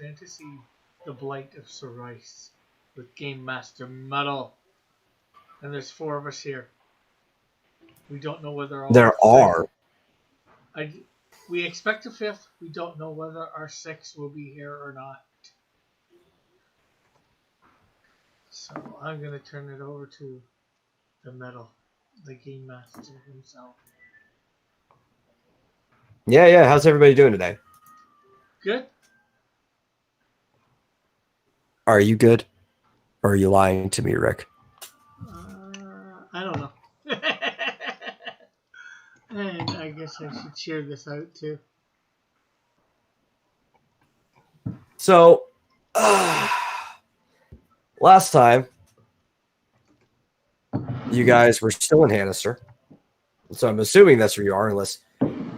fantasy, The Blight of Serroice, with Game Master Metal. And there's 4 of us here. We don't know whether all There are. we expect a 5th. We don't know whether our 6th will be here or not. So I'm going to turn it over to the Metal, the Game Master himself. Yeah. How's everybody doing today? Good. Are you good? Or are you lying to me, Rick? I don't know. And I guess I should share this out too. So, last time, you guys were still in Hannister. So I'm assuming that's where you are, unless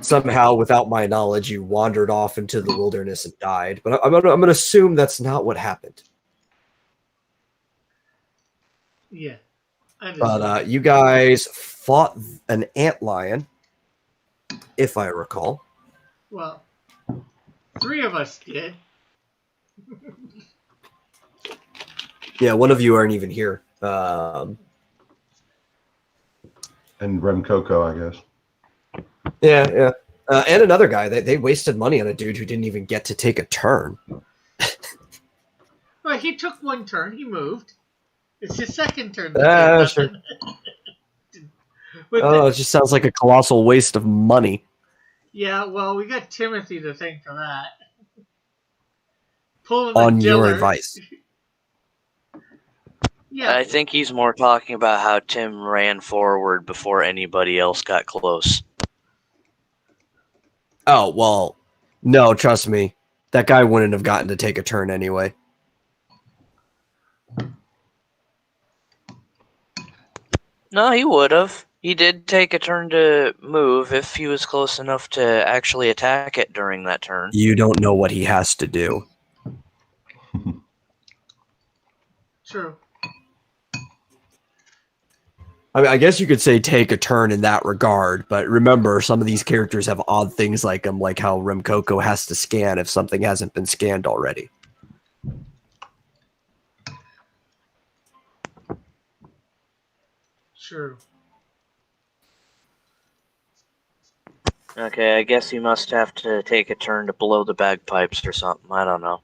somehow, without my knowledge, you wandered off into the wilderness and died. But I'm gonna assume that's not what happened. Yeah. But you guys fought an antlion, if I recall. Well, 3 of us did. Yeah, one of you aren't even here. And Rem Coco, I guess. Yeah. And another guy. They wasted money on a dude who didn't even get to take a turn. Well, he took 1 turn. He moved. It's his 2nd turn. Sure. It just sounds like a colossal waste of money. Yeah, well, we got Timothy to thank for that. Pulling on your advice. Yeah. I think he's more talking about how Tim ran forward before anybody else got close. Oh, well, no, trust me. That guy wouldn't have gotten to take a turn anyway. No, he would have. He did take a turn to move if he was close enough to actually attack it during that turn. You don't know what he has to do. True. I mean, I guess you could say take a turn in that regard, but remember, some of these characters have odd things like them, like how Rem Coco has to scan if something hasn't been scanned already. True. Okay, I guess he must have to take a turn to blow the bagpipes or something. I don't know.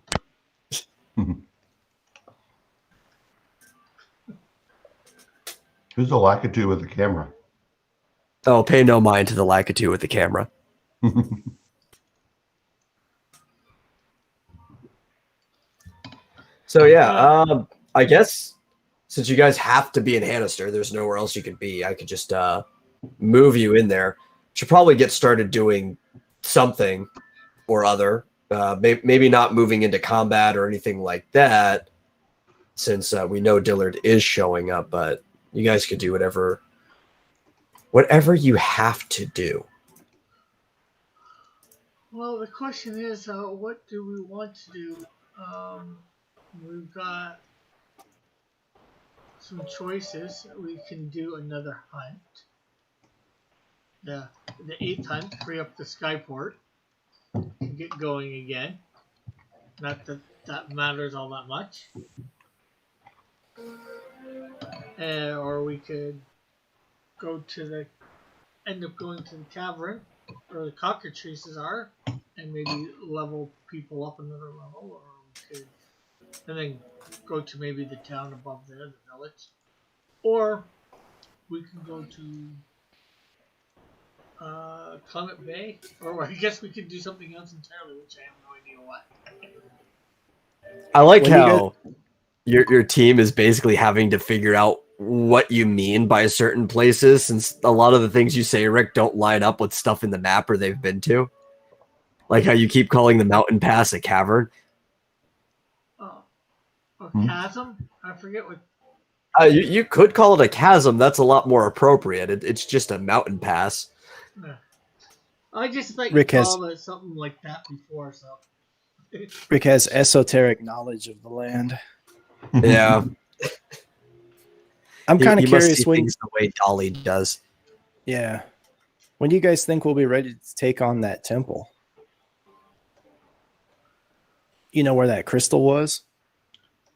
Who's the Lakitu with the camera? Oh, pay no mind to the Lakitu with the camera. So yeah, I guess since you guys have to be in Hannister, there's nowhere else you could be. I could just move you in there. Should probably get started doing something or other. Maybe not moving into combat or anything like that, since we know Dillard is showing up. But you guys could do whatever you have to do. Well, the question is, what do we want to do? We've got some choices. We can do another hunt. The 8th hunt, free up the Skyport, and get going again. Not that that matters all that much. Or we could end up going to the tavern, where the cockatrices are, and maybe level people up another level, or we could, and then go to maybe the town above there, the village. Or we can go to Clement Bay, or I guess we could do something else entirely, which I have no idea what. I like how your team is basically having to figure out what you mean by certain places, since a lot of the things you say, Rick, don't line up with stuff in the map or they've been to. Like how you keep calling the mountain pass a cavern. Oh, a chasm? I forget what. You could call it a chasm. That's a lot more appropriate. It's just a mountain pass. Yeah. I just like Rick called it something like that before, so. Rick has esoteric knowledge of the land. Yeah. I'm kind of He must curious see when things the way Dolly does. Yeah. When do you guys think we'll be ready to take on that temple? you know where that crystal was?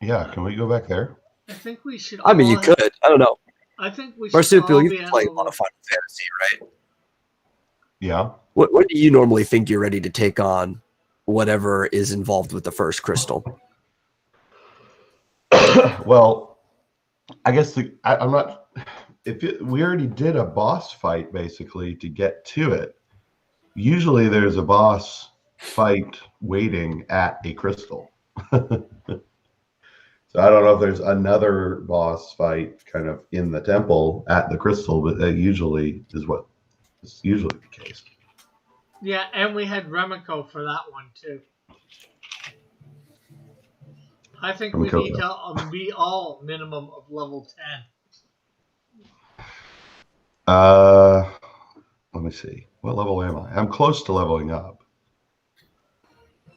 Yeah, can we go back there? I think we should. I mean, you all could. I don't know. I think we should Marsupial, all you've be been at playing a lot level. of Final Fantasy, right? Yeah. What do you normally think you're ready to take on whatever is involved with the first crystal? Well, I guess I'm not. We already did a boss fight basically to get to it. Usually, there's a boss fight waiting at a crystal. So I don't know if there's another boss fight kind of in the temple at the crystal, but that usually is what is usually the case. Yeah, and we had Remiko for that one too. I think we need to be all minimum of level 10. Let me see. What level am I? I'm close to leveling up.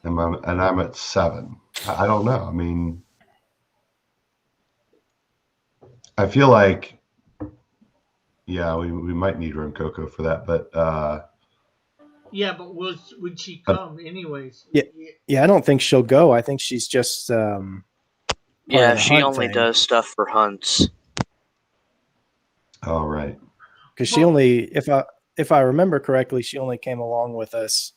And I'm at 7. I don't know. I mean, I feel like, yeah, we might need Coco for that, but yeah, but would she come anyways? Yeah, I don't think she'll go. I think she's just Yeah, she only does stuff for hunts. all right. Because she only, if I remember correctly, she only came along with us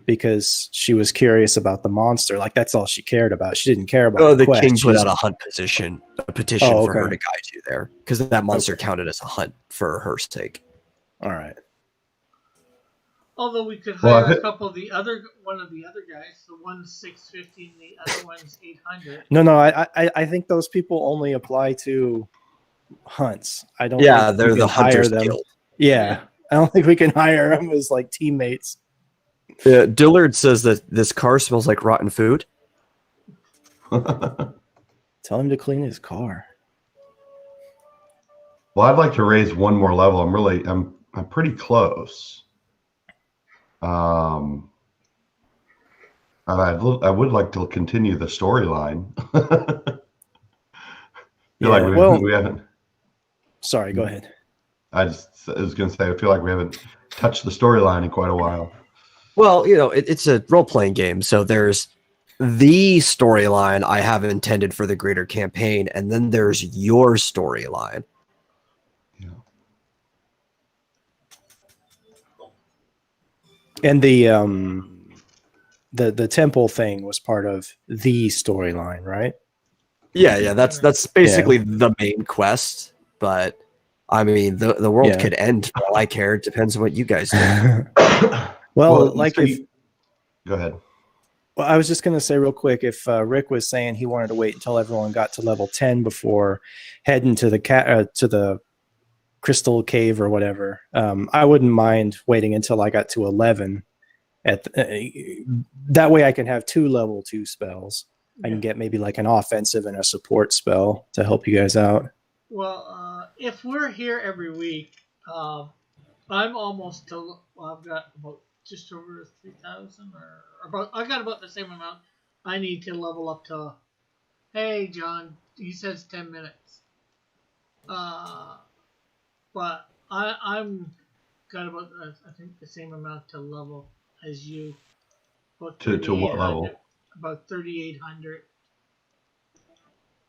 because she was curious about the monster. Like that's all she cared about. She didn't care about. The king put out a petition for her to guide you there because that monster counted as a hunt for her sake. All right. Although we could hire a couple of one of the other guys. The one's 650 and the other one's 800. No, I think those people only apply to hunts. I don't. Yeah, they're the hunters guild. Yeah, I don't think we can hire them as like teammates. Dillard says that this car smells like rotten food. Tell him to clean his car. Well, I'd like to raise one more level. I'm pretty close. I would like to continue the storyline. We haven't. Sorry, go ahead. I was going to say, I feel like we haven't touched the storyline in quite a while. Well, it's a role-playing game, so there's the storyline I have intended for the greater campaign, and then there's your storyline. Yeah. And the temple thing was part of the storyline, right? Yeah, that's basically the main quest, but I mean the world could end for all I care. It depends on what you guys do. Well, go ahead. Well, I was just going to say real quick, if Rick was saying he wanted to wait until everyone got to level 10 before heading to the crystal cave or whatever, I wouldn't mind waiting until I got to 11. That way I can have 2 level 2 spells. I can get maybe like an offensive and a support spell to help you guys out. Well, if we're here every week, I'm almost to. Well, I've got about just over 3,000, or about. I got about the same amount. I need to level up to. Hey, John, he says 10 minutes. But I'm got about I think the same amount to level as you. To what level? About 3,800.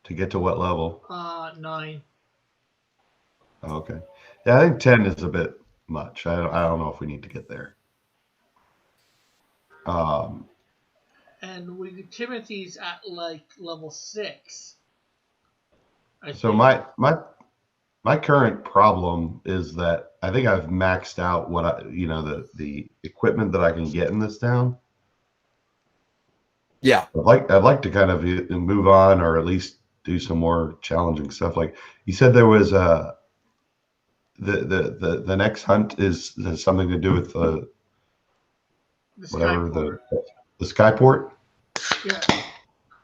To get to what level? 9. Oh, okay. Yeah, I think 10 is a bit much. I don't know if we need to get there. And Timothy's at like level 6. So my current problem is that I think I've maxed out what the equipment that I can get in this town. Yeah, I'd like to kind of move on, or at least do some more challenging stuff. Like you said, there was the next hunt has something to do with the skyport.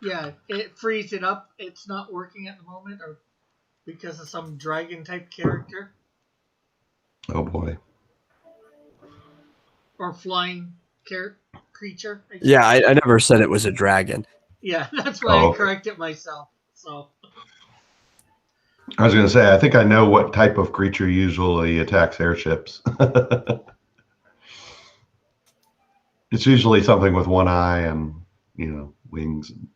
Yeah, it frees it up. It's not working at the moment, or because of some dragon type character. Oh boy. Or flying creature. Yeah, I never said it was a dragon. Yeah, that's why I corrected myself. So I was going to say, I think I know what type of creature usually attacks airships. It's usually something with one eye and, wings and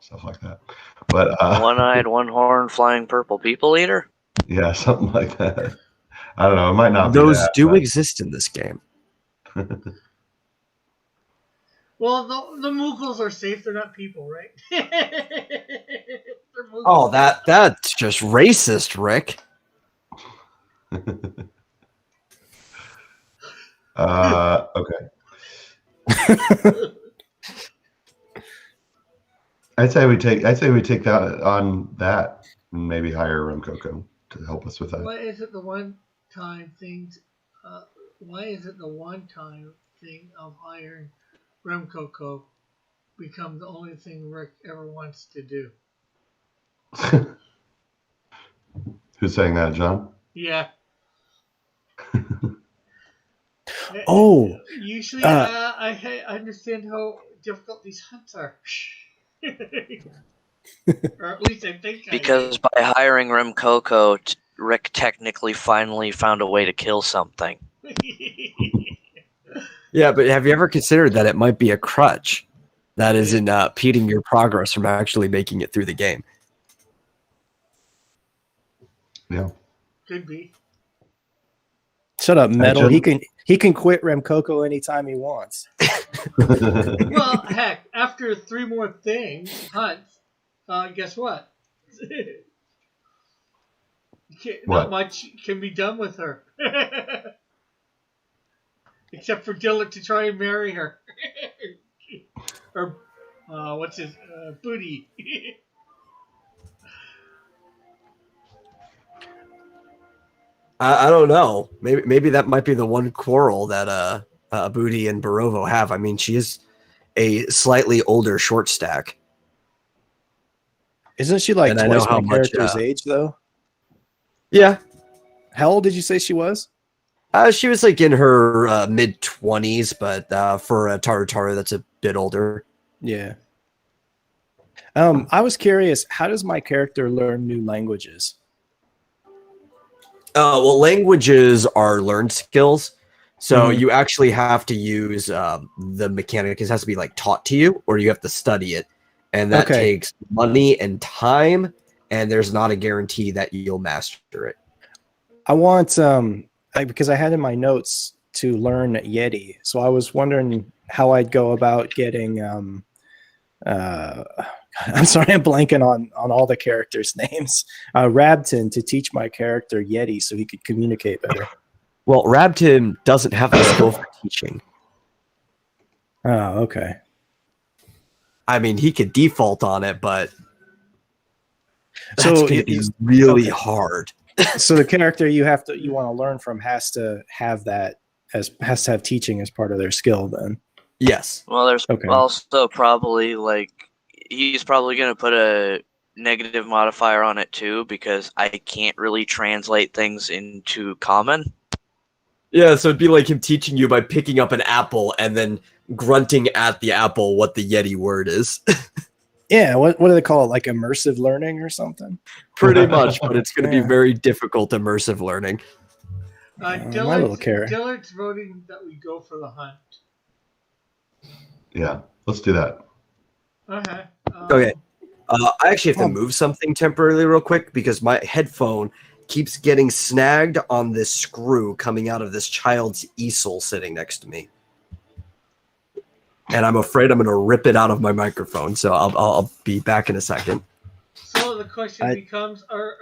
stuff like that. But One-eyed, one-horned, flying purple people eater. yeah, something like that. I don't know. It might not be Those that, do but- exist in this game. Well, the Mughals are safe. They're not people, right? They're Mughals. Oh, that's just racist, Rick. Okay. I'd say we take that on that and maybe hire Coco to help us with that. Why is it the one-time thing? Why is it the one-time thing of hiring Coco become the only thing Rick ever wants to do? Who's saying that, John? Yeah. Oh, Usually, I understand how difficult these hunts are. Or at least I think Because by hiring Coco, Rick technically finally found a way to kill something. Yeah, but have you ever considered that it might be a crutch that is impeding your progress from actually making it through the game? Yeah. Could be. shut up, Metal. Action. He can quit Coco anytime he wants. Well, heck, after 3 more hunts, guess what? Not What? much can be done with her. Except for Dylan to try and marry her. Or, what's his, Booty. I don't know. Maybe that might be the one quarrel that Booty and Barovo have. I mean, she is a slightly older short stack. Isn't she like And I know twice how my much, character's age, though? Yeah. How old did you say she was? She was like in her mid-20s, but for a Taru, that's a bit older. Yeah. I was curious, how does my character learn new languages? Well, languages are learned skills. So Mhm. you actually have to use the mechanic. It has to be like taught to you, or you have to study it. And that Okay. takes money and time, and there's not a guarantee that you'll master it. I want because I had in my notes to learn Yeti, so I was wondering how I'd go about getting I'm sorry, I'm blanking on all the characters' names. Rabton to teach my character Yeti so he could communicate better. Well, Rabton doesn't have the skill for teaching. Oh, okay. I mean, he could default on it, but that's So going to be is- really okay. hard. So the character you want to learn from has to have teaching as part of their skill then. Yes. Well, there's Okay. also probably he's probably going to put a negative modifier on it too, because I can't really translate things into common. Yeah, so it'd be like him teaching you by picking up an apple and then grunting at the apple what the Yeti word is. Yeah, what do they call it? Like immersive learning or something? Pretty much, but it's going to Yeah. be very difficult immersive learning. my little carrot. Dillard's voting that we go for the hunt. Yeah, let's do that. Okay. Okay. I actually have to move something temporarily real quick because my headphone keeps getting snagged on this screw coming out of this child's easel sitting next to me. And I'm afraid I'm going to rip it out of my microphone, so I'll be back in a second. So the question becomes, are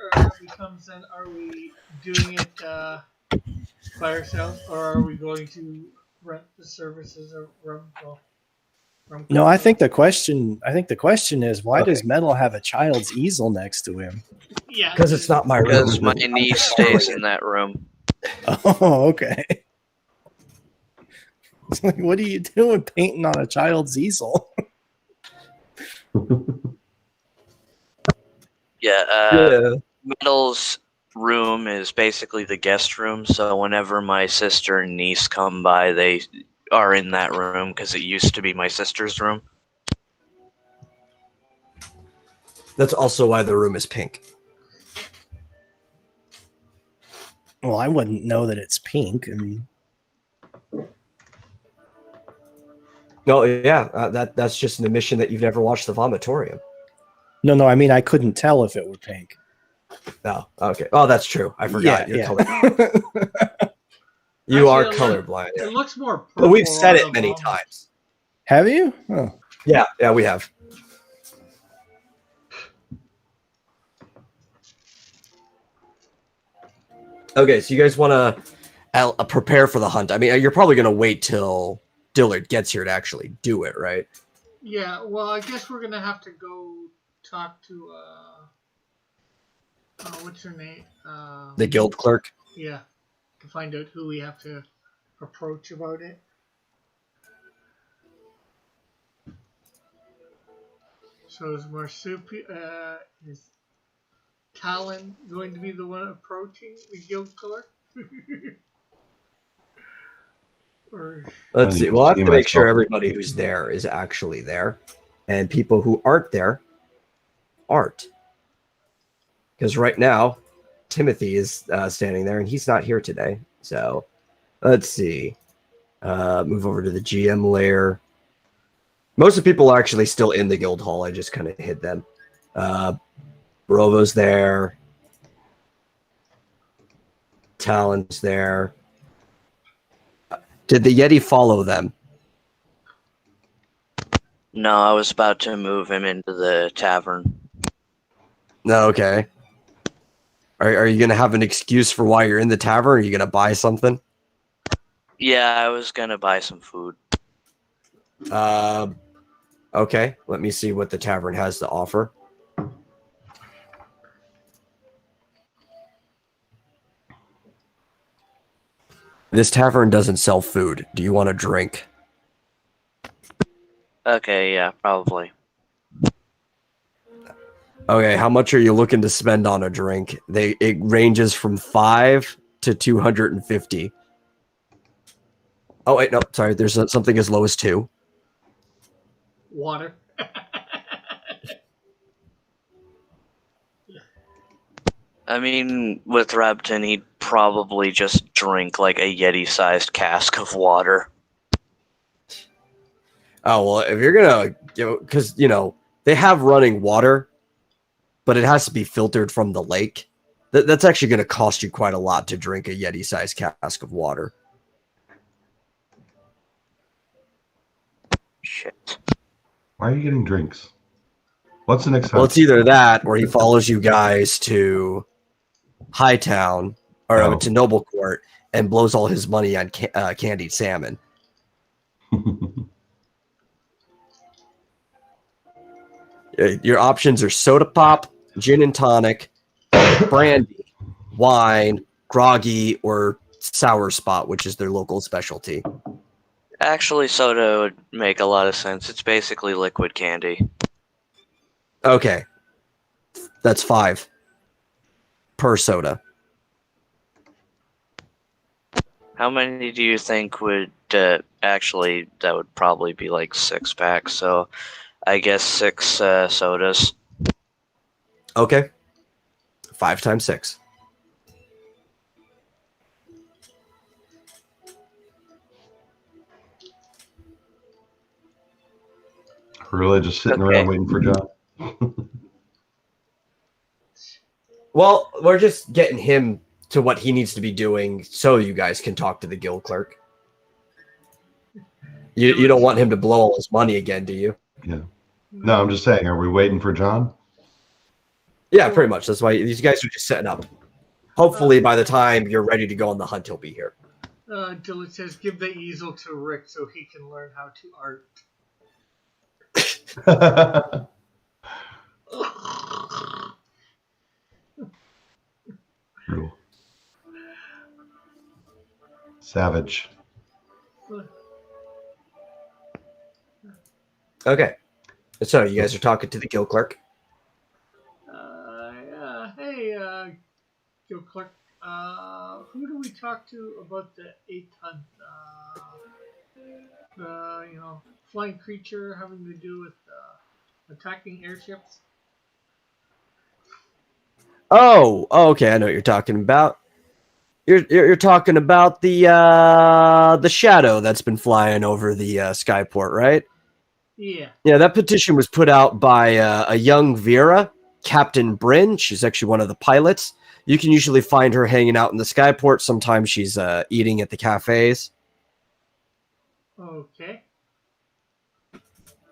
we doing it by ourselves, or are we going to rent the services of Rumco? No, I think the question is why does Metal have a child's easel next to him? Yeah. Because it's not my room. Because my niece stays in that room. Oh, okay. It's like, what are you doing painting on a child's easel? Yeah, Metal's room is basically the guest room, so whenever my sister and niece come by, they are in that room because it used to be my sister's room. That's also why the room is pink. Well, I wouldn't know that it's pink. I mean, No, yeah, that's just an admission that you've never watched the Vomitorium. No, I mean I couldn't tell if it were pink. No, okay. Oh, that's true. I forgot. You're color. You are colorblind. It looks more purple. But we've said it on the many vomit. times. Have you? Oh. Yeah, we have. Okay, so you guys want to prepare for the hunt. I mean, you're probably going to wait till Dillard gets here to actually do it, right? Yeah, well, I guess we're going to have to go talk to, what's her name? The guild clerk? Yeah, to find out who we have to approach about it. So is Talon going to be the one approaching the guild clerk? Or Let's see. We'll have to make sure everybody who's there is actually there. And people who aren't there aren't. Because right now, Timothy is standing there, and he's not here today. So, let's see. Move over to the GM layer. Most of the people are actually still in the guild hall. I just kind of hid them. Brovo's there. Talon's there. Did the Yeti follow them? No, I was about to move him into the tavern. No, okay. Are you going to have an excuse for why you're in the tavern? Are you going to buy something? Yeah, I was going to buy some food. Okay, let me see what the tavern has to offer. This tavern doesn't sell food. Do you want a drink? Okay, yeah, probably. Okay, how much are you looking to spend on a drink? It ranges from 5 to 250. Oh wait, no, sorry. There's something as low as 2. water. I mean, with Repton, he'd probably just drink like a Yeti-sized cask of water. Oh, well, if you're going to, because, they have running water, but it has to be filtered from the lake. That's actually going to cost you quite a lot to drink a Yeti-sized cask of water. Shit. Why are you getting drinks? What's the next time? Well, it's either that or he follows you guys to Hightown or to Noble Court and blows all his money on candied salmon. Your options are soda pop, gin and tonic, brandy, wine, groggy, or sour spot, which is their local specialty. Actually, soda would make a lot of sense. It's basically liquid candy. Okay. That's 5 per soda. How many do you think would actually? That would probably be like 6 packs. So, I guess 6 sodas. Okay. 5 times 6. Really just sitting around waiting for John? Well, we're just getting him to what he needs to be doing so you guys can talk to the guild clerk. You don't want him to blow all his money again, do you? Yeah. No, I'm just saying, are we waiting for John? Yeah, pretty much. That's why these guys are just setting up. Hopefully, by the time you're ready to go on the hunt, he'll be here. Dylan says, give the easel to Rick so he can learn how to art. Brutal. Savage. Okay. So, you guys are talking to the guild clerk? Hey, guild clerk. Who do we talk to about the 8th hunt? The flying creature having to do with attacking airships. Oh, okay. I know what you're talking about. You're talking about the shadow that's been flying over the skyport, right? Yeah. Yeah, that petition was put out by a young Vera, Captain Bryn. She's actually one of the pilots. You can usually find her hanging out in the skyport. Sometimes she's eating at the cafes. Okay.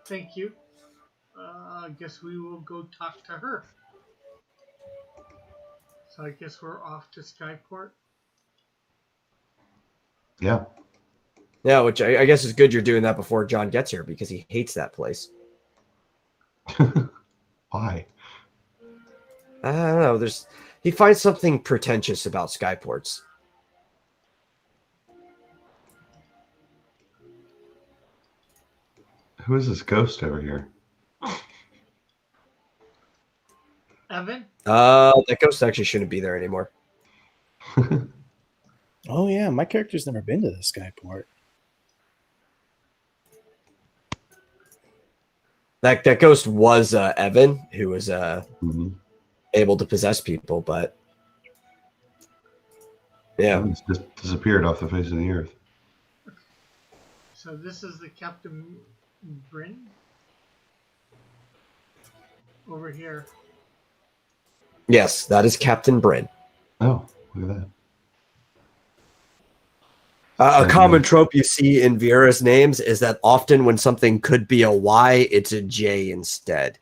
Thank you. I guess we will go talk to her. So I guess we're off to Skyport. Yeah. Yeah, which I guess is good you're doing that before John gets here because he hates that place. Why? I don't know. He finds something pretentious about skyports. Who is this ghost over here? Evan? That ghost actually shouldn't be there anymore. Oh yeah, my character's never been to the Skyport. That ghost was Evan, who was Mhm. able to possess people, but yeah. It's just disappeared off the face of the earth. So this is the Captain Bryn? Over here. Yes, that is Captain Bryn. Oh, look at that. A common trope you see in Vieira's names is that often when something could be a Y, it's a J instead.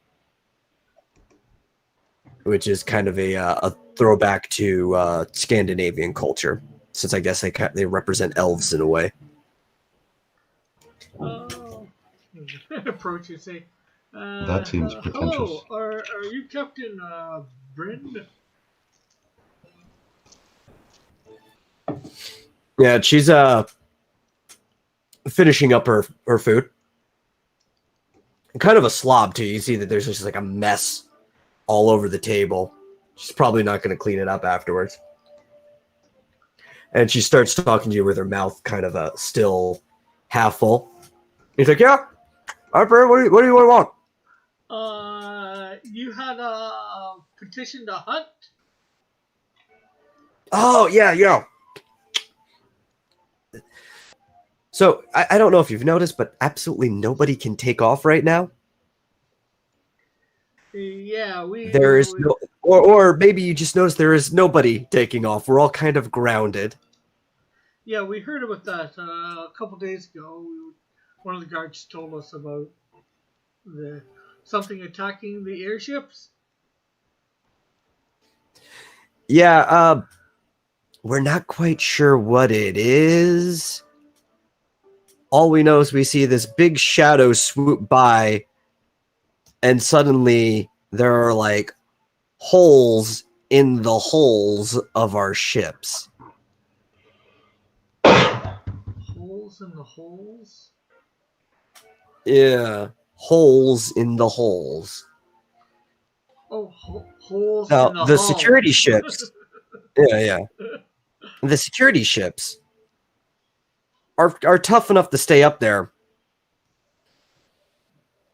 Which is kind of a throwback to Scandinavian culture, since I guess they represent elves in a way. Oh. Approach and say, That seems pretentious. hello, are you Captain Bryn? Yeah, she's finishing up her food. Kind of a slob too. You see that there's just like a mess all over the table. She's probably not going to clean it up afterwards. And she starts talking to you with her mouth kind of still half full. He's like, "Yeah, all right, Bryn, what do you want?" You had a petition to hunt? Oh, yeah. So, I don't know if you've noticed, but absolutely nobody can take off right now. Yeah, There is no, or maybe you just noticed there is nobody taking off. We're all kind of grounded. Yeah, we heard about that a couple days ago. One of the guards told us about something attacking the airships. Yeah, we're not quite sure what it is. All we know is we see this big shadow swoop by, and suddenly there are like holes in the holes of our ships. Holes in the holes? Yeah, holes in the holes. Oh, holes Now, in the the hull. security ships. Yeah. The security ships are tough enough to stay up there,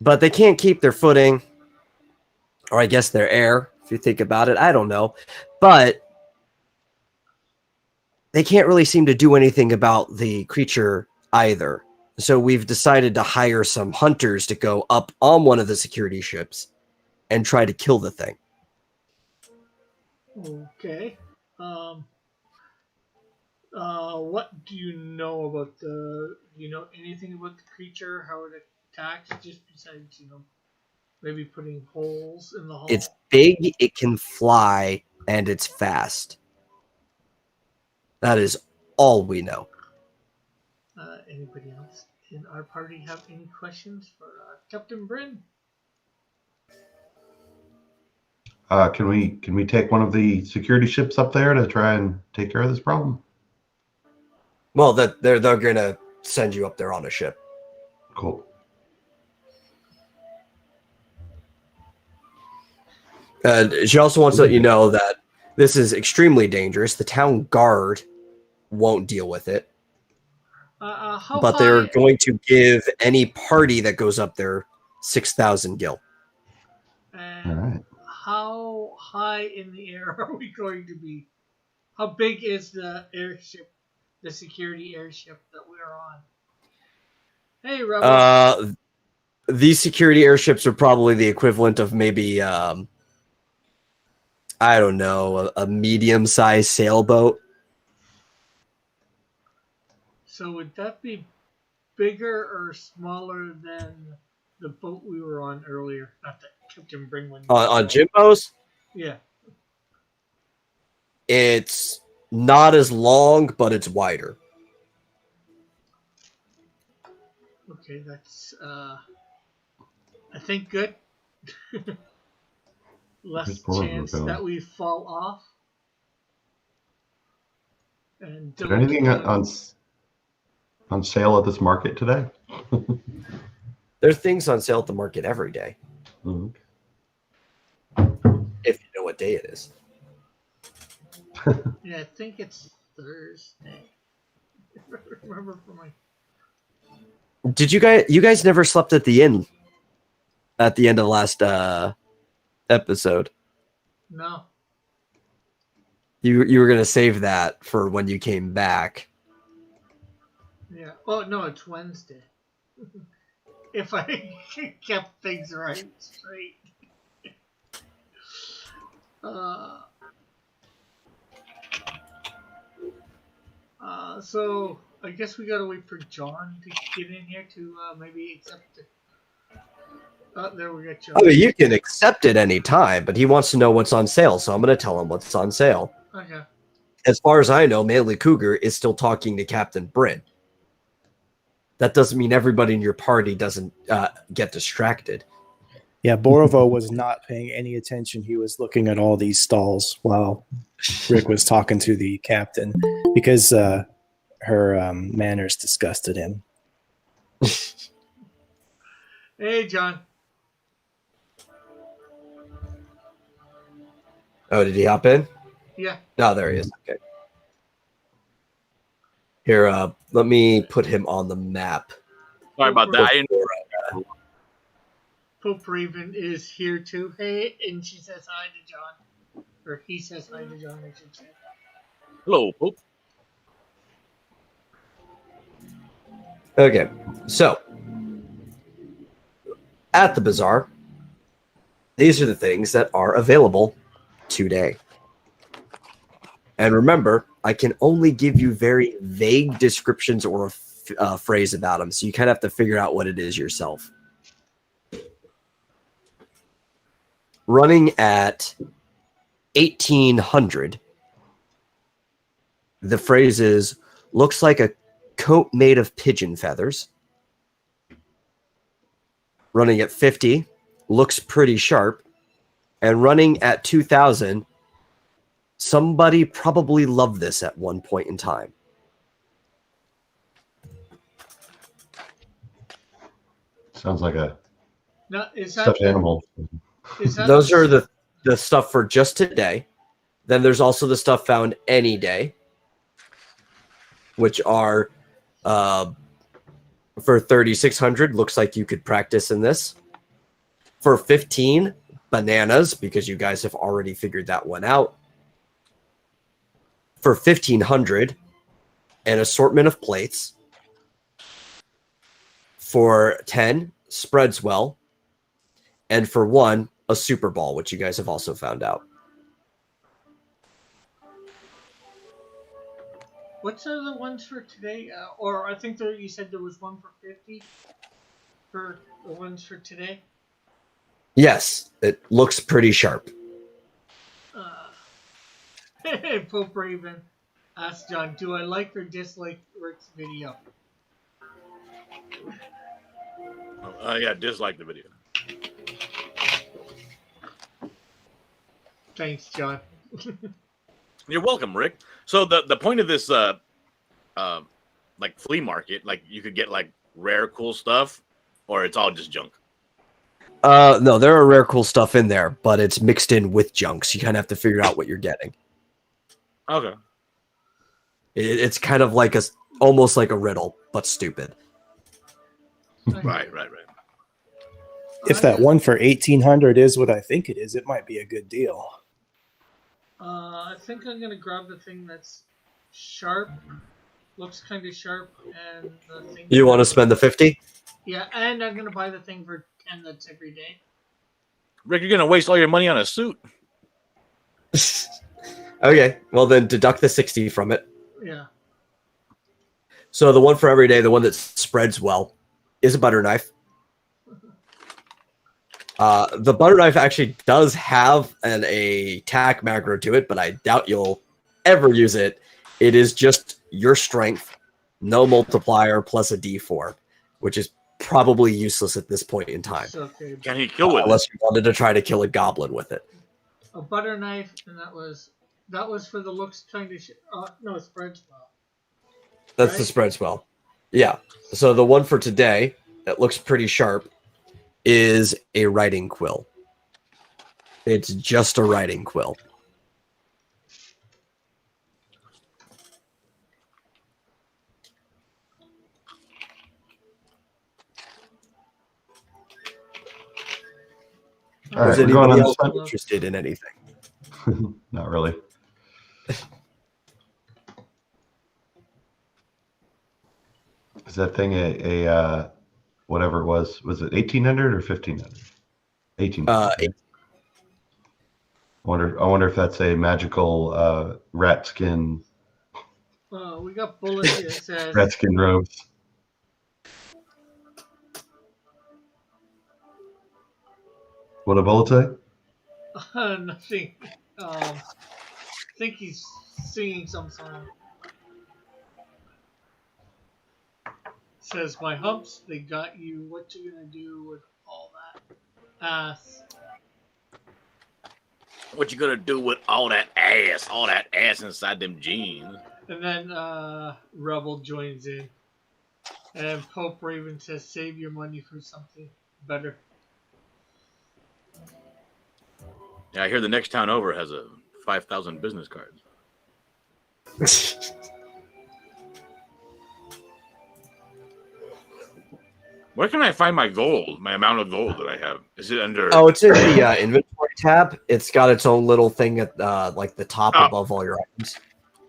but they can't keep their footing, or I guess their air, if you think about it. I don't know. But they can't really seem to do anything about the creature either. So we've decided to hire some hunters to go up on one of the security ships and try to kill the thing. Okay. What do you know about do you know anything about the creature, how it attacks, just besides, maybe putting holes in the hull? It's big, it can fly, and it's fast. That is all we know. Anybody else in our party have any questions for Captain Bryn? Can we take one of the security ships up there to try and take care of this problem? Well, they're gonna send you up there on a ship. Cool. She also wants to let you know that this is extremely dangerous. The town guard won't deal with it, How but high? they're going to give any party that goes up there 6,000 gil. And All right. how high in the air are we going to be? How big is the airship, the security airship that we're on? Hey, Rebel. These security airships are probably the equivalent of maybe, I don't know, a medium-sized sailboat. So would that be bigger or smaller than the boat we were on earlier? Not that Captain Bringman. On Jimbo's, Yeah. it's not as long, but it's wider. Okay, that's I think good. Less chance that we fall off. And Is there anything on sale at this market today? There are things on sale at the market every day. Mm-hmm. If you know what day it is. Yeah, I think it's Thursday. I remember from my. Did you guys never slept at the inn at the end of the last episode? No. You were gonna save that for when you came back. Yeah. Oh no, it's Wednesday. If I kept things right straight. So I guess we gotta wait for John to get in here to maybe accept it. Oh, there we got John. I mean, you can accept it any time, but he wants to know what's on sale, so I'm gonna tell him what's on sale. Okay. As far as I know, Manly Cougar is still talking to Captain Bryn. That doesn't mean everybody in your party doesn't get distracted. Yeah, Borovo was not paying any attention. He was looking at all these stalls while Rick was talking to the captain because her manners disgusted him. Hey, John. Oh, did he hop in? Yeah. No, there he is. Okay. Here, let me put him on the map. Sorry about that. I didn't. Pope Raven is here too. Hey, and she says hi to John. Or he says hi to John, I should say. Hello, Pope. Okay, so at the bazaar, these are the things that are available today. And remember, I can only give you very vague descriptions or a phrase about them, so you kind of have to figure out what it is yourself. Running at 1800, the phrase is, looks like a coat made of pigeon feathers. Running at 50, looks pretty sharp. And running at 2000, somebody probably loved this at one point in time. Sounds like a Now, is that stuffed animal. Is that Those are the stuff for just today. Then there's also the stuff found any day, which are for 3600, looks like you could practice in this. For 15, bananas, because you guys have already figured that one out. For 1500, an assortment of plates. For 10, spreads well. And for 1, a Super Ball, which you guys have also found out. What's the other ones for today? Or I think you said there was one for 50 for the ones for today. Yes, it looks pretty sharp. Pope Raven asked John, do I like or dislike Rick's video? Yeah, dislike the video. Thanks, John. You're welcome, Rick. So the point of this like flea market, like you could get like rare cool stuff, or it's all just junk. No, there are rare cool stuff in there, but it's mixed in with junk, so you kind of have to figure out what you're getting. Okay. It's kind of like almost like a riddle, but stupid. Right. If that one for 1800 is what I think it is, it might be a good deal. I think I'm gonna grab the thing that's sharp, looks kind of sharp, and the thing. You want to spend the 50? Yeah, and I'm gonna buy the thing for 10 that's every day. Rick, you're gonna waste all your money on a suit. Okay, well then deduct the 60 from it. Yeah. So the one for every day, the one that spreads well, is a butter knife. The butter knife actually does have an attack macro to it, but I doubt you'll ever use it. It is just your strength, no multiplier, plus a d4, which is probably useless at this point in time. So, okay. Can he kill with it? Unless you wanted to try to kill a goblin with it. A butter knife, and that was for the looks kind of. No, it spreads well. That's Right? the spread spell. Yeah. So the one for today that looks pretty sharp is a writing quill. It's just a writing quill. All Is right, we're going anybody on else this interested in anything? one. Not really. Is that thing a whatever it was? Was it 1800 or 1500? 1800. I wonder if that's a magical rat skin We got bullets here. It says. rat skin robes. What a bullet say? Nothing. I think he's singing some song. Says, my humps, they got you. What you gonna do with all that ass? What you gonna do with all that ass inside them jeans? And then Rebel joins in. And Pope Raven says, save your money for something better. Yeah, I hear the next town over has a 5,000 business cards. Where can I find my gold? My amount of gold that I have? Is it under? Oh, it's in the inventory tab. It's got its own little thing at like the top above all your items.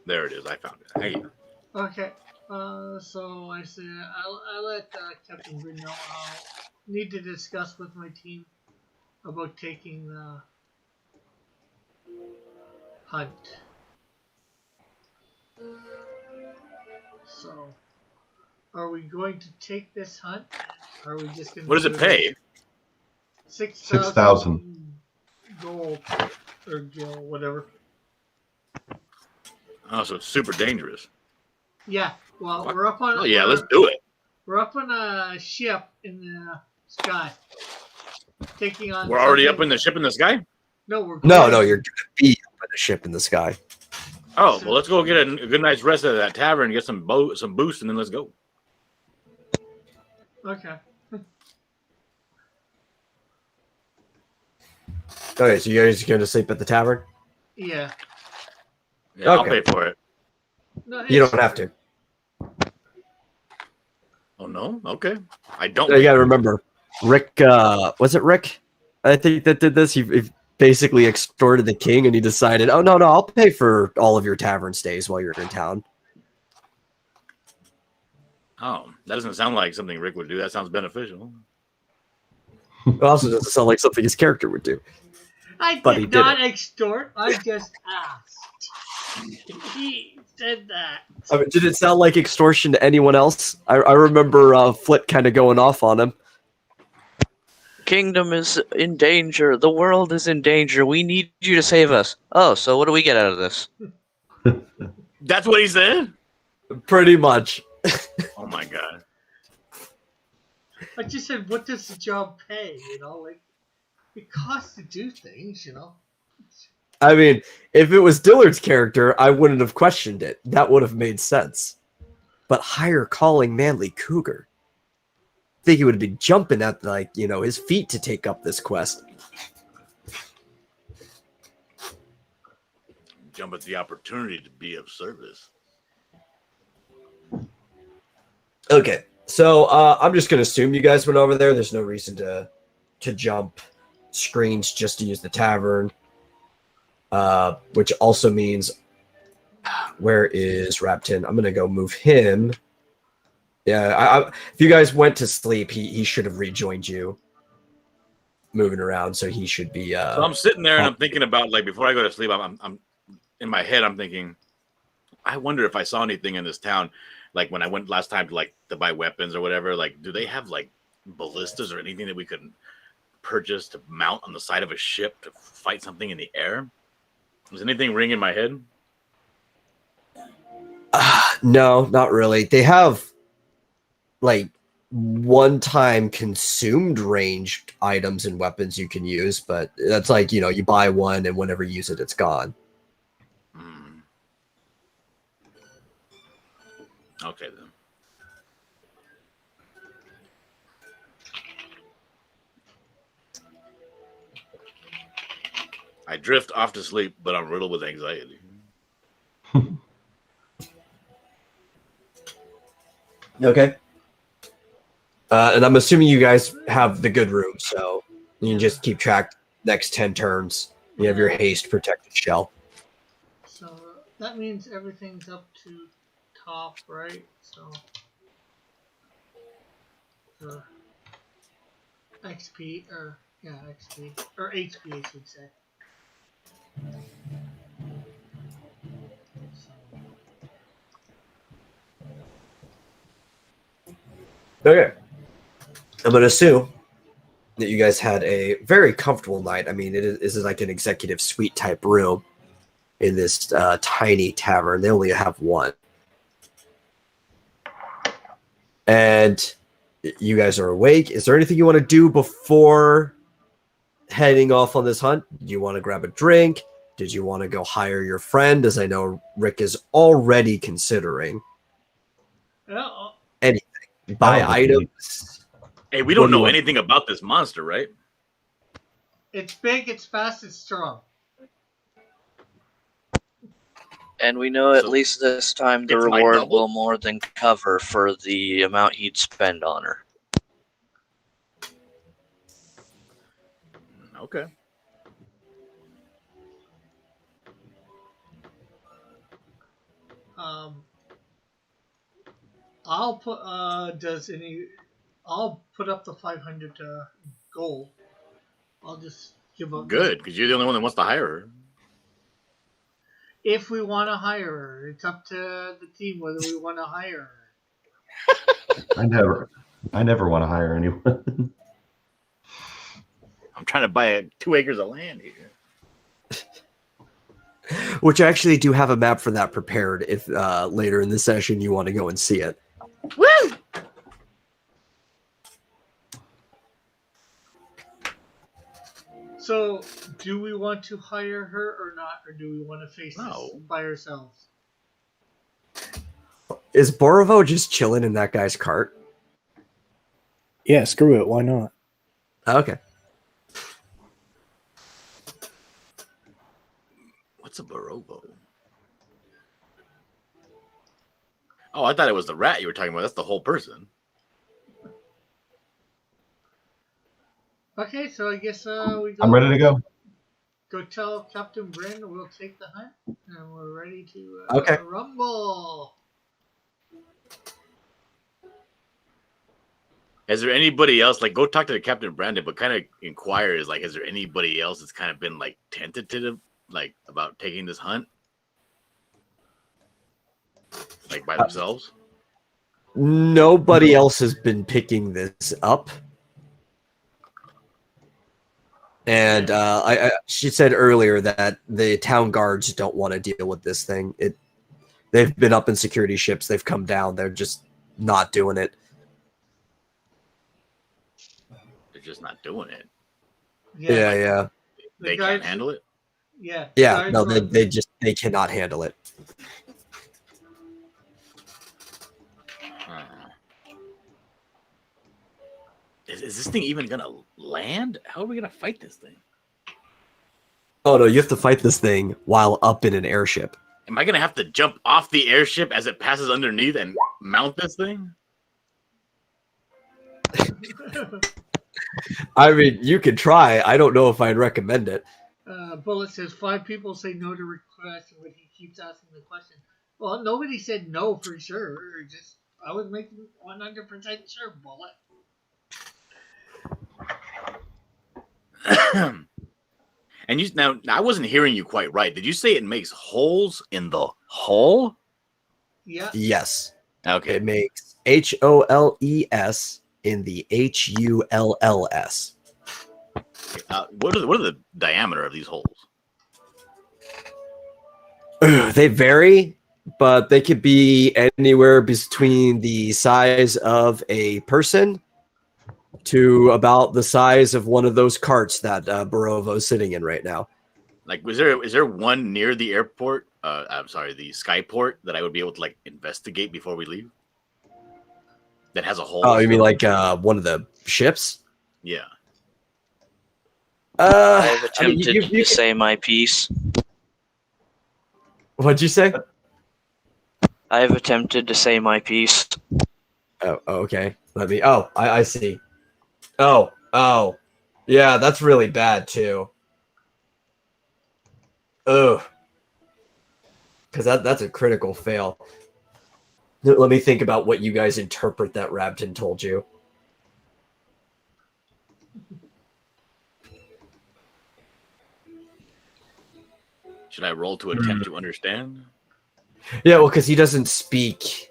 There it is. I found it. Thank you. Okay. So I say I let Captain Green know I'll need to discuss with my team about taking the hunt. So, are we going to take this hunt? Or are we just going to? What does it pay? 6,000 gold or gil, whatever. Oh, so it's super dangerous. Yeah. Well, we're up on. Oh yeah, let's do it. We're up on a ship in the sky, taking on. We're already up in the ship in the sky. No, we're. No, you're gonna be up in a ship in the sky. Oh well, let's go get a good night's rest at that tavern, get some boost, and then let's go. Okay. Okay, so you guys are going to sleep at the tavern? Yeah. Yeah, I'll Okay. pay for it. No, You don't have to. Oh no? Okay. I don't. You got to remember, Rick, was it Rick? I think that did this. He basically extorted the king and he decided, oh, no, I'll pay for all of your tavern stays while you're in town. Oh, that doesn't sound like something Rick would do. That sounds beneficial. It also doesn't sound like something his character would do. I But he did did not extort. I just asked. He said that. I mean, did it sound like extortion to anyone else? I remember Flit kind of going off on him. Kingdom is in danger. The world is in danger. We need you to save us. Oh, so what do we get out of this? That's what he said? Pretty much. Oh my god. I just said, what does the job pay? You know, like, it costs to do things, you know. I mean, if it was Dillard's character, I wouldn't have questioned it. That would have made sense. But higher calling Manly Cougar. I think he would be jumping at, like, you know, his feet to take up this quest. Jump at the opportunity to be of service. Okay, so I'm just going to assume you guys went over there. There's no reason to jump screens just to use the tavern. which also means, where is Raptin? I'm gonna go move him. Yeah, if you guys went to sleep, he should have rejoined you, moving around. So he should be. So I'm sitting there and I'm thinking about, like, before I go to sleep, I'm in my head. I'm thinking, I wonder if I saw anything in this town, like when I went last time to buy weapons or whatever. Like, do they have like ballistas or anything that we could purchase to mount on the side of a ship to fight something in the air? Does anything ring in my head? No, not really. They have like one-time consumed ranged items and weapons you can use, but that's like, you buy one and whenever you use it, it's gone. Okay, then. I drift off to sleep, but I'm riddled with anxiety. Okay. And I'm assuming you guys have the good room, so you can just keep track next 10 turns. You have your haste protected shell. So that means everything's up to top, right? So XP or XP or HP, I should say. Okay. I'm going to assume that you guys had a very comfortable night. I mean, this is like an executive suite type room in this tiny tavern. They only have one. And you guys are awake. Is there anything you want to do before heading off on this hunt? Do you want to grab a drink? Did you want to go hire your friend, as I know Rick is already considering? Anything. Buy items. Hey, we don't know anything about this monster, right? It's big, it's fast, it's strong. And we know at least this time the reward will more than cover for the amount he'd spend on her. Okay. I'll put I'll put up the 500 gold. I'll just give up. Good, because you're the only one that wants to hire her. If we want to hire her, it's up to the team whether we want to hire her. I never want to hire anyone. I'm trying to buy 2 acres of land here. Which I actually do have a map for that prepared if later in the session you want to go and see it. Woo! So, do we want to hire her or not, or do we want to face this by ourselves? Is Borovo just chilling in that guy's cart? Yeah, screw it. Why not? Okay. What's a Borovo? Oh, I thought it was the rat you were talking about. That's the whole person. Okay, so I guess we go. I'm ready to go. Go tell Captain Brandon we'll take the hunt, and we're ready to rumble. Is there anybody else? Like, go talk to the Captain Brandon, but kind of inquire is like, is there anybody else that's kind of been like tentative, like about taking this hunt, like by themselves? Nobody else has been picking this up. And she said earlier that the town guards don't want to deal with this thing. They've been up in security ships. They've come down. They're just not doing it. They're just not doing it. Yeah. They can't handle it. Yeah. Yeah. No, they cannot handle it. Is this thing even gonna land? How are we gonna fight this thing? Oh no, you have to fight this thing while up in an airship. Am I gonna have to jump off the airship as it passes underneath and mount this thing? I mean, you could try. I don't know if I'd recommend it. Bullet says 5 people say no to request, but he keeps asking the question. Well, nobody said no for sure. Just I was making 100% sure, Bullet. And you now I wasn't hearing you quite right. Did you say it makes holes in the hull? Yeah. Yes. Okay. It makes HOLES in the HULLS. What are the diameter of these holes? They vary, but they could be anywhere between the size of a person to about the size of one of those carts that Barovo's sitting in right now. Like, is there one near the airport? I'm sorry, the skyport that I would be able to like investigate before we leave? That has a hole. Oh, you mean like one of the ships? Yeah. I've attempted to say my piece. What'd you say? I have attempted to say my piece. Oh, okay. I see. Oh. Yeah, that's really bad too. Ugh. Because that's a critical fail. Let me think about what you guys interpret that Rabton told you. Should I roll to attempt to understand? Yeah, well, because he doesn't speak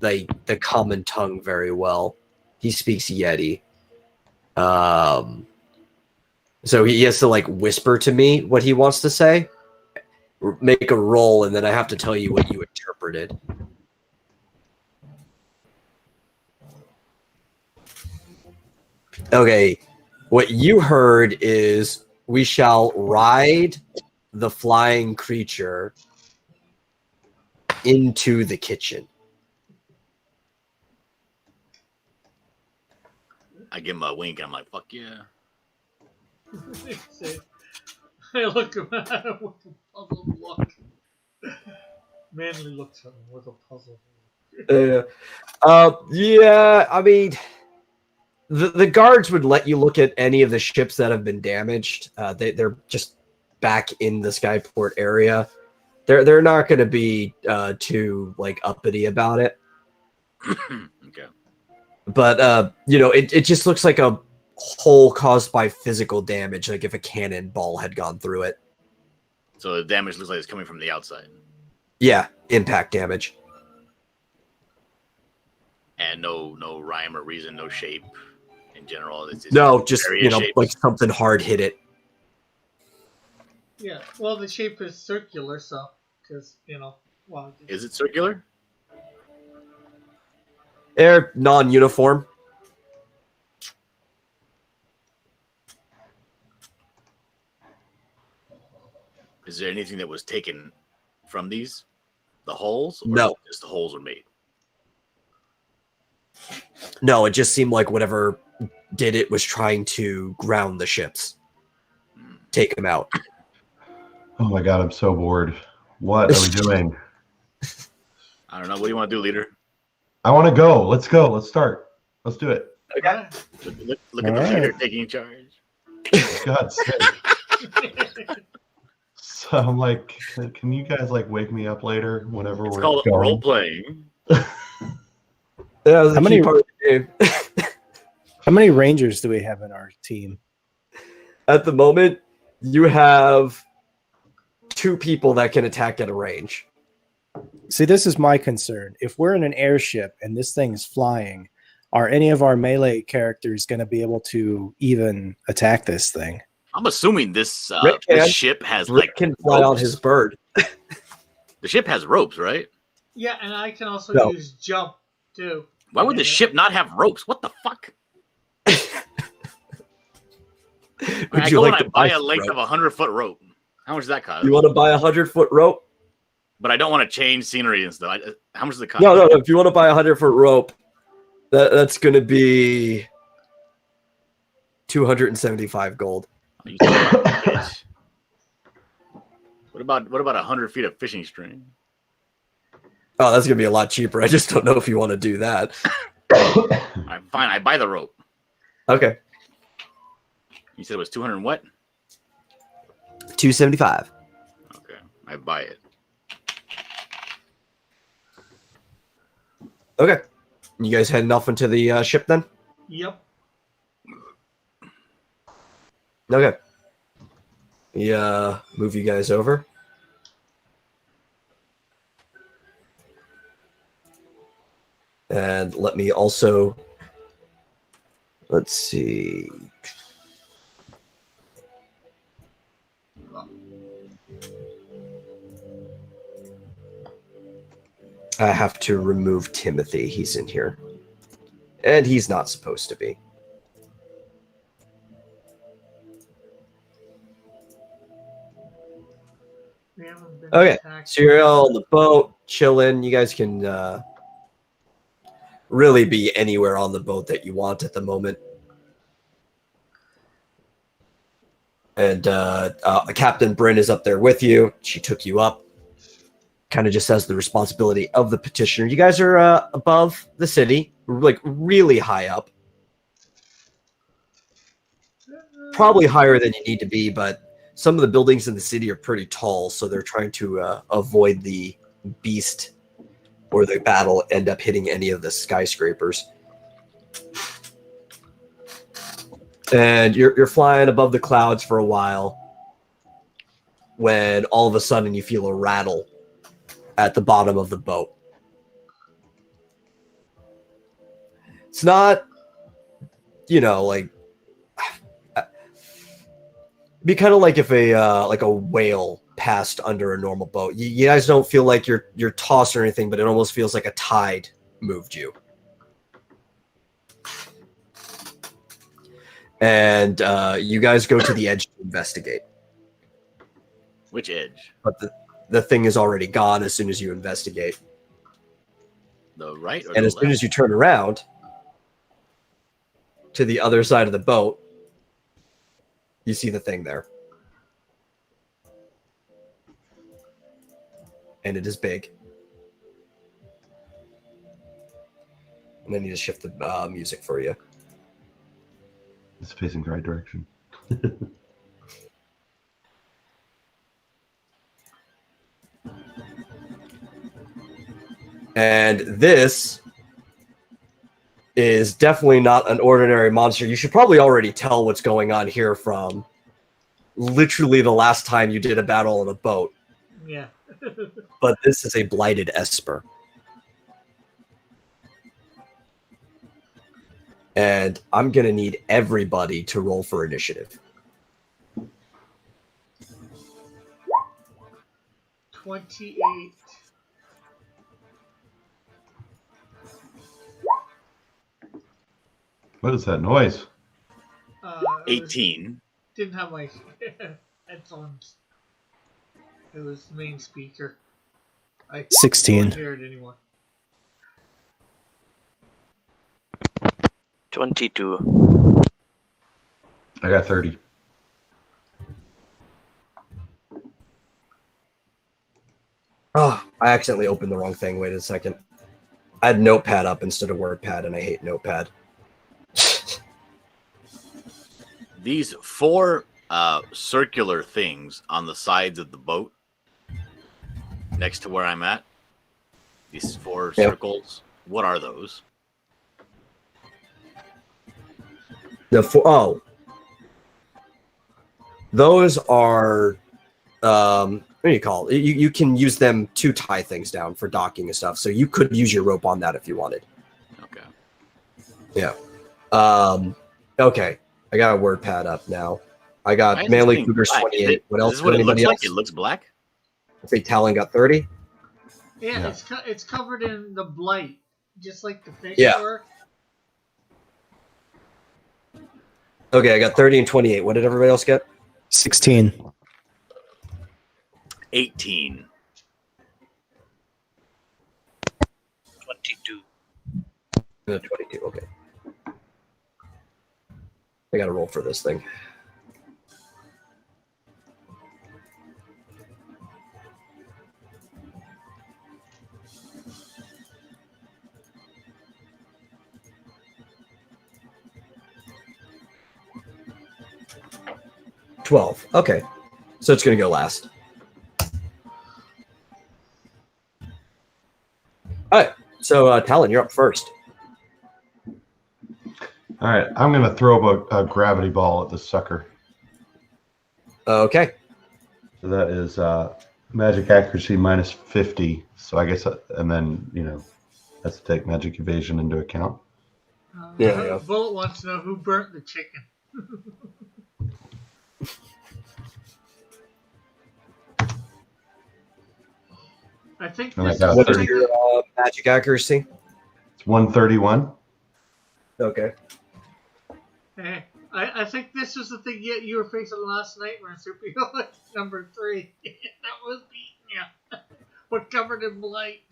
like the common tongue very well. He speaks Yeti. So he has to like whisper to me what he wants to say. Make a roll, and then I have to tell you what you interpreted. Okay, what you heard is we shall ride the flying creature into the kitchen. I give him a wink and I'm like, fuck yeah. I look at him with a puzzled look. Manly looks at him with a puzzled look. Yeah, I mean, the guards would let you look at any of the ships that have been damaged. They're just back in the Skyport area. They're not going to be too like uppity about it. Okay. But it just looks like a hole caused by physical damage, like if a cannonball had gone through it. So the damage looks like it's coming from the outside. Yeah, impact damage. And no rhyme or reason, no shape in general. It's No, just shapes. like something hard hit it. Yeah, well, the shape is circular, so because Is it circular? They're non-uniform. Is there anything that was taken from these? The holes? Or No. Just the holes were made? No, it just seemed like whatever did it was trying to ground the ships. Take them out. Oh my god, I'm so bored. What are we doing? I don't know. What do you want to do, leader? I want to go. Let's go. Let's start. Let's do it. Okay. Look at the leader taking charge. For God's sake. So I'm like, can you guys like wake me up later whenever It's we're called going? role playing. Yeah, how many part of the game. How many rangers do we have in our team? At the moment, you have 2 people that can attack at a range. See, this is my concern. If we're in an airship and this thing's flying, are any of our melee characters going to be able to even attack this thing? I'm assuming this ship has Rick can fly ropes. on his bird. The ship has ropes, right? Yeah, and I can also No. use jump too. Why would the ship not have ropes? What the fuck? Would I you go like and to I buy buy a length rope? of 100-foot rope. How much does that cost? You want to buy a 100-foot rope? But I don't want to change scenery and stuff. How much does it cost? No. If you want to buy a 100-foot rope, that's going to be 275 gold. You talking about, bitch? What about 100 feet of fishing string? Oh, that's going to be a lot cheaper. I just don't know if you want to do that. All right, fine. I buy the rope. Okay. You said it was 200 and what? 275. Okay, I buy it. Okay. You guys heading off into the ship then? Yep. Okay. Move you guys over. And let me also... Let's see... I have to remove Timothy. He's in here. And he's not supposed to be. We haven't been Okay, attacked. so you're all on the boat, chilling. You guys can really be anywhere on the boat that you want at the moment. And Captain Bryn is up there with you. She took you up. Kind of just has the responsibility of the petitioner. You guys are above the city, like really high up. Probably higher than you need to be, but some of the buildings in the city are pretty tall, so they're trying to avoid the beast or the battle end up hitting any of the skyscrapers. And you're flying above the clouds for a while when all of a sudden you feel a rattle at the bottom of the boat. It's not, like be kind of like if a whale passed under a normal boat. You guys don't feel like you're tossed or anything, but it almost feels like a tide moved you. And you guys go to the edge to investigate. Which edge? But the thing is already gone as soon as you investigate. The right or And the as soon left? as you turn around to the other side of the boat, you see the thing there. And it is big. And I need to shift the music for you. It's facing the right direction. And this is definitely not an ordinary monster. You should probably already tell what's going on here from literally the last time you did a battle on a boat. Yeah. But this is a blighted esper. And I'm going to need everybody to roll for initiative. 28. What is that noise? It was- 18. Didn't have my headphones. It was the main speaker. I 16. couldn't hear it anymore. 22. I got 30. Oh, I accidentally opened the wrong thing. Wait a second. I had Notepad up instead of WordPad, and I hate Notepad. These 4 circular things on the sides of the boat next to where I'm at, these 4 Yeah. circles, what are those? Those are what do you call it? You can use them to tie things down for docking and stuff. So you could use your rope on that if you wanted. Okay. Yeah. Okay. I got a WordPad up now. I Why got is this Manly thing Cougars black? 28. What else? Is this what it Anybody looks like? else? It looks black? I think Talon got 30. Yeah, Yeah. it's covered in the blight, just like the fish Yeah. were. Okay, I got 30 and 28. What did everybody else get? 16. 18. 22. 22. Okay. I got to roll for this thing. $12. Okay. So it's going to go last. All right. So, Talon, you're up first. All right, I'm going to throw a gravity ball at this sucker. Okay. So that is magic accuracy minus 50. So I guess, and then, that's to take magic evasion into account. Yeah. Bullet wants to know who burnt the chicken. I think And I this got is What the is thing your that, magic accuracy? It's 131. Okay. I think this is the thing you were facing last night, Marsupial. Number 3. That was beating you. But covered in blight.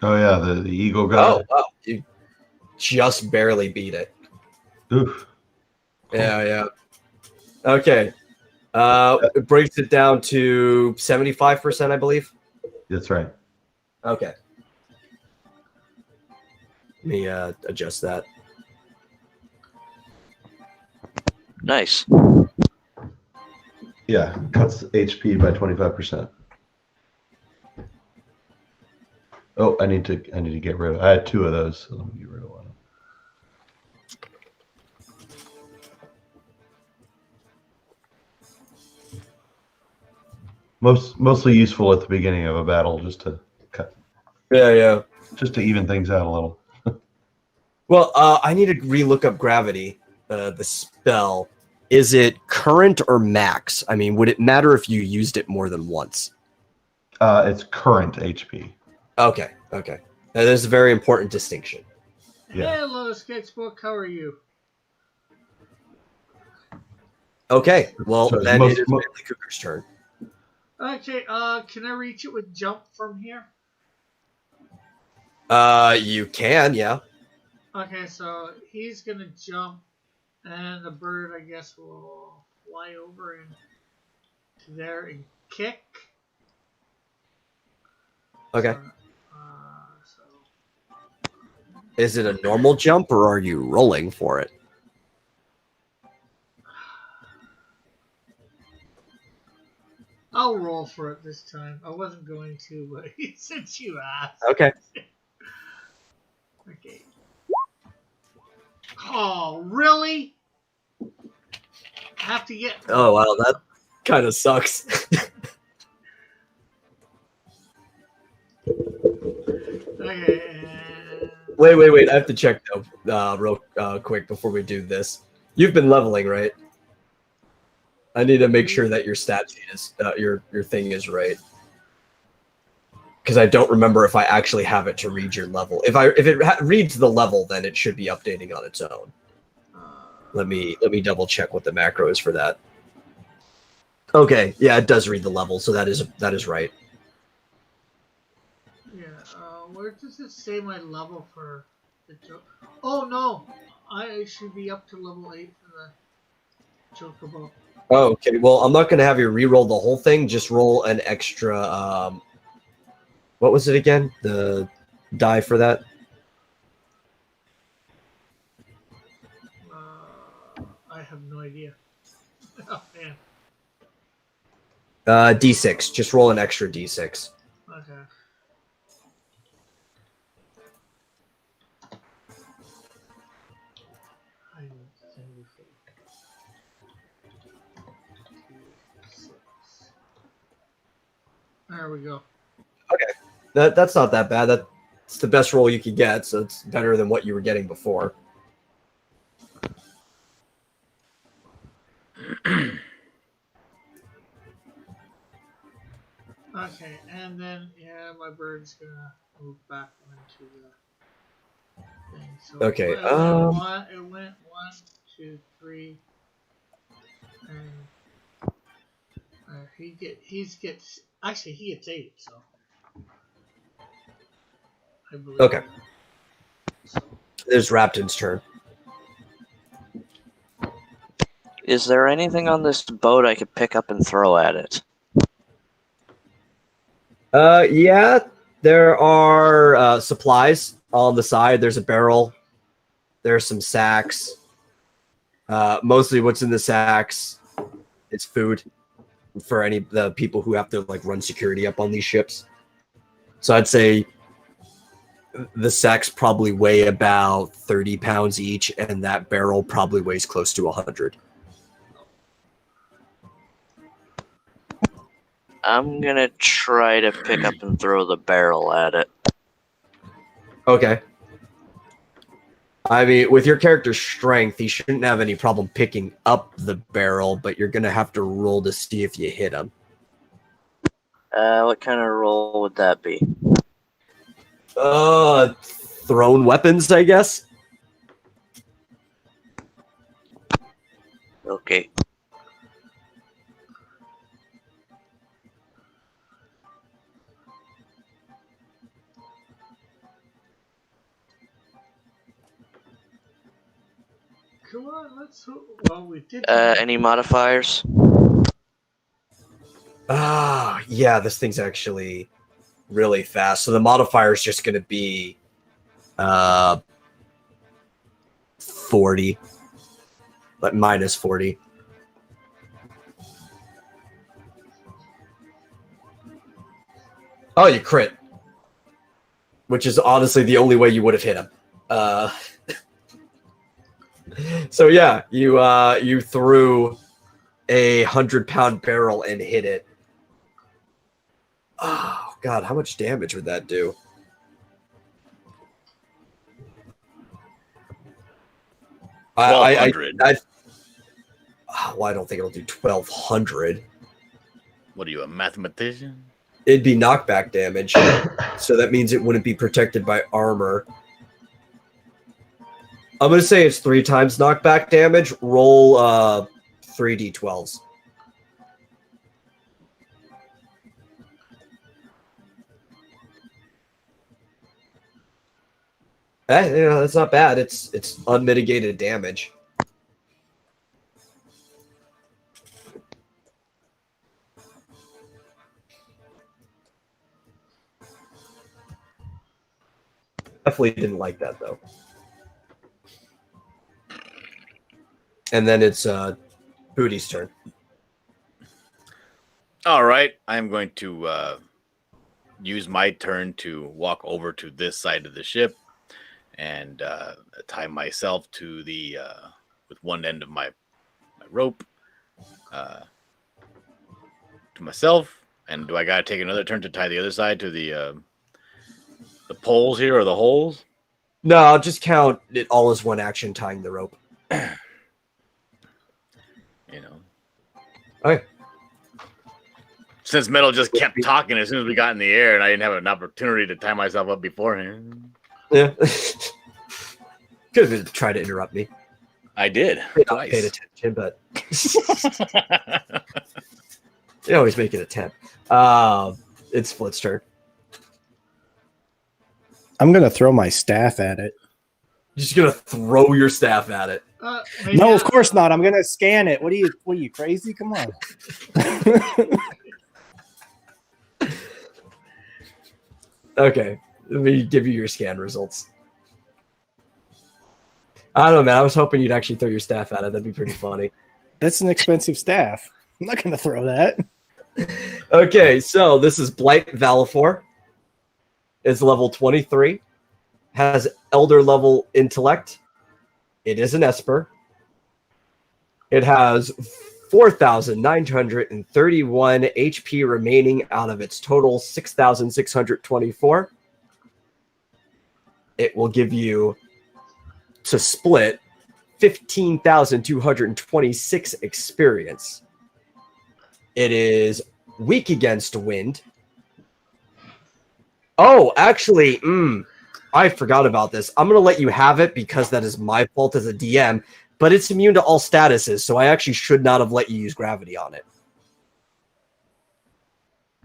Oh, yeah, the eagle got Oh, wow. You just barely beat it. Oof. Yeah. Okay. It breaks it down to 75%, I believe. That's right. Okay. Let me adjust that. Nice. Yeah, cuts HP by 25%. Oh, I need to get rid of. I had 2 of those, so let me get rid of one. Mostly useful at the beginning of a battle, just to cut, Yeah. just to even things out a little. Well, I need to relook up gravity, the spell. Is it current or max? I mean, would it matter if you used it more than once? It's current HP. Okay. That is a very important distinction. Yeah. Hello, Sketchbook. How are you? Okay, well, So then most- it is Manly Cooker's turn. Okay, can I reach it with jump from here? You can, yeah. Okay, so he's gonna jump, and the bird, I guess, will fly over and to there and kick. Okay. So, Is it a normal jump or are you rolling for it? I'll roll for it this time. I wasn't going to, but since you asked. Okay. Okay. Oh, really? Have to get. Oh, wow, that kind of sucks. Okay. Wait. I have to check, though, real quick before we do this. You've been leveling, right? I need to make sure that your stat sheet is, your thing is right. Because I don't remember if I actually have it to read your level. If it reads the level, then it should be updating on its own. Let me double check what the macro is for that. Okay, yeah, it does read the level, so that is right. Yeah. Where does it say my level for the joke? Oh no, I should be up to level 8 for the chocobo. Oh, okay. Well, I'm not going to have you re-roll the whole thing. Just roll an extra. What was it again? The die for that? I have no idea. Oh man. D6. Just roll an extra D6. Okay. There we go. Okay. That's not that bad. That's the best roll you could get, so it's better than what you were getting before. Okay, and then my bird's gonna move back into the thing. So Okay, it went 1, 2, 3, and he gets actually he gets 8. So I believe. Okay. There's Rapton's turn. Is there anything on this boat I could pick up and throw at it? Yeah, there are supplies on the side. There's a barrel. There's some sacks. Mostly what's in the sacks, it's food. for any the people who have to like run security up on these ships. So I'd say the sacks probably weigh about 30 pounds each, and that barrel probably weighs close to 100. I'm gonna try to pick up and throw the barrel at it. Okay. I mean, with your character's strength, he shouldn't have any problem picking up the barrel, but you're going to have to roll to see if you hit him. What kind of roll would that be? Thrown weapons, I guess? Okay. Come on, let's hope. Well, we did. Any modifiers? Yeah, this thing's actually really fast. So the modifier is just going to be 40, but minus 40. Oh, you crit, which is honestly the only way you would have hit him. So yeah, you threw a 100-pound barrel and hit it. Oh God, how much damage would that do? I don't think it'll do 1,200. What are you, a mathematician? It'd be knockback damage, so that means it wouldn't be protected by armor. I'm going to say it's 3 times knockback damage. Roll 3d12s. That's not bad. It's unmitigated damage. Definitely didn't like that, though. And then it's Booty's turn. All right, I'm going to use my turn to walk over to this side of the ship and tie myself to the with one end of my rope to myself. And do I gotta take another turn to tie the other side to the poles here or the holes? No, I'll just count it all as one action, tying the rope. You know. Okay. Since Metal just kept talking as soon as we got in the air, and I didn't have an opportunity to tie myself up beforehand. Yeah. Could have tried to interrupt me. I did. I paid attention, but they always make an attempt. It's Split's turn. I'm gonna throw my staff at it. You're just gonna throw your staff at it. No, of course not. I'm gonna scan it. What are you crazy? Come on. Okay, let me give you your scan results. I don't know, man. I was hoping you'd actually throw your staff at it. That'd be pretty funny. That's an expensive staff. I'm not gonna throw that. Okay, so this is Blight Valifor. Is level 23. Has Elder level intellect. It is an Esper. It has 4,931 HP remaining out of its total 6,624. It will give you, to split, 15,226 experience. It is weak against wind. Oh, actually, I forgot about this. I'm going to let you have it because that is my fault as a DM, but it's immune to all statuses, so I actually should not have let you use gravity on it.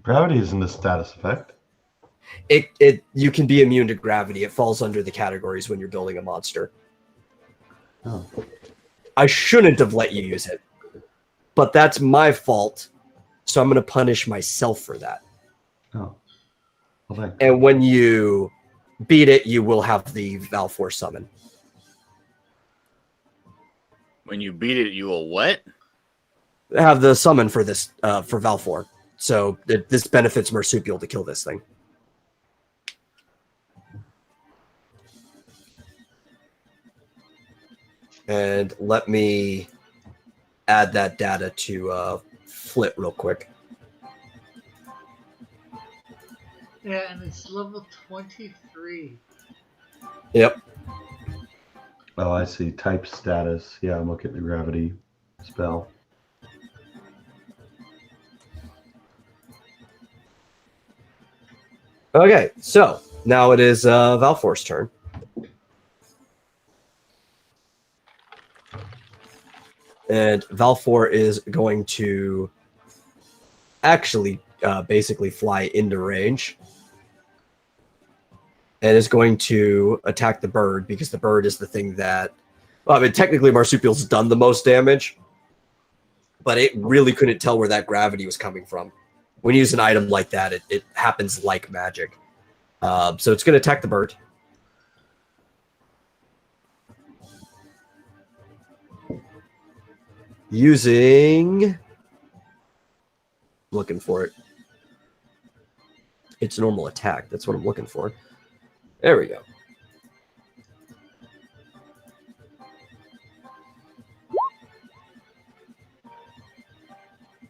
Gravity isn't a status effect. You can be immune to gravity. It falls under the categories when you're building a monster. Oh. I shouldn't have let you use it, but that's my fault, so I'm going to punish myself for that. Oh. Well, and when you beat it, you will have the Valifor summon. When you beat it, you will what? have the summon for this for Valfor. So this benefits Marsupial to kill this thing. And let me add that data to Flit real quick. Yeah, and it's level 23. Yep. Oh, I see. Type status. Yeah, I'm looking at the gravity spell. Okay, so now it is Valfor's turn. And Valfor is going to actually basically fly into range. And is going to attack the bird because the bird is the thing that... Well, I mean, technically Marsupial's done the most damage. But it really couldn't tell where that gravity was coming from. When you use an item like that, it happens like magic. So it's going to attack the bird. Using... Looking for it. It's normal attack. That's what I'm looking for. There we go.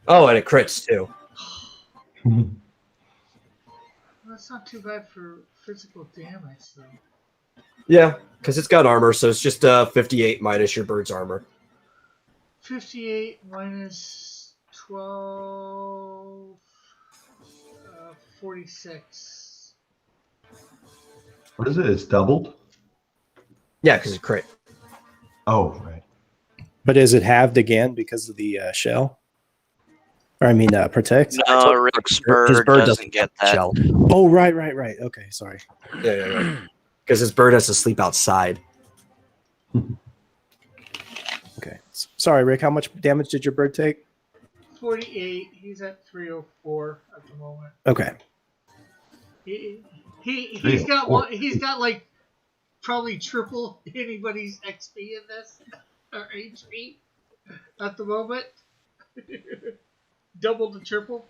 Oh, and it crits too. That's not too bad for physical damage, though. Yeah, because it's got armor, so it's just 58 minus your bird's armor. 58 minus 12... 46. What is it? It's doubled? Yeah, because it crit. Oh, right. But is it halved again because of the shell? Or I mean, protect? No, Rick's bird doesn't get that. Shell. Oh, right. Okay, sorry. Yeah. Because his bird has to sleep outside. Okay. Sorry, Rick. How much damage did your bird take? 48. He's at 304 at the moment. Okay. He's got one. He's got like probably triple anybody's XP in this or HP at the moment. Double to triple.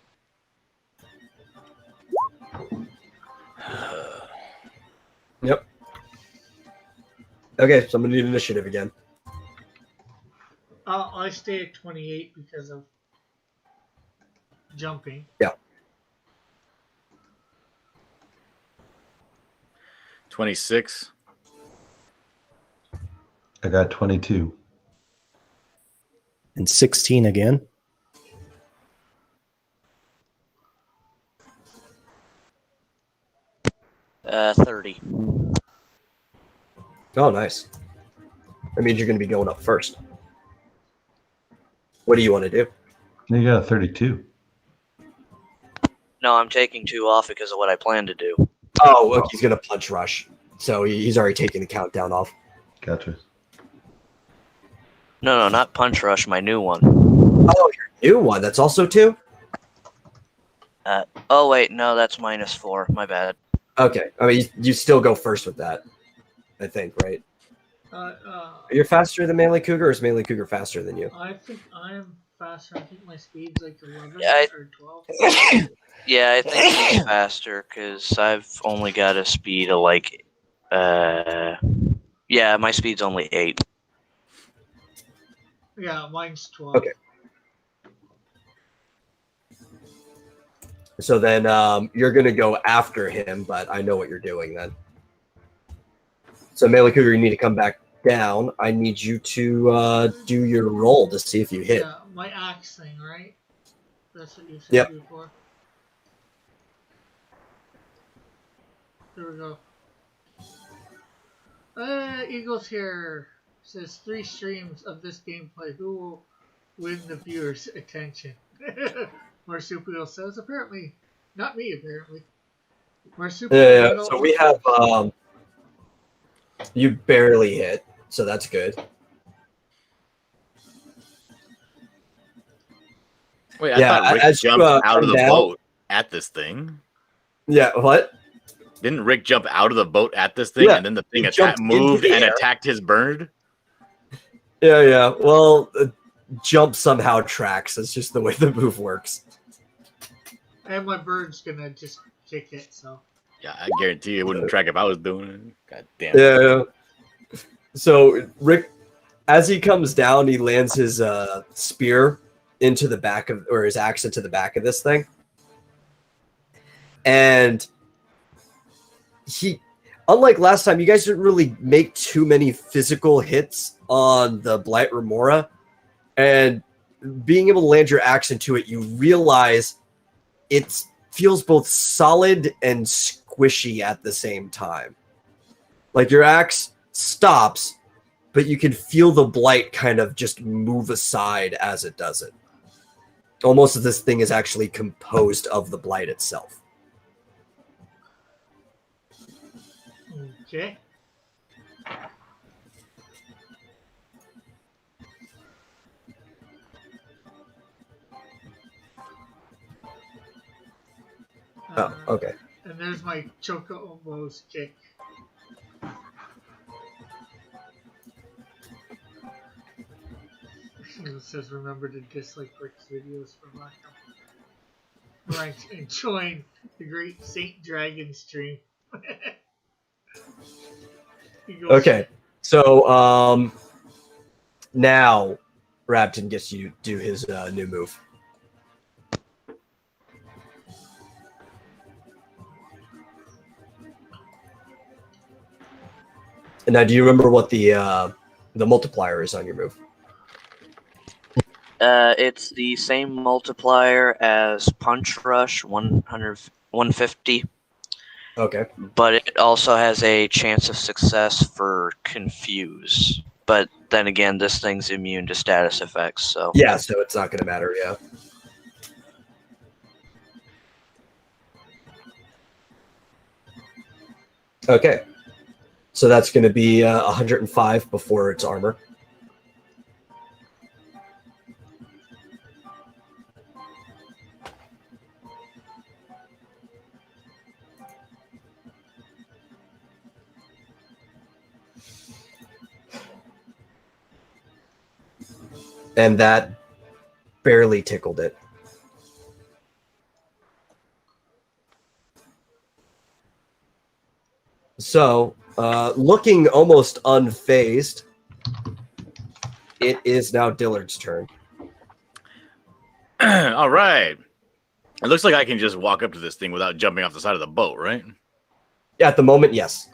Yep. Okay, so I'm gonna need initiative again. I stay at 28 because of jumping. Yeah. 26. I got 22. And 16 again. Uh, 30. Oh, nice. That means you're going to be going up first. What do you want to do? You got a 32. No, I'm taking 2 off because of what I plan to do. Oh, look, he's going to punch rush. So he's already taking the countdown off. Gotcha. No, not Punch Rush, my new one. Oh, your new one. That's also 2? Oh, wait, no, that's -4. My bad. Okay. I mean, you still go first with that, I think, right? You're faster than Melee Cougar, or is Melee Cougar faster than you? I think I'm faster. I think my speed's like 11 Yeah, or 12. Yeah, I think he's faster because I've only got a speed of like, yeah, my speed's only 8. Yeah, mine's 12. Okay. So then you're going to go after him, but I know what you're doing then. So Melee Cougar, you need to come back down. I need you to do your roll to see if you hit. Yeah, my axe thing, right? That's what you said Yep. before. There we go. Eagles here says 3 streams of this gameplay. Who will win the viewers' attention? Marsupial says, apparently, not me, apparently. Marsupial. Yeah. So we have you barely hit, so that's good. Wait, I Yeah, thought Rick as you, jumped out of come the down- boat at this thing. Yeah. What? Didn't Rick jump out of the boat at this thing, Yeah, and then the he thing jumped into moved the and air. attacked his bird? Yeah. Well, jump somehow tracks. That's just the way the move works. And my bird's gonna just kick it, so. Yeah, I guarantee it wouldn't track if I was doing it. God damn. Yeah. So Rick, as he comes down, he lands his spear into the back of, or his axe into the back of this thing. And he, unlike last time, you guys didn't really make too many physical hits on the Blight Remora. And being able to land your axe into it, you realize it feels both solid and squishy at the same time. Like your axe stops, but you can feel the blight kind of just move aside as it does it. Almost as this thing is actually composed of the blight itself. Okay. Oh, okay. And there's my Chocobo's kick. It says remember to dislike Rick's videos for lack of right and join the great Saint Dragon stream. Okay. So now Rabton gets you to do his new move. And now, do you remember what the multiplier is on your move? It's the same multiplier as Punch Rush, 150. Okay. But it also has a chance of success for Confuse. But then again, this thing's immune to status effects, so... Yeah, so it's not going to matter, yeah. Okay. So that's going to be 105 before its armor. And that barely tickled it. So, looking almost unfazed, it is now Dillard's turn. All right. It looks like I can just walk up to this thing without jumping off the side of the boat, right? Yeah, at the moment, yes.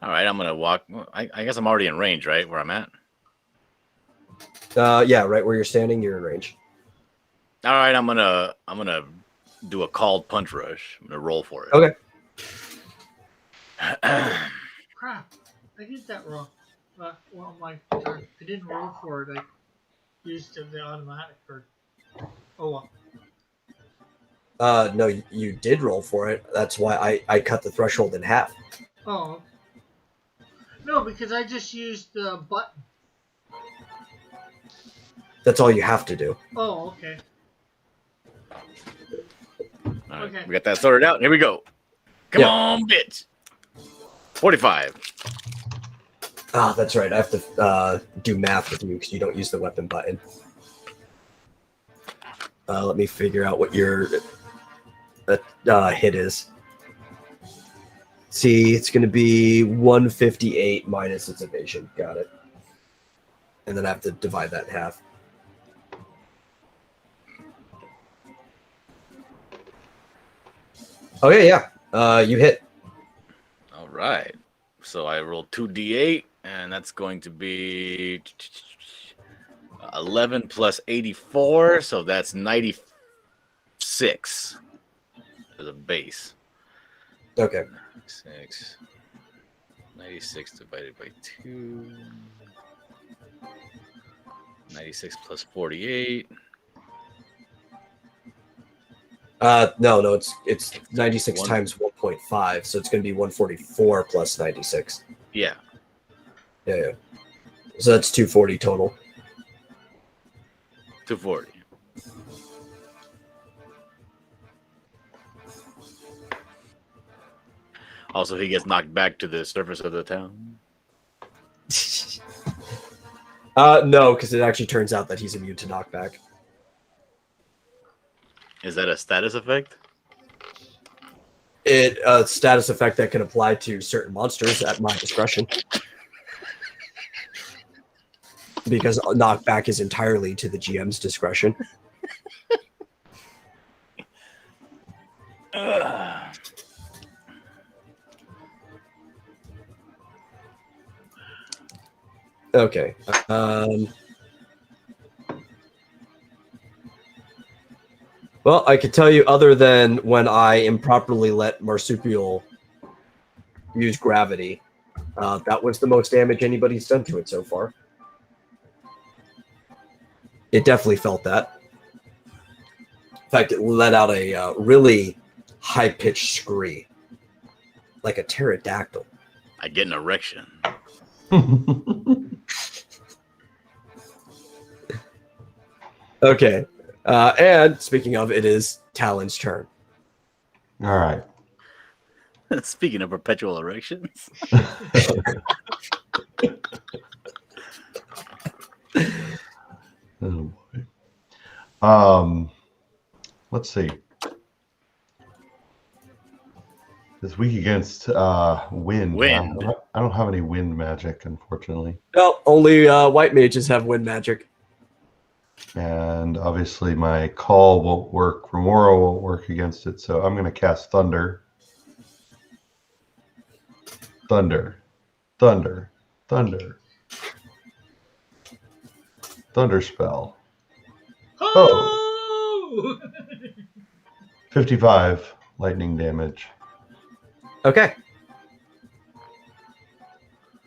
All right, I'm going to walk. I guess I'm already in range, right, where I'm at? Yeah, right where you're standing, you're in range. All right, I'm gonna do a called punch rush. I'm gonna roll for it. Okay. Crap, I did that wrong. Well, my turn. I didn't roll for it. I used the automatic for. Oh well. No, you did roll for it. That's why I cut the threshold in half. Oh. No, because I just used the button. That's all you have to do. Oh, okay. All right, Okay. we got that sorted out. Here we go. Come Yeah. on, bitch. 45. Ah, that's right. I have to do math with you because you don't use the weapon button. Let me figure out what your hit is. See, it's going to be 158 minus its evasion. Got it. And then I have to divide that in half. Okay, yeah. You hit. All right. So I rolled 2d8, and that's going to be 11 plus 84, so that's 96 as a base. Okay. 96 divided by 2. 96 plus 48. No, it's 96 One. times 1.5, so it's going to be 144 plus 96. Yeah. Yeah. So that's 240 total. 240. Also, he gets knocked back to the surface of the town. No, because it actually turns out that he's immune to knockback. Is that a status effect? It a status effect that can apply to certain monsters at my discretion. Because knockback is entirely to the GM's discretion. Okay. Well, I could tell you other than when I improperly let Marsupial use gravity, that was the most damage anybody's done to it so far. It definitely felt that. In fact, it let out a really high-pitched scream, like a pterodactyl. I get an erection. Okay. And speaking of, it is Talon's turn. All right. Speaking of perpetual erections. Oh boy. Let's see. This week against wind. Wind. I don't have any wind magic, unfortunately. No, only white mages have wind magic. And obviously my call won't work. Remora won't work against it, so I'm going to cast Thunder. Thunder. Thunder. Thunder. Thunder spell. Oh! 55 lightning damage. Okay.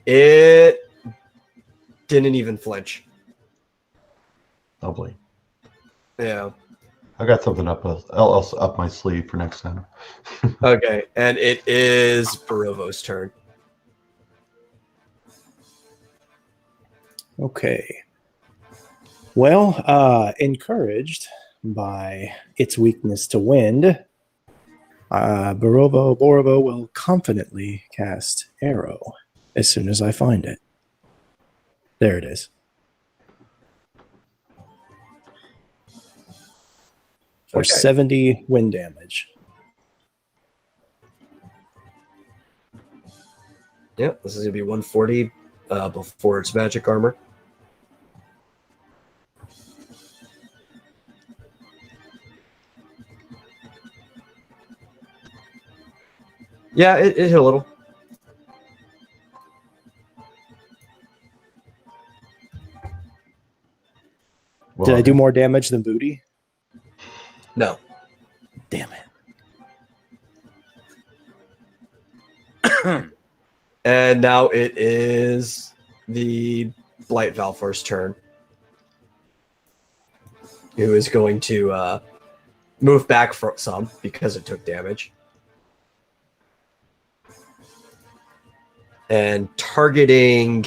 It didn't even flinch. Lovely. Yeah. I got something else up my sleeve for next time. Okay, and it is Barovo's turn. Okay. Well, encouraged by its weakness to wind, Borovo will confidently cast Arrow as soon as I find it. There it is. For 70 wind damage. Yep, this is going to be 140 before its magic armor. Yeah, it hit a little. Well, Did I do more damage than Booty? No. Damn it. And now it is the Blight Valfar's turn. Who is going to move back for some because it took damage. And targeting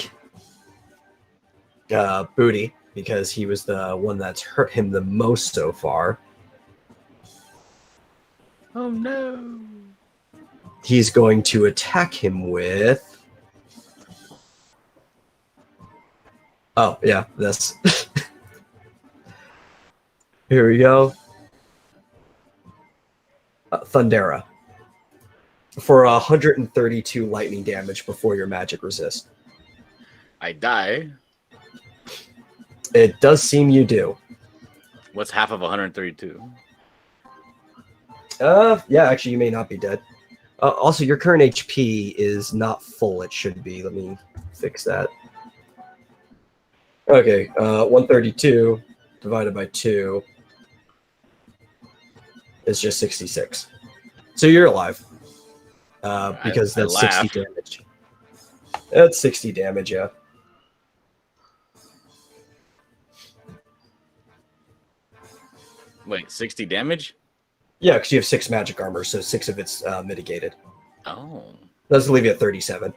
Booty because he was the one that's hurt him the most so far. Oh no. He's going to attack him with... Oh, yeah, that's... Here we go. Thundera. For 132 lightning damage before your magic resist. I die. It does seem you do. What's half of 132? Yeah, actually, you may not be dead. Also, your current HP is not full. It should be. Let me fix that. Okay, 132 divided by 2 is just 66. So you're alive. Because that's 60 damage. That's 60 damage, yeah. Wait, 60 damage? Yeah, because you have 6 magic armor, so 6 of it's mitigated. Oh. Let's leave you at 37.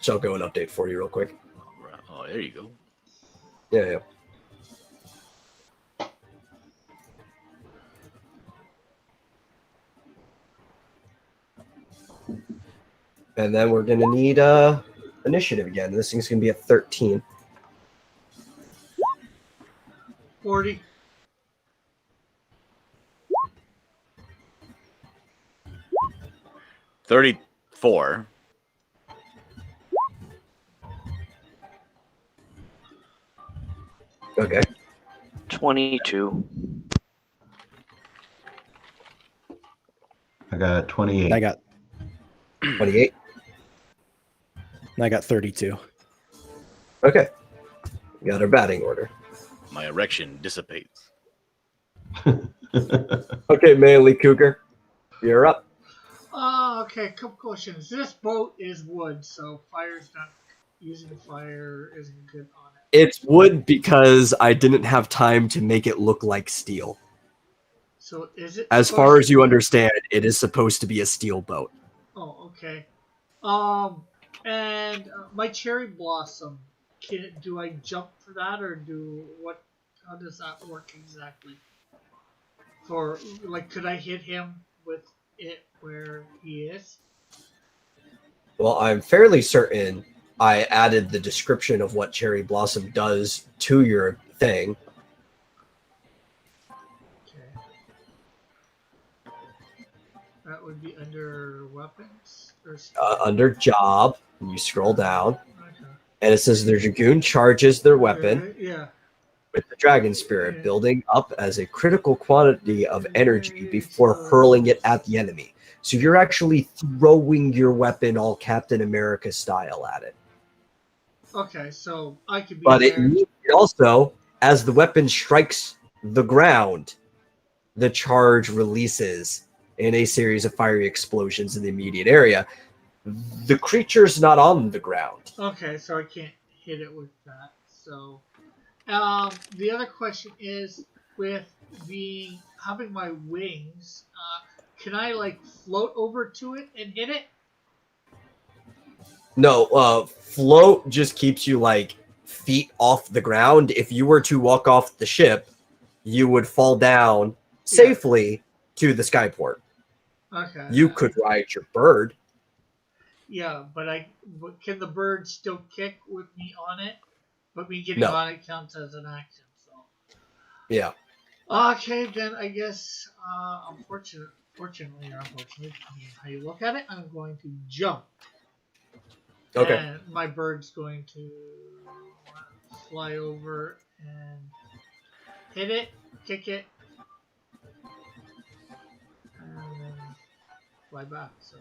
So I'll go and update for you real quick. Oh, there you go. Yeah. And then we're going to need initiative again. This thing's going to be at 13. 40. $34. Okay. 22. I got 28. I got 28. 32. Okay. We got our batting order. My erection dissipates. Okay, Manly Cougar. You're up. Okay, couple questions. This boat is wood, so fire's not using fire isn't good on it. It's wood because I didn't have time to make it look like steel. So is it As far as you understand, it is supposed to be a steel boat. Oh, okay. And my cherry blossom. Do I jump for that, or how does that work exactly? For like, could I hit him with it where he is? Well, I'm fairly certain I added the description of what Cherry Blossom does to your thing. Okay. That would be under weapons or Under job, you scroll down, okay. and it says the Dragoon charges their weapon Yeah. with the Dragon Spirit, building up as a critical quantity of energy before hurling it at the enemy. So you're actually throwing your weapon all Captain America style at it. Okay, so I could be But there. it also, as the weapon strikes the ground, the charge releases in a series of fiery explosions in the immediate area. The creature's not on the ground. Okay, so I can't hit it with that. So, the other question is, with having my wings, can I like float over to it and hit it? No, float just keeps you like feet off the ground. If you were to walk off the ship, you would fall down safely to the skyport. Okay. You could ride your bird. Yeah, but can the bird still kick with me on it? But me getting No. on it counts as an action. So. Yeah. Okay, then I guess, fortunately or unfortunately, depending on how you look at it, I'm going to jump. Okay. And my bird's going to fly over and hit it, kick it, and then fly back. So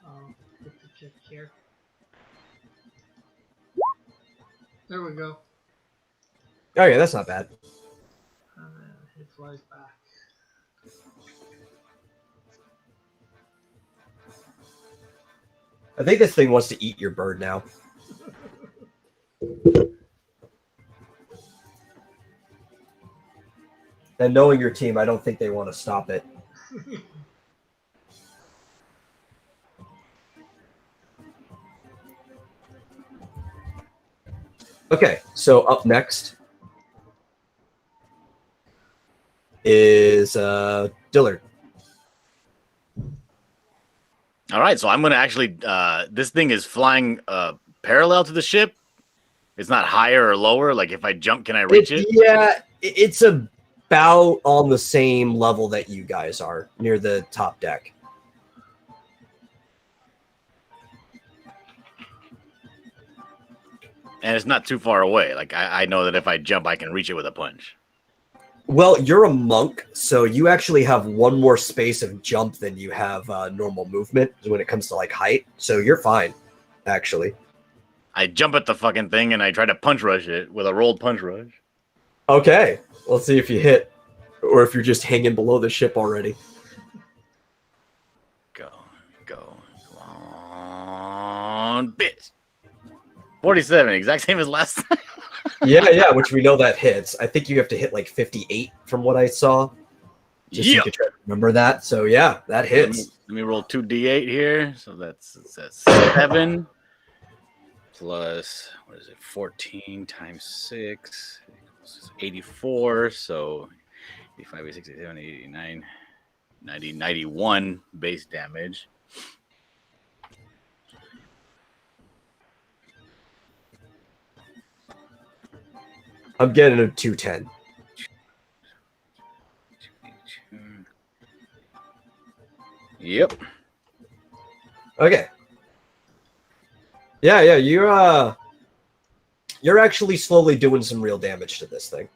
I'll hit the kick here. There we go. Okay, that's not bad. And then it flies back. I think this thing wants to eat your bird now. And knowing your team, I don't think they want to stop it. Okay, so up next is Dillard. All right, so I'm going to actually, this thing is flying parallel to the ship. It's not higher or lower. Like if I jump, can I reach it? Yeah, it's about on the same level that you guys are, near the top deck. And it's not too far away. Like I know that if I jump, I can reach it with a punch. Well, you're a monk, so you actually have one more space of jump than you have normal movement when it comes to like height. So you're fine, actually. I jump at the fucking thing and I try to punch rush it with a rolled punch rush. Okay, let's see if you hit, or if you're just hanging below the ship already. Go on, bitch. 47, exact same as last time. Yeah, which we know that hits. I think you have to hit like 58 from what I saw. Just so you could try to remember that. So yeah, that hits. Let me roll 2d8 here. So that's 7 plus, what is it, 14 times 6 equals 84. So 85, 86, 87, 89, 90, 91 base damage. I'm getting a 210. Yep. Okay. Yeah, you're actually slowly doing some real damage to this thing.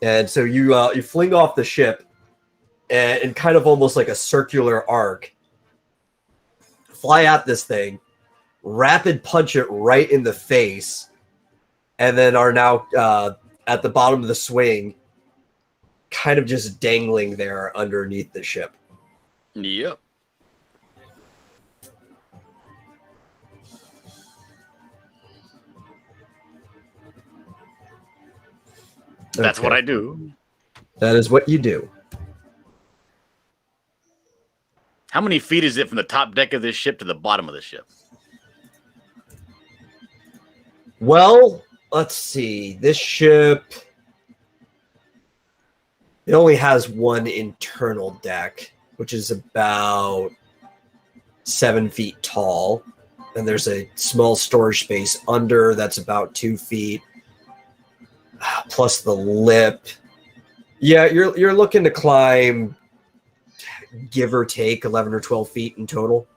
And so you fling off the ship, and in kind of almost like a circular arc, fly at this thing, rapid punch it right in the face, and then are now at the bottom of the swing, kind of just dangling there underneath the ship. Yep. That's what I do. That is what you do. How many feet is it from the top deck of this ship to the bottom of the ship? Well, let's see. This ship, it only has one internal deck, which is about 7 feet tall. And there's a small storage space under that's about 2 feet, plus the lip. Yeah, you're looking to climb, give or take, 11 or 12 feet in total.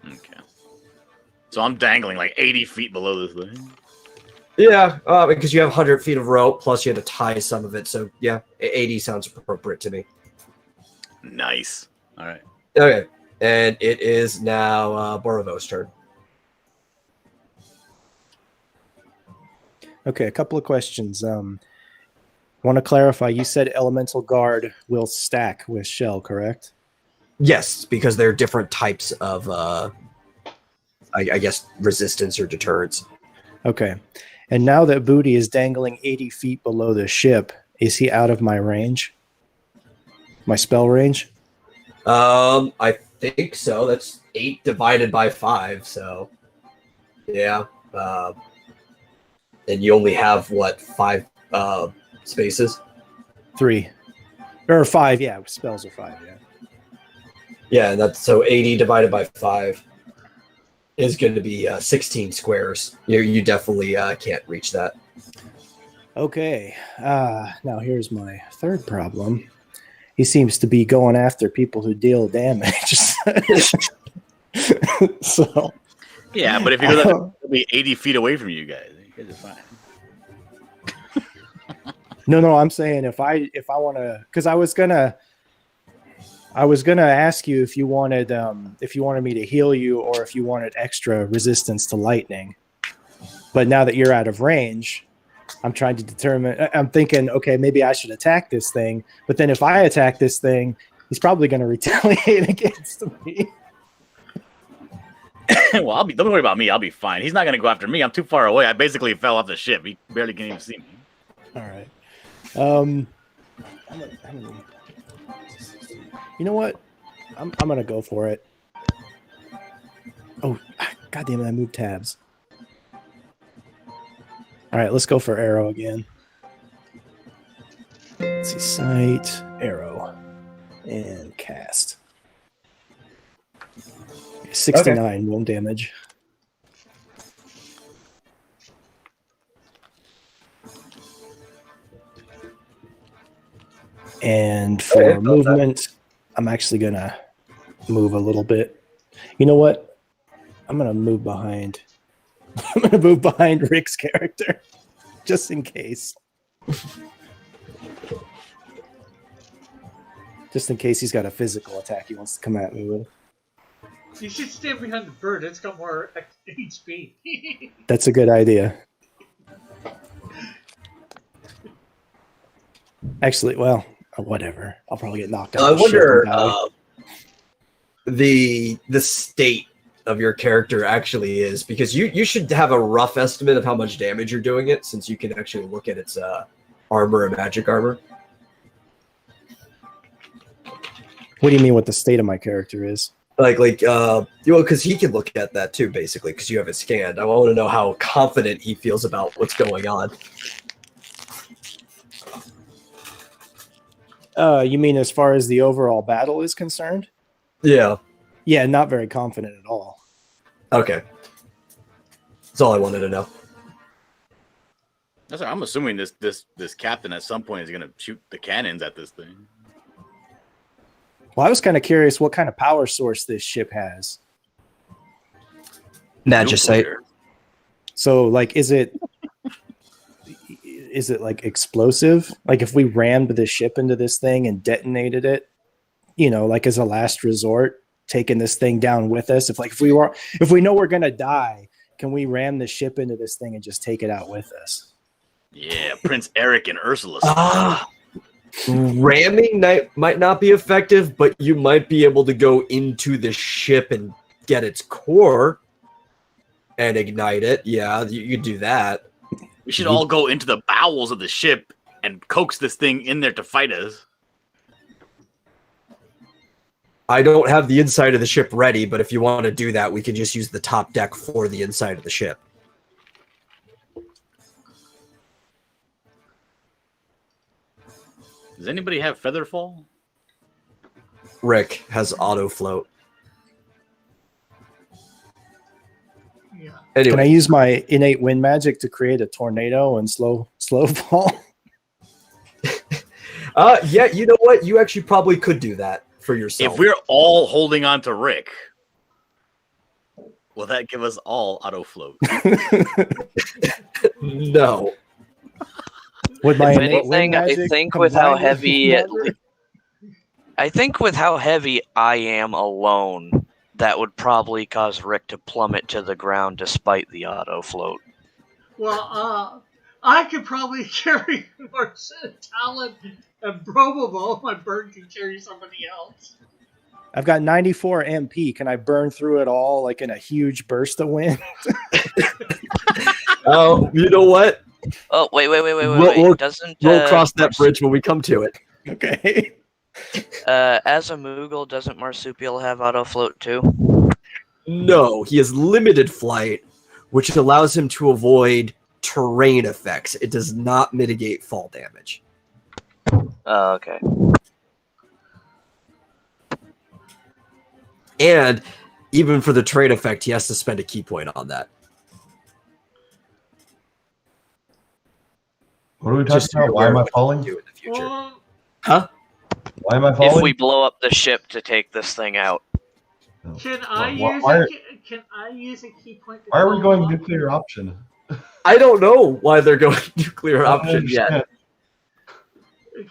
Okay. So I'm dangling like 80 feet below this thing. Yeah, because you have 100 feet of rope, plus you had to tie some of it. So, yeah, 80 sounds appropriate to me. Nice. All right. Okay, and it is now Borovo's turn. Okay, a couple of questions. Want to clarify, you said Elemental Guard will stack with Shell, correct? Yes, because they're different types of, I guess, resistance or deterrence. Okay. And now that Booty is dangling 80 feet below the ship, is he out of my range? My spell range? I think so. That's 8 divided by 5, so yeah. And you only have, what, 5 spaces? 3. Or 5, yeah. Spells are 5, yeah. Yeah, and that's so 80 divided by 5 is going to be 16 squares. You definitely can't reach that. Okay. Now here's my third problem. He seems to be going after people who deal damage. So Yeah, but if you go that, it'll be 80 feet away from you guys. You guys are fine. No, I'm saying if I want to, because I was gonna ask you if you wanted me to heal you or if you wanted extra resistance to lightning. But now that you're out of range, I'm trying to determine. I'm thinking, okay, maybe I should attack this thing. But then if I attack this thing, he's probably going to retaliate against me. Well, don't worry about me. I'll be fine. He's not going to go after me. I'm too far away. I basically fell off the ship. He barely can even see me. All right. You know what? I'm gonna go for it. Oh, God damn it! I moved tabs. All right, let's go for arrow again. Let's see, sight, arrow, and cast. 69 wound damage. And for movement, I'm actually going to move a little bit. You know what? I'm going to move behind. I'm going to move behind Rick's character, just in case. Just in case he's got a physical attack he wants to come at me with. You should stand behind the bird. It's got more HP. That's a good idea. Actually, well, whatever. I'll probably get knocked out. I wonder the state of your character actually is, because you should have a rough estimate of how much damage you're doing it, since you can actually look at its armor and magic armor. What do you mean what the state of my character is? Because he can look at that too, basically, because you have it scanned. I want to know how confident he feels about what's going on. You mean as far as the overall battle is concerned? Yeah. Yeah, not very confident at all. Okay. That's all I wanted to know. That's right. I'm assuming this captain at some point is gonna shoot the cannons at this thing. Well, I was kind of curious what kind of power source this ship has. Magicite. Nuclear. So, like, is it like explosive? Like, if we rammed the ship into this thing and detonated it, you know, like as a last resort, taking this thing down with us. If we know we're gonna die, can we ram the ship into this thing and just take it out with us? Yeah, Prince Eric and Ursula. Ramming might not be effective, but you might be able to go into the ship and get its core and ignite it. Yeah, you could do that. We should all go into the bowels of the ship and coax this thing in there to fight us. I don't have the inside of the ship ready, but if you want to do that, we can just use the top deck for the inside of the ship. Does anybody have Featherfall? Rick has auto float. Yeah. Anyway, Can I use my innate wind magic to create a tornado and slow fall? yeah, you know what? You actually probably could do that for yourself. If we're all holding on to Rick, will that give us all auto float? No. With my If innate wind anything, I magic think with how combined heavy water? I think with how heavy I am alone, that would probably cause Rick to plummet to the ground despite the auto float. Well, I could probably carry more talent and probable. My bird can carry somebody else. I've got 94 MP. Can I burn through it all like in a huge burst of wind? Oh, you know what? Oh, wait. We'll Doesn't cross that bridge when we come to it. Okay. as a Moogle, doesn't Marsupial have auto float too? No, he has limited flight, which allows him to avoid terrain effects. It does not mitigate fall damage. Oh, okay. And even for the terrain effect, he has to spend a key point on that. What are we talking about? Why am I falling? In the future. Well, Huh? Why am I falling? If we blow up the ship to take this thing out. can I use a key point? To Why are we call going up? nuclear option? I don't know why they're going nuclear option yet. understand.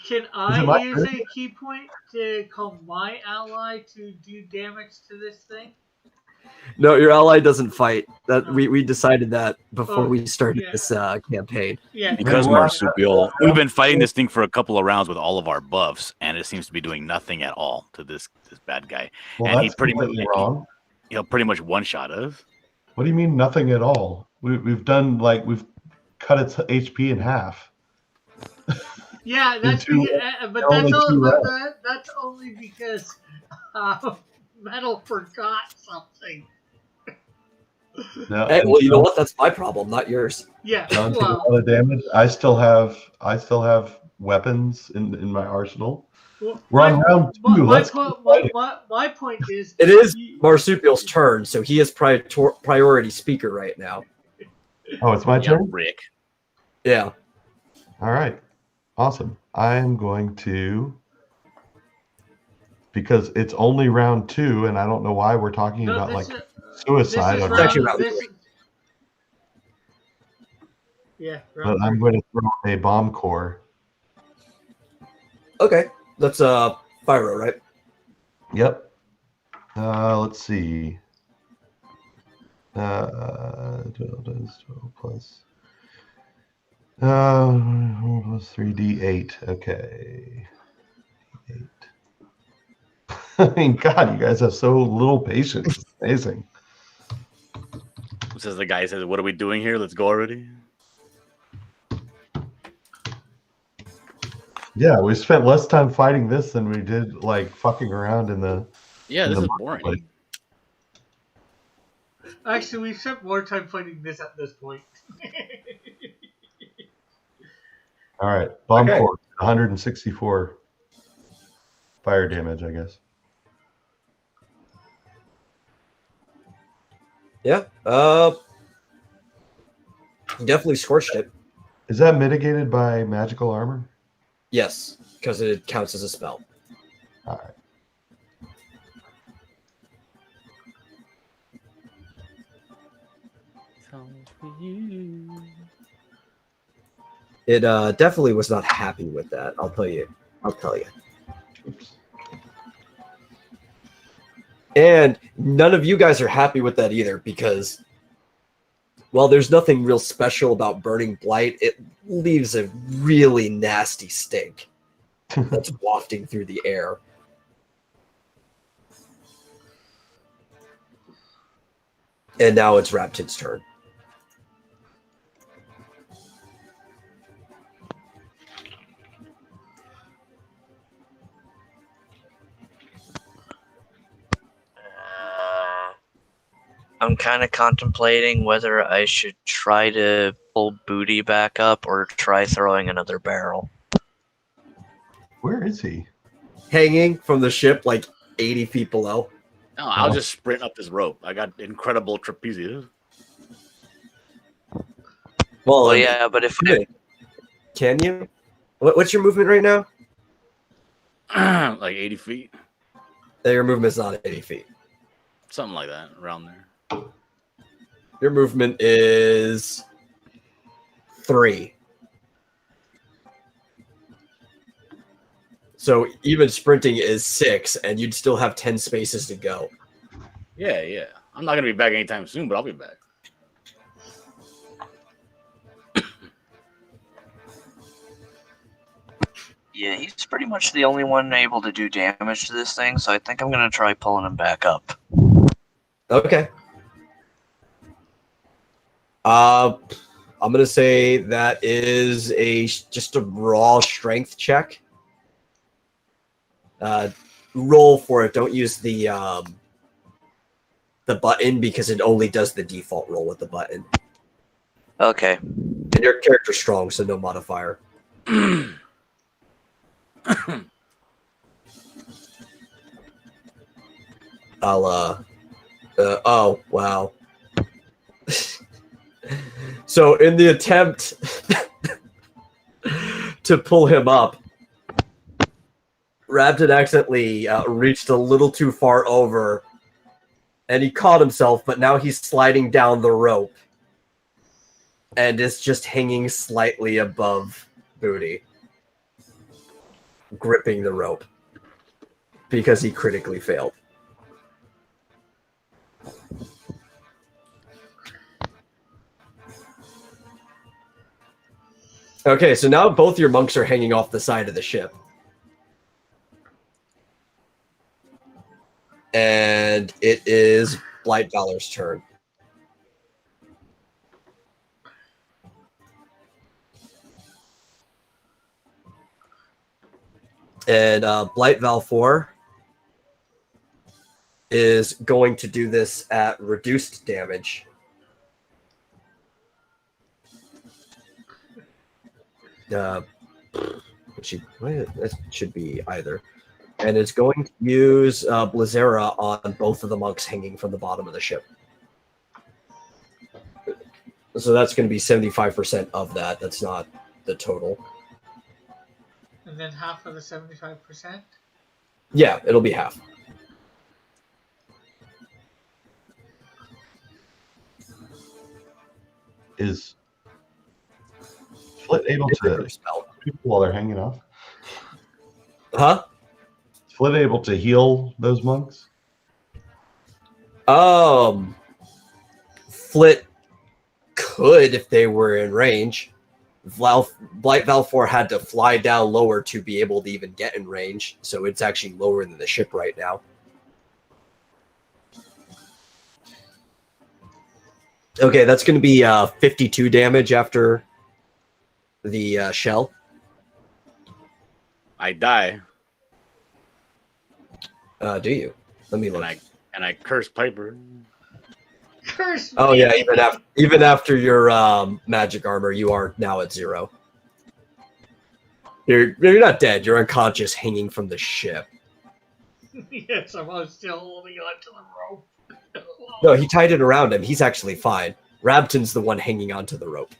Can it I my use turn? a key point to call my ally to do damage to this thing? No, your ally doesn't fight. That we decided that before Oh, we started yeah. this campaign. Yeah. Because Well, Marsupial, we've been fighting this thing for a couple of rounds with all of our buffs, and it seems to be doing nothing at all to this bad guy. Well, And that's he pretty much completely wrong. he'll pretty much one shot us. What do you mean nothing at all? We've done we've cut its HP in half. Yeah, that's two- but only two rounds. that's only because Metal forgot something. No, Hey, well, you know what? That's my problem, not yours. Yeah. John took a Well, lot of damage. I still have weapons in my arsenal. We're on round two. Let's keep fighting. my point is, It is Marsupial's turn, so he is priority speaker right now. Oh, it's my Yeah, turn? Rick. Yeah. All right. Awesome. I am going to, because it's only round two, and I don't know why we're talking no, about this like is, suicide. this is already, actually round, round this three. is, yeah, but round I'm three. going to throw a bomb core. Okay. That's Pyro, right? Yep. Let's see. 12 plus 3d8. Okay. 8. I mean, God, you guys have so little patience. It's amazing. Says the guy says, "What are we doing here? Let's go already." Yeah, we spent less time fighting this than we did like fucking around in the. Yeah, in this the is boring. marketplace. Actually, we've spent more time fighting this at this point. All right, bomb Okay. core, 164 fire damage, I guess. Yeah. Definitely scorched it. Is that mitigated by magical armor? Yes, because it counts as a spell. All right. It definitely was not happy with that. I'll tell you. Oops. And none of you guys are happy with that either, because while there's nothing real special about burning blight, it leaves a really nasty stink that's wafting through the air. And now it's Raptid's turn. I'm kind of contemplating whether I should try to pull Booty back up or try throwing another barrel. Where is he? Hanging from the ship like 80 feet below. No, I'll just sprint up this rope. I got incredible trapezius. Well, Yeah, but if can you? What's your movement right now? Like 80 feet, Your movement's not 80 feet. something like that, around there. Your movement is 3. So even sprinting is 6, and you'd still have 10 spaces to go. Yeah. I'm not gonna be back anytime soon, but I'll be back. Yeah, he's pretty much the only one able to do damage to this thing, so I think I'm gonna try pulling him back up. Okay. I'm gonna say that is just a raw strength check. Roll for it. Don't use the button, because it only does the default roll with the button. Okay. And your character's strong, so no modifier. I'll oh wow. So in the attempt to pull him up, Raptid accidentally reached a little too far over, and he caught himself, but now he's sliding down the rope and is just hanging slightly above Booty, gripping the rope because he critically failed. Okay, so now both your monks are hanging off the side of the ship. And it is Blight Valor's turn. And Blight Val 4 is going to do this at reduced damage. That should be either. And it's going to use Blizzera on both of the monks hanging from the bottom of the ship. So that's going to be 75% of that. That's not the total. And then half of the 75%? Yeah, it'll be half. Is Flit able to spell people while they're hanging off? Huh? Is Flit able to heal those monks? Flit could if they were in range. Blight Val 4 had to fly down lower to be able to even get in range, so it's actually lower than the ship right now. Okay, that's going to be 52 damage after the shell. I die, Do you? Let me look. and I curse Piper. Curse me! Oh yeah, even after your magic armor, you are now at 0. You're not dead. You're unconscious, hanging from the ship. Yes, I'm still holding on to the rope. No, he tied it around him. He's actually fine. Rabton's the one hanging onto the rope.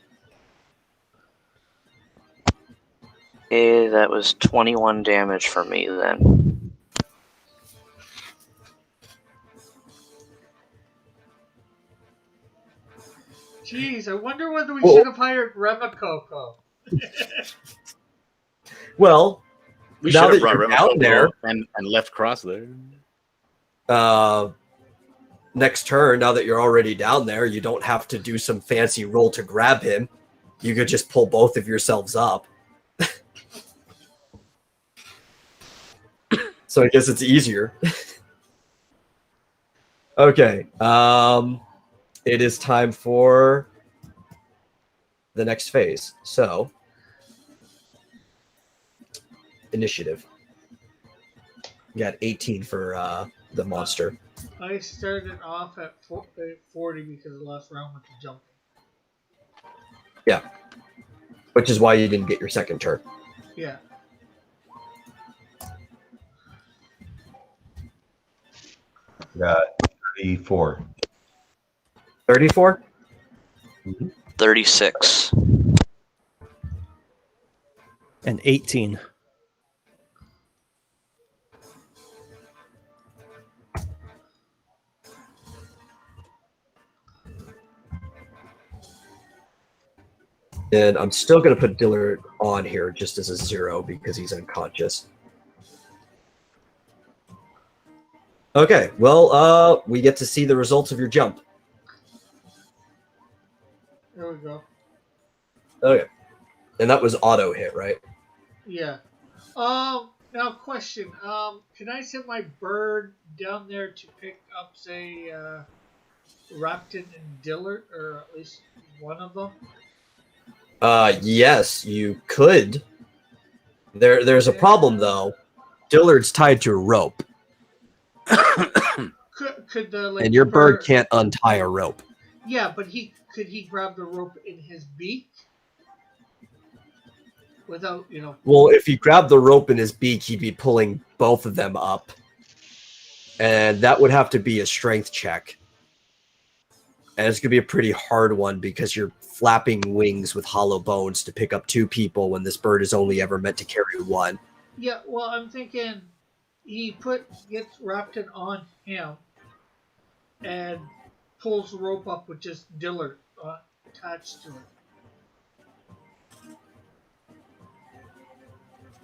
That was 21 damage for me then. Jeez, I wonder whether we Well- should have hired Remakoko. Well, We Now should have that brought you're Remy down Coco there- and left Cross there. next turn, now that you're already down there, you don't have to do some fancy roll to grab him. You could just pull both of yourselves up. So I guess it's easier. Okay. It is time for the next phase. So, initiative. You got 18 for the monster. I started off at 40 because the last round went to jumping. Yeah. Which is why you didn't get your second turn. Yeah. Got 34. 34? 36. And 18. And I'm still going to put Dillard on here just as a 0 because he's unconscious. Okay, well, we get to see the results of your jump. There we go. Okay. And that was auto hit, right? Yeah. Now question. Can I send my bird down there to pick up, say, Rapton and Dillard, or at least one of them? Yes, you could. There's a problem, though. Dillard's tied to a rope, Could the like and your bird can't untie a rope. Yeah, but could he grab the rope in his beak without, Well, if he grabbed the rope in his beak, he'd be pulling both of them up. And that would have to be a strength check. And it's going to be a pretty hard one because you're flapping wings with hollow bones to pick up 2 people when this bird is only ever meant to carry 1. Yeah, well, I'm thinking he gets Rapton on him and pulls the rope up with just Dillard attached to it.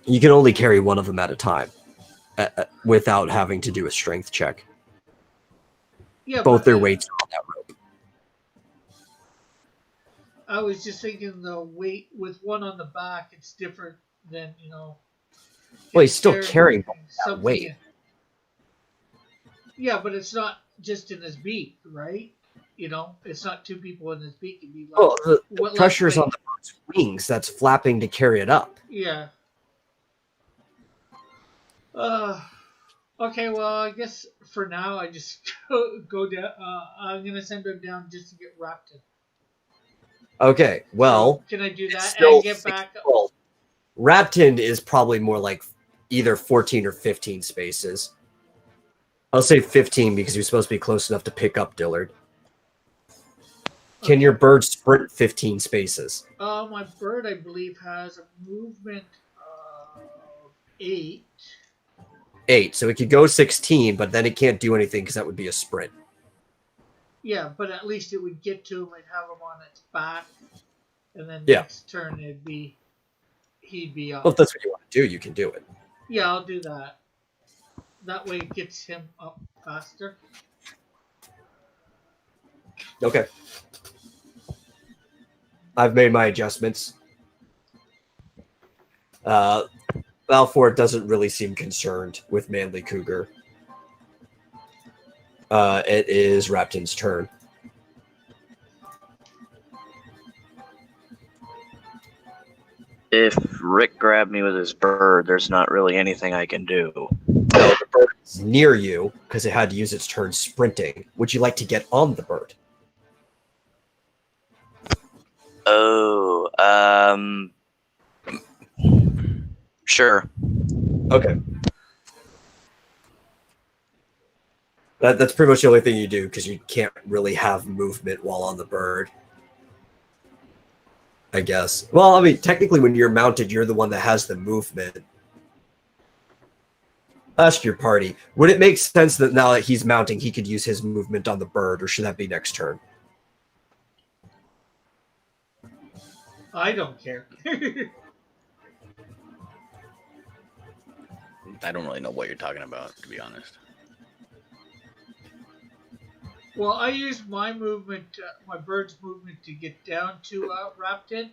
You can only carry one of them at a time without having to do a strength check. Yeah, Both but their weights are on that rope. I was just thinking the weight with one on the back, it's different than, Well, he's still carrying that something weight. Yeah, but it's not just in his beak, right? It's not 2 people in his beak. It'd be like, Well, the less pressure's weight. on the bird's wings that's flapping to carry it up. Yeah. Okay, well, I guess for now I just go down. I'm going to send him down just to get Rapton. Okay, well, So can I do it's that still and get back? well, Rapton is probably more like either 14 or 15 spaces. I'll say 15 because you're supposed to be close enough to pick up Dillard. Can your bird sprint 15 spaces? My bird, I believe, has a movement of 8. 8, so it could go 16, but then it can't do anything because that would be a sprint. Yeah, but at least it would get to him and have him on its back, and then Yeah. next turn he'd be up. Well, if that's what you want to do, you can do it. Yeah, I'll do that. That way it gets him up faster. Okay. I've made my adjustments. Balfour doesn't really seem concerned with Manly Cougar. It is Rapton's turn. If Rick grabbed me with his bird, there's not really anything I can do. No, the bird is near you because it had to use its turn sprinting. Would you like to get on the bird? Oh, sure. Okay. That's pretty much the only thing you do because you can't really have movement while on the bird. I guess. Well, I mean, technically, when you're mounted, you're the one that has the movement. Ask your party. Would it make sense that now that he's mounting, he could use his movement on the bird, or should that be next turn? I don't care. I don't really know what you're talking about, to be honest. Well, I use my movement, my bird's movement, to get down to Rapton.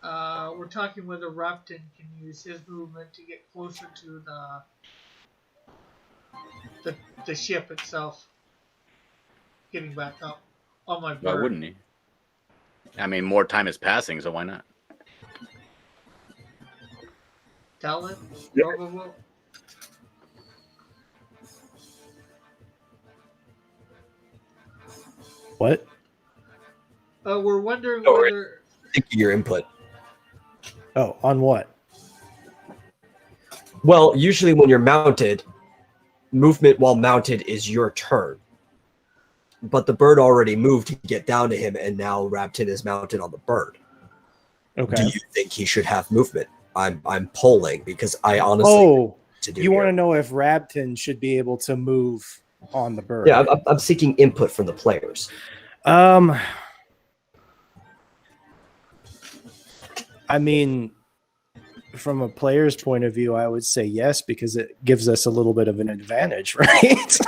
We're talking whether Rapton can use his movement to get closer to the ship itself, getting back up on my bird. Why wouldn't he? I mean, more time is passing, so why not? Tell him. Yep. Whoa. What? We're wondering Oh, whether. Think your input. Oh, on what? Well, usually when you're mounted, movement while mounted is your turn. But the bird already moved to get down to him, and now Rapton is mounted on the bird. Okay. Do you think he should have movement? I'm polling because I honestly you want to know if Rapton should be able to move on the bird? Yeah, I'm seeking input from the players. I mean, from a player's point of view, I would say yes, because it gives us a little bit of an advantage, right?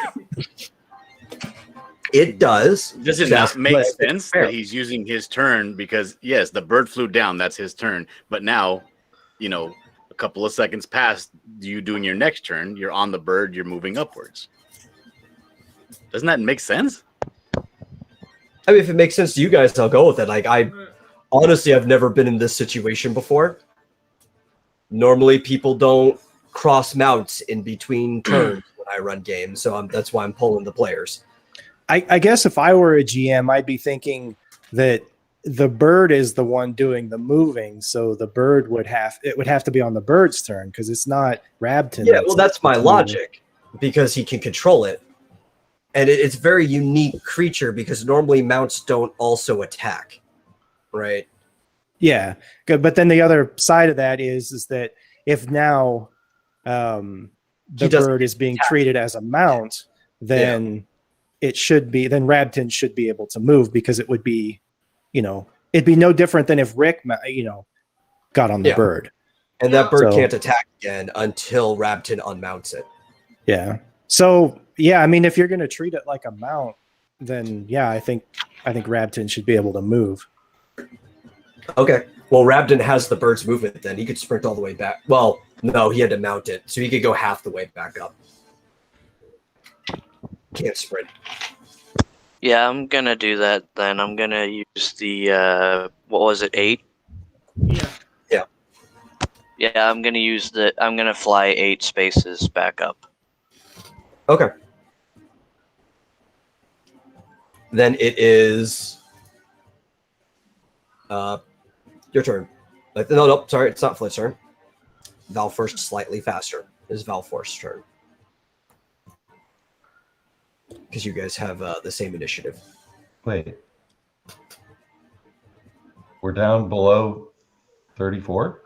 It does. Does it not make sense that he's using his turn? Because, yes, the bird flew down. That's his turn. But now, a couple of seconds past you doing your next turn, you're on the bird, you're moving upwards. Doesn't that make sense? I mean, if it makes sense to you guys, I'll go with it. Like, honestly, I've never been in this situation before. Normally, people don't cross mounts in between turns when I run games, so that's why I'm pulling the players. I guess if I were a GM, I'd be thinking that the bird is the one doing the moving, so the bird would have to be on the bird's turn because it's not Rapton. Yeah, well, that's my logic because he can control it, and it's a very unique creature because normally mounts don't also attack, right? Yeah, good. But then the other side of that is that if now the bird is being treated as a mount, then it should be, then Rapton should be able to move because it would be, it'd be no different than if Rick, got on the bird. And that bird can't attack again until Rapton unmounts it. Yeah. So, I mean, if you're going to treat it like a mount, then I think Rapton should be able to move. Okay. Well, Rapton has the bird's movement then. He could sprint all the way back. Well, no, he had to mount it. So he could go half the way back up. Can't sprint. Yeah, I'm gonna do that then. I'm gonna use the what was it, 8? Yeah. Yeah, I'm gonna fly 8 spaces back up. Okay. Then it is your turn. No, sorry, it's not Flit's turn. Valfor's slightly faster. It's Valfor's turn. Because you guys have the same initiative. Wait. We're down below 34?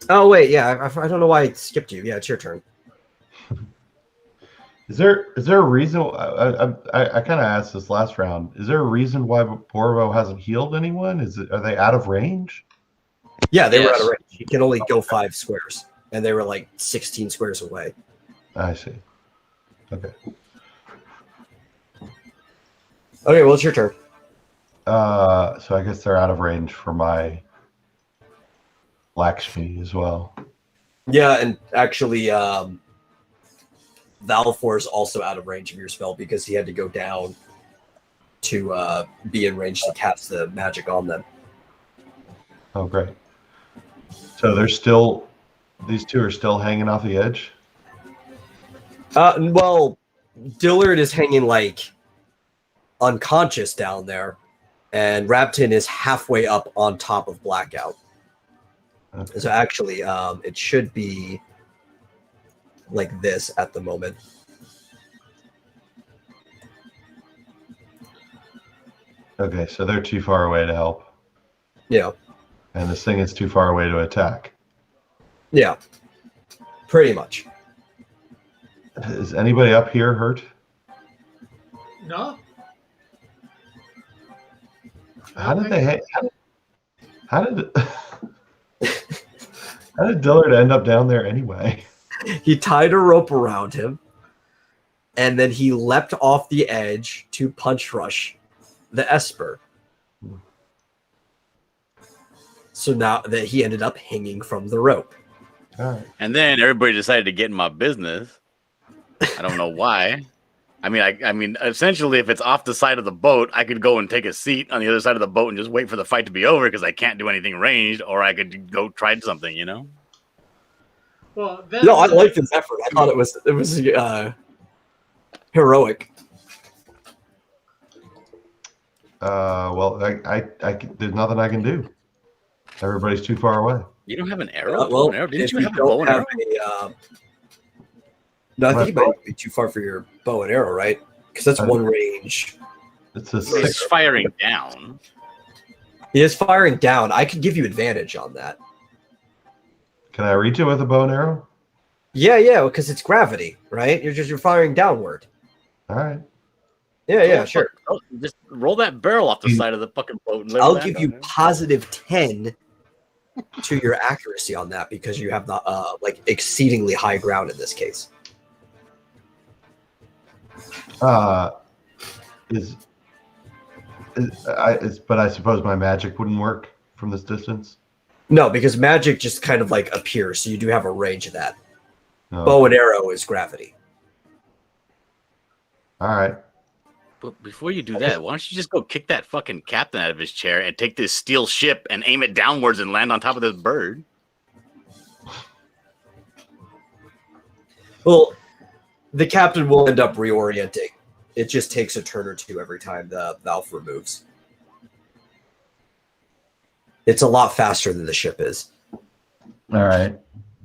Oh, wait, yeah. I don't know why I skipped you. Yeah, it's your turn. Is there a reason? I kind of asked this last round. Is there a reason why Borvo hasn't healed anyone? Are they out of range? Yeah, they were out of range. He can only go 5 squares. And they were like 16 squares away. I see. Okay. Okay, well, it's your turn. So I guess they're out of range for my Lakshmi as well. Yeah, and actually, Valfor is also out of range of your spell because he had to go down to be in range to cast the magic on them. Oh, great. So these two are still hanging off the edge? Well, Dillard is hanging like unconscious down there, and Rapton is halfway up on top of Blackout. Okay. So actually, it should be like this at the moment. Okay, so they're too far away to help, Yeah. and this thing is too far away to attack. Yeah. Pretty much. Is anybody up here hurt? No. How did they? How did how did Dillard end up down there anyway? He tied a rope around him, and then he leapt off the edge to punch rush the Esper. So now that he ended up hanging from the rope. All right. And then everybody decided to get in my business. I don't know why. I mean, essentially, if it's off the side of the boat, I could go and take a seat on the other side of the boat and just wait for the fight to be over because I can't do anything ranged, or I could go try something, you know? Well, then, No, I liked his effort. I thought it was heroic. Well, I there's nothing I can do. Everybody's too far away. You don't have an arrow? Well, An arrow? Didn't if you you have a bow don't and have arrow? no, I think it might be too far for your bow and arrow, right? Because that's one range. It's a He's 6. firing down. He is firing down. I could give you advantage on that. Can I reach it with a bow and arrow? Yeah, because it's gravity, right? You're firing downward. All right. Yeah, sure. Just roll that barrel off the side of the fucking boat. And let I'll it give land you on there. positive 10 to your accuracy on that because you have the like exceedingly high ground in this case. But I suppose my magic wouldn't work from this distance. No, because magic just kind of like appears, so you do have a range of that. No. Bow and arrow is gravity. All right. But before you do that, why don't you just go kick that fucking captain out of his chair and take this steel ship and aim it downwards and land on top of this bird? Well, the captain will end up reorienting. It just takes a turn or two every time the valve removes. It's a lot faster than the ship is. All right.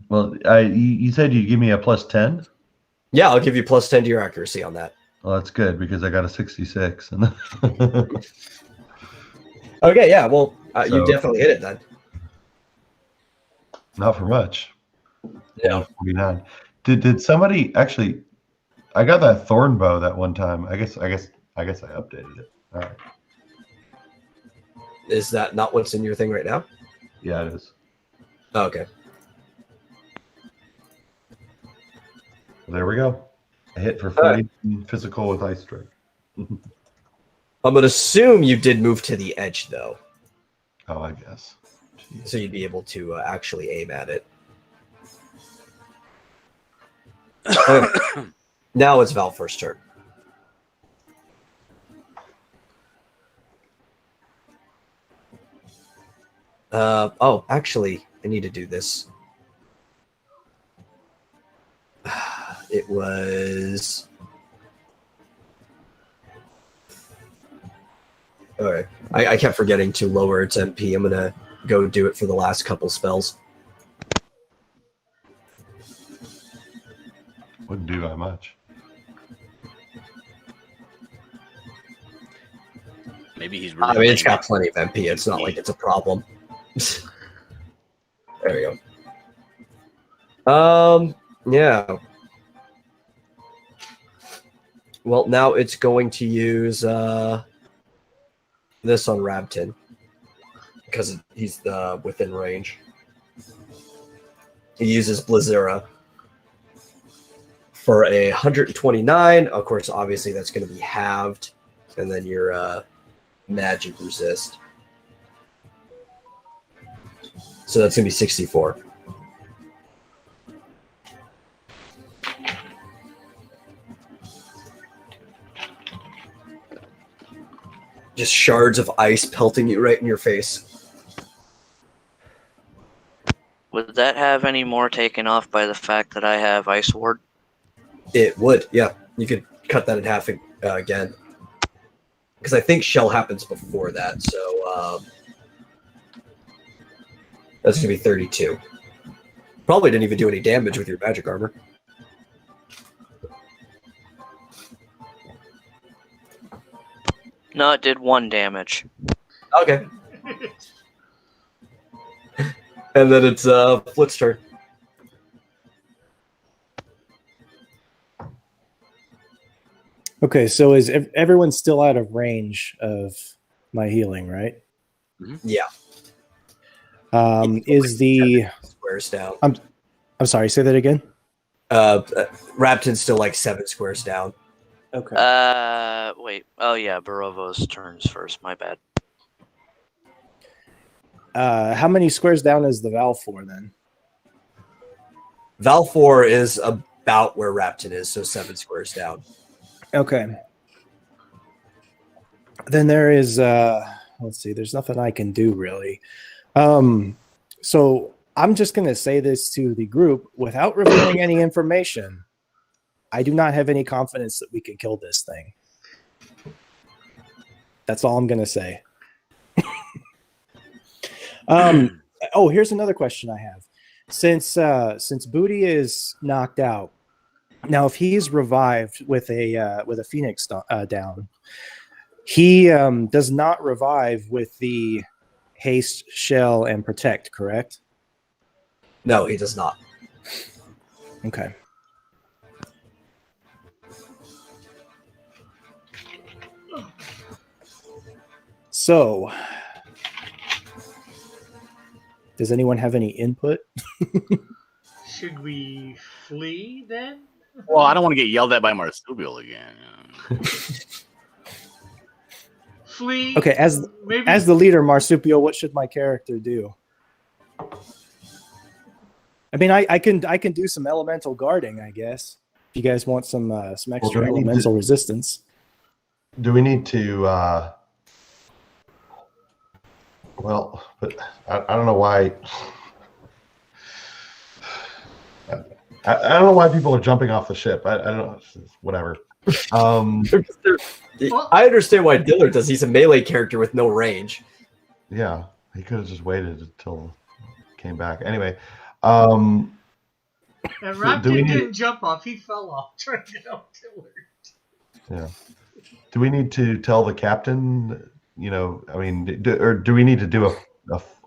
Well, you said you give me a +10? Yeah, I'll give you +10 to your accuracy on that. Well, that's good because I got a 66. Okay, yeah, well, you So- definitely hit it then. Not for much. Yeah. 49. Did somebody actually? I got that thorn bow that one time. I guess I updated it. All right. Is that not what's in your thing right now? Yeah, it is. Oh, okay. There we go. I hit for 40 physical with ice strike. I'm going to assume you did move to the edge, though. Oh, I guess. Jeez. So you'd be able to actually aim at it. Now it's Val's first turn. Oh, actually, I need to do this. It was... All right. I kept forgetting to lower its MP. I'm going to go do it for the last couple spells. Wouldn't do that much. Maybe he's really. I mean, it's got plenty of MP. It's not like it's a problem. There we go. Yeah. Well, now it's going to use this on Rabton because he's within range. He uses Blizzera for 129. Of course, obviously that's going to be halved, and then your magic resist. So that's going to be 64. Just shards of ice pelting you right in your face. Would that have any more taken off by the fact that I have Ice Ward? It would, yeah. You could cut that in half again. Because I think shell happens before that, so that's going to be 32. Probably didn't even do any damage with your magic armor. No, it did 1 damage. Okay. And then it's Flit's turn. Okay, so is everyone still out of range of my healing, right? Yeah. Is the Squares down. I'm sorry, say that again. Rapton's still like 7 squares down. Okay. Wait. Oh yeah, Barovo's turns first. My bad. How many squares down is the Valfor then? Valfor is about where Rapton is, so 7 squares down. Okay. Then there is let's see, there's nothing I can do really. So I'm just gonna say this to the group without revealing any information. I do not have any confidence that we can kill this thing. That's all I'm gonna say. Oh, here's another question I have. Since Booty is knocked out, now if he's revived with a Phoenix down, he does not revive with the haste, shell, and protect, correct? No, he does not. Okay. So, does anyone have any input? Should we flee then? Well, I don't want to get yelled at by Marsupial again. Flee. Okay, as the leader, Marsupial, what should my character do? I mean, I can do some elemental guarding, I guess. If you guys want some extra elemental resistance. Do we need to? Well, but I don't know why. I don't know why people are jumping off the ship. I don't know. Whatever. I understand why Dillard does. He's a melee character with no range. Yeah, he could have just waited until he came back. Anyway, and Raptor didn't jump off; he fell off trying to get out Dillard. Yeah. Do we need to tell the captain? You know, I mean, do we need to do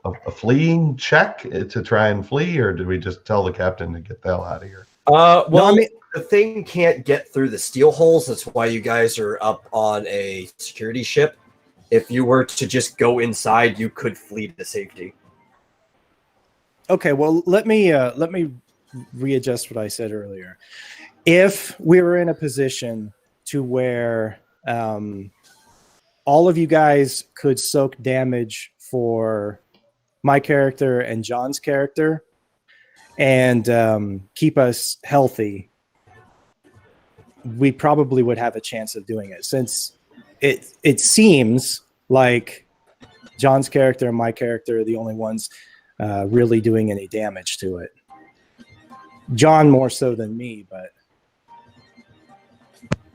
a fleeing check to try and flee, or do we just tell the captain to get the hell out of here? Well, no, I mean, the thing can't get through the steel holes. That's why you guys are up on a security ship. If you were to just go inside, you could flee to safety. Okay, well, let me readjust what I said earlier. If we were in a position to where all of you guys could soak damage for my character and John's character and keep us healthy, we probably would have a chance of doing it, since it seems like John's character and my character are the only ones really doing any damage to it. John more so than me, but...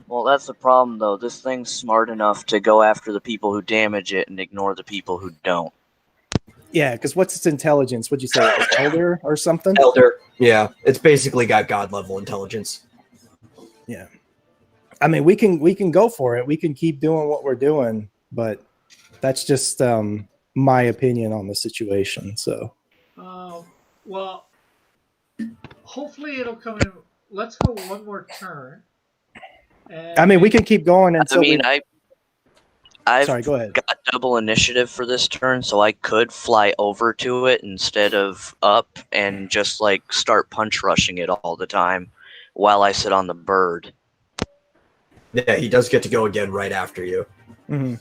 Well, that's the problem, though. This thing's smart enough to go after the people who damage it and ignore the people who don't. Yeah, because what's its intelligence? Would you say it was Elder or something? Elder, yeah. It's basically got God level intelligence. Yeah. I mean, we can go for it. We can keep doing what we're doing, but that's just my opinion on the situation. So, well, hopefully it'll come in. Let's go one more turn. And I mean, we can keep going until. I've sorry, go ahead. got double initiative for this turn, so I could fly over to it instead of up and just like start punch rushing it all the time while I sit on the bird. Yeah, he does get to go again right after you. Mm-hmm.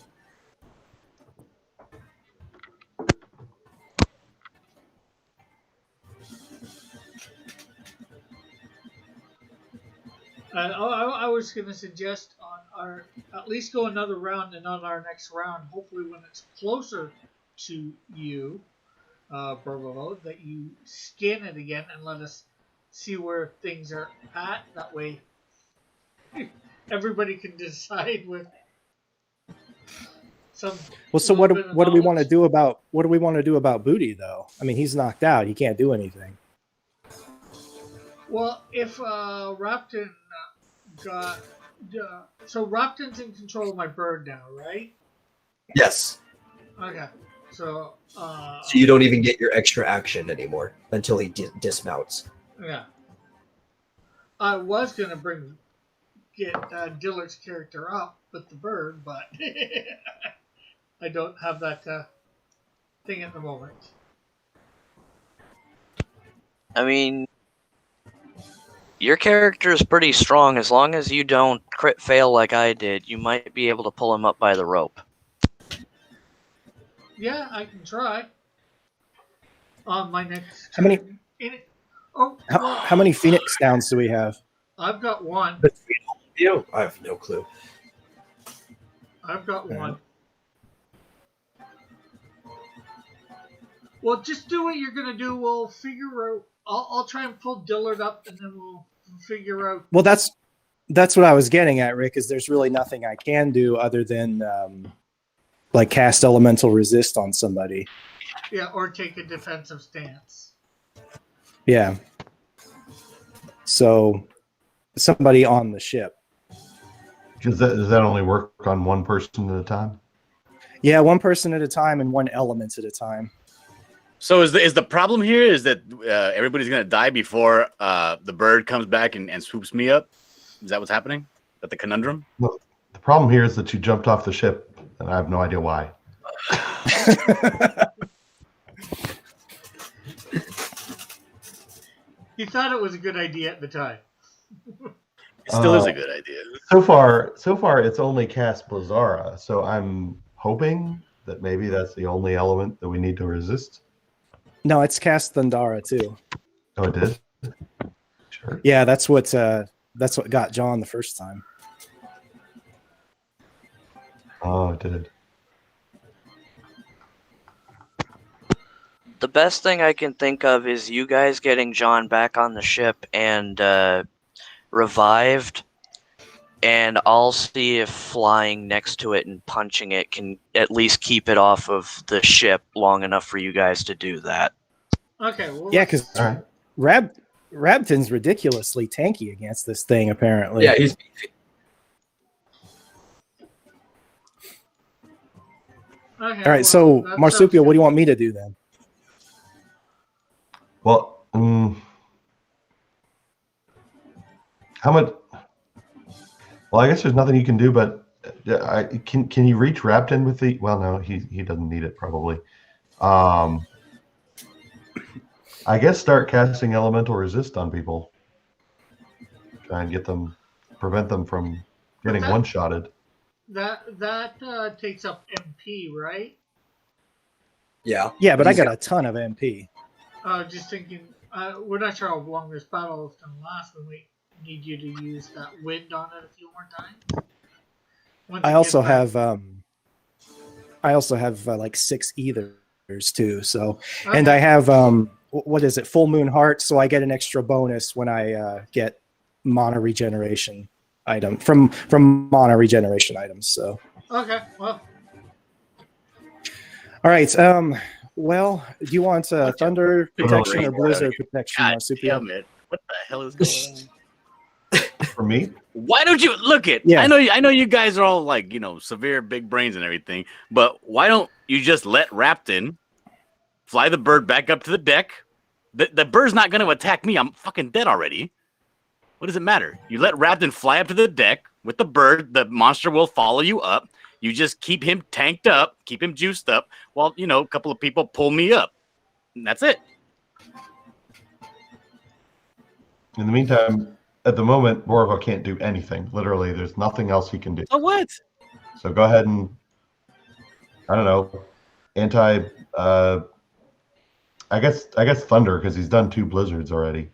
I was going to suggest at least go another round, and on our next round, hopefully when it's closer to you, Burbo, that you scan it again and let us see where things are at. That way, everybody can decide with some. Well, so what do we want to do about Booty though? I mean, he's knocked out; he can't do anything. Well, if Rapton So Rapton's in control of my bird now, right? Yes. Okay. So. So you don't even get your extra action anymore until he dismounts. Yeah. I was gonna get Dillard's character up with the bird, but I don't have that thing at the moment. I mean, your character is pretty strong. As long as you don't crit fail like I did, you might be able to pull him up by the rope. Yeah, I can try. On my next. How many? Oh. How many Phoenix Downs do we have? I've got one. Between all of you, I have no clue. I've got one. Well, just do what you're gonna do. We'll figure out. I'll try and pull Dillard up, and then we'll figure out. Well, that's what I was getting at, Rick. Is there's really nothing I can do other than like cast elemental resist on somebody. Yeah, or take a defensive stance. Yeah. So somebody on the ship. Does that only work on one person at a time? Yeah, one person at a time and one element at a time. So is the problem here is that everybody's gonna die before the bird comes back and swoops me up? Is that what's happening? Is that the conundrum? Well, the problem here is that you jumped off the ship, and I have no idea why. He thought it was a good idea at the time. It still is a good idea. So far, it's only cast Blizzara, so I'm hoping that maybe that's the only element that we need to resist. No, it's cast Thundara too. Oh, it did? Sure. Yeah, that's what got John the first time. Oh, it did. The best thing I can think of is you guys getting John back on the ship and revived, and I'll see if flying next to it and punching it can at least keep it off of the ship long enough for you guys to do that. Okay. Well, Yeah, because All right. Rabton's ridiculously tanky against this thing, apparently. Yeah, he's beefy. Okay, All right, so that Marsupial, what do you want me to do then? Well, how much? Well, I guess there's nothing you can do, but can you reach Rapton with the? Well, no, he doesn't need it probably. I guess start casting elemental resist on people. Try and prevent them from getting one-shotted. That takes up MP, right? Yeah. Yeah, but I got a ton of MP. Just thinking, we're not sure how long this battle is going to last. We might need you to use that wind on it a few more times. I also have like 6 ethers too. So, Okay. and I have what is it? Full Moon Heart. So I get an extra bonus when I get mana regeneration item from mana regeneration items. So. Okay. Well. All right. Well, do you want thunder protection or blizzard protection, God Marsupial? damn it! What the hell is going on? For me, Why don't you look it? Yeah. I know you guys are all like, severe big brains and everything, but why don't you just let Rapton fly the bird back up to the deck? The bird's not going to attack me. I'm fucking dead already. What does it matter? You let Rapton fly up to the deck with the bird. The monster will follow you up. You just keep him tanked up, keep him juiced up, while, a couple of people pull me up. And that's it. in the meantime, at the moment, Borvo can't do anything. Literally, there's nothing else he can do. So what? So go ahead and, I don't know, I guess Thunder, because he's done 2 blizzards already.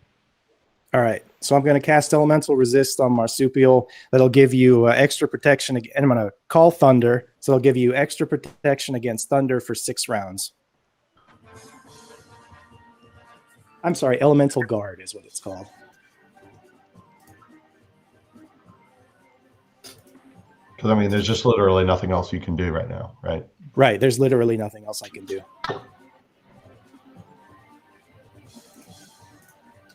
All right. So I'm going to cast Elemental Resist on Marsupial. That'll give you extra protection. And I'm going to call Thunder. So it'll give you extra protection against Thunder for 6 rounds. I'm sorry. Elemental Guard is what it's called. Because, I mean, there's just literally nothing else you can do right now, right? Right. There's literally nothing else I can do.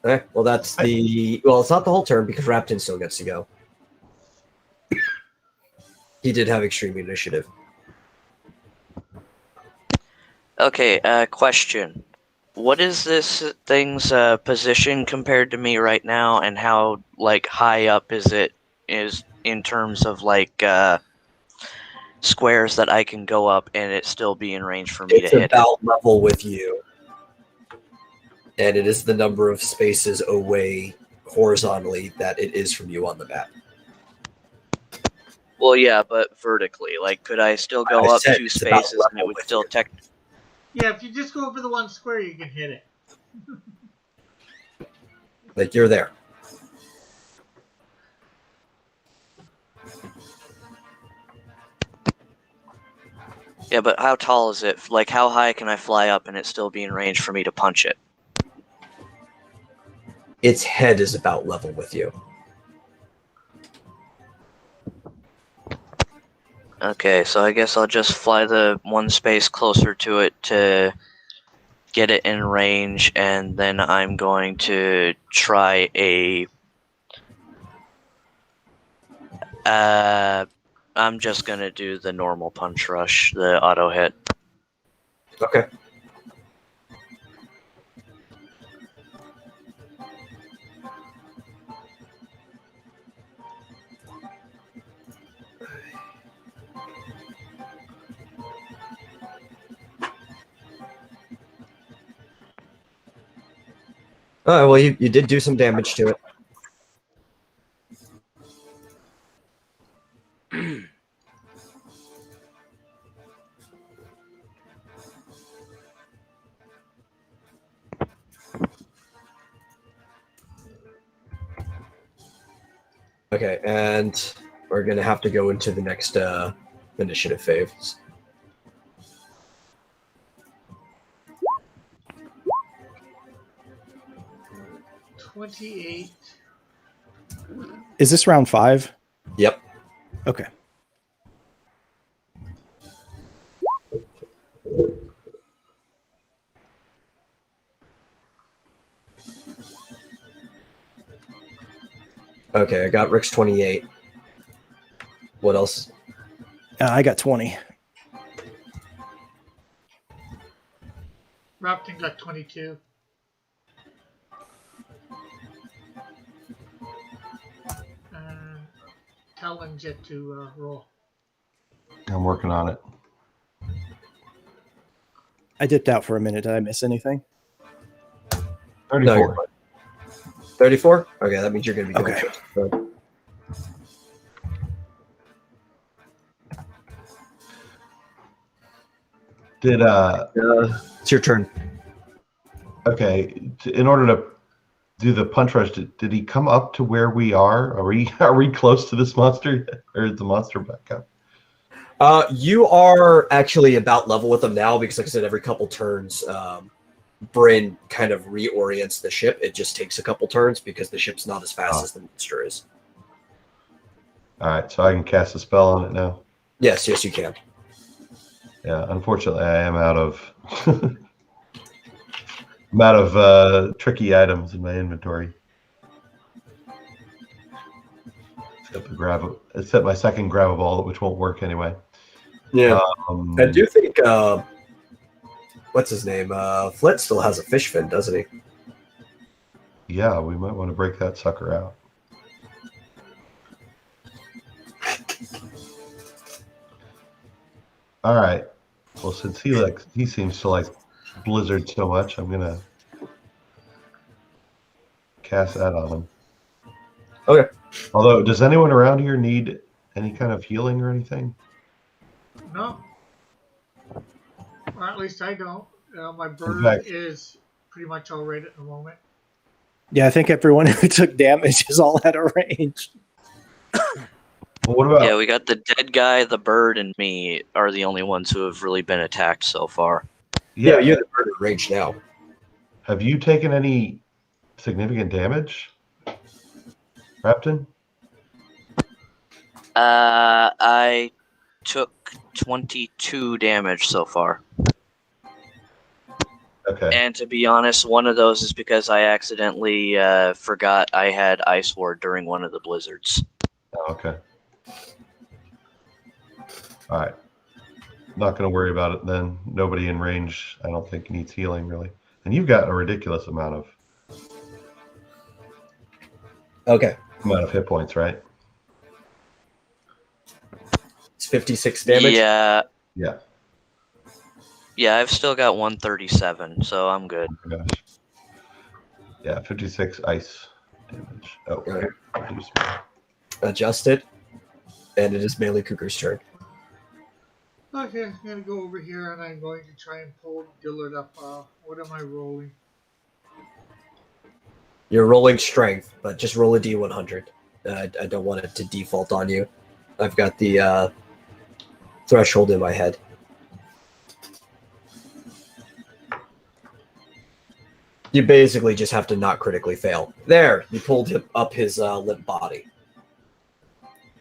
Okay. Well, it's not the whole turn because Rapton still gets to go. He did have extreme initiative. Okay, question. What is this thing's position compared to me right now, and how high up is in terms of squares that I can go up and it still be in range for me It's to hit it? about level with you. And it is the number of spaces away horizontally that it is from you on the map. Well, yeah, but vertically. Could I still go I up said 2 it's about spaces and it level would with still you. Yeah, if you just go over the one square, you can hit it. You're there. Yeah, but how tall is it? How high can I fly up and it still be in range for me to punch it? Its head is about level with you. Okay, so I guess I'll just fly the 1 space closer to it to get it in range, and then I'm going to try I'm just gonna do the normal punch rush, the auto hit. Okay. Oh, well, you did do some damage to it. Okay, and we're going to have to go into the next initiative phase. $28. Is this round 5? Yep. Okay. Okay, I got Rick's 28. What else? I got 20. Rapton got 22. And Talon's yet to roll. I'm working on it. I dipped out for a minute. Did I miss anything? 34. No, you're fine. 34? Okay, that means you're going to be going Okay. first. Did It's your turn. okay? In order to do the punch rush, did he come up to where we are? Are we close to this monster, or is the monster back up? You are actually about level with them now because, like I said, every couple turns, Bryn kind of reorients the ship. It just takes a couple turns because the ship's not as fast as the monster is. All right, so I can cast a spell on it now. Yes, you can. Yeah, unfortunately, I am out of I'm out of tricky items in my inventory. Except my second grab a ball, which won't work anyway. Yeah, I do think. What's his name? Flint still has a fish fin, doesn't he? Yeah, we might want to break that sucker out. All right. Well, since he seems to like Blizzard so much, I'm gonna cast that on him. Okay. Although, does anyone around here need any kind of healing or anything? No. Or at least I don't. My bird fact- is pretty much all right at the moment. Yeah, I think everyone who took damage is all out of range. Well, what about? Yeah, we got the dead guy, the bird, and me are the only ones who have really been attacked so far. Yeah, you have the bird at range now. Have you taken any significant damage, Rapton? I took 22 damage so far. Okay. And to be honest, one of those is because I accidentally forgot I had Ice Ward during one of the blizzards. Oh, okay. All right. Not going to worry about it then. Nobody in range, I don't think, needs healing, really. And you've got a ridiculous amount of hit points, right? It's 56 damage. Yeah. Yeah. Yeah, I've still got 137, so I'm good. Oh my gosh. Yeah, 56 ice damage. Oh, Okay. reduce. Adjusted. And it is Melee Cougar's turn. Okay, I'm gonna go over here and I'm going to try and pull Dillard up. What am I rolling? You're rolling strength, but just roll a D100. I don't want it to default on you. I've got the threshold in my head. You basically just have to not critically fail. There, you pulled him up his limp body.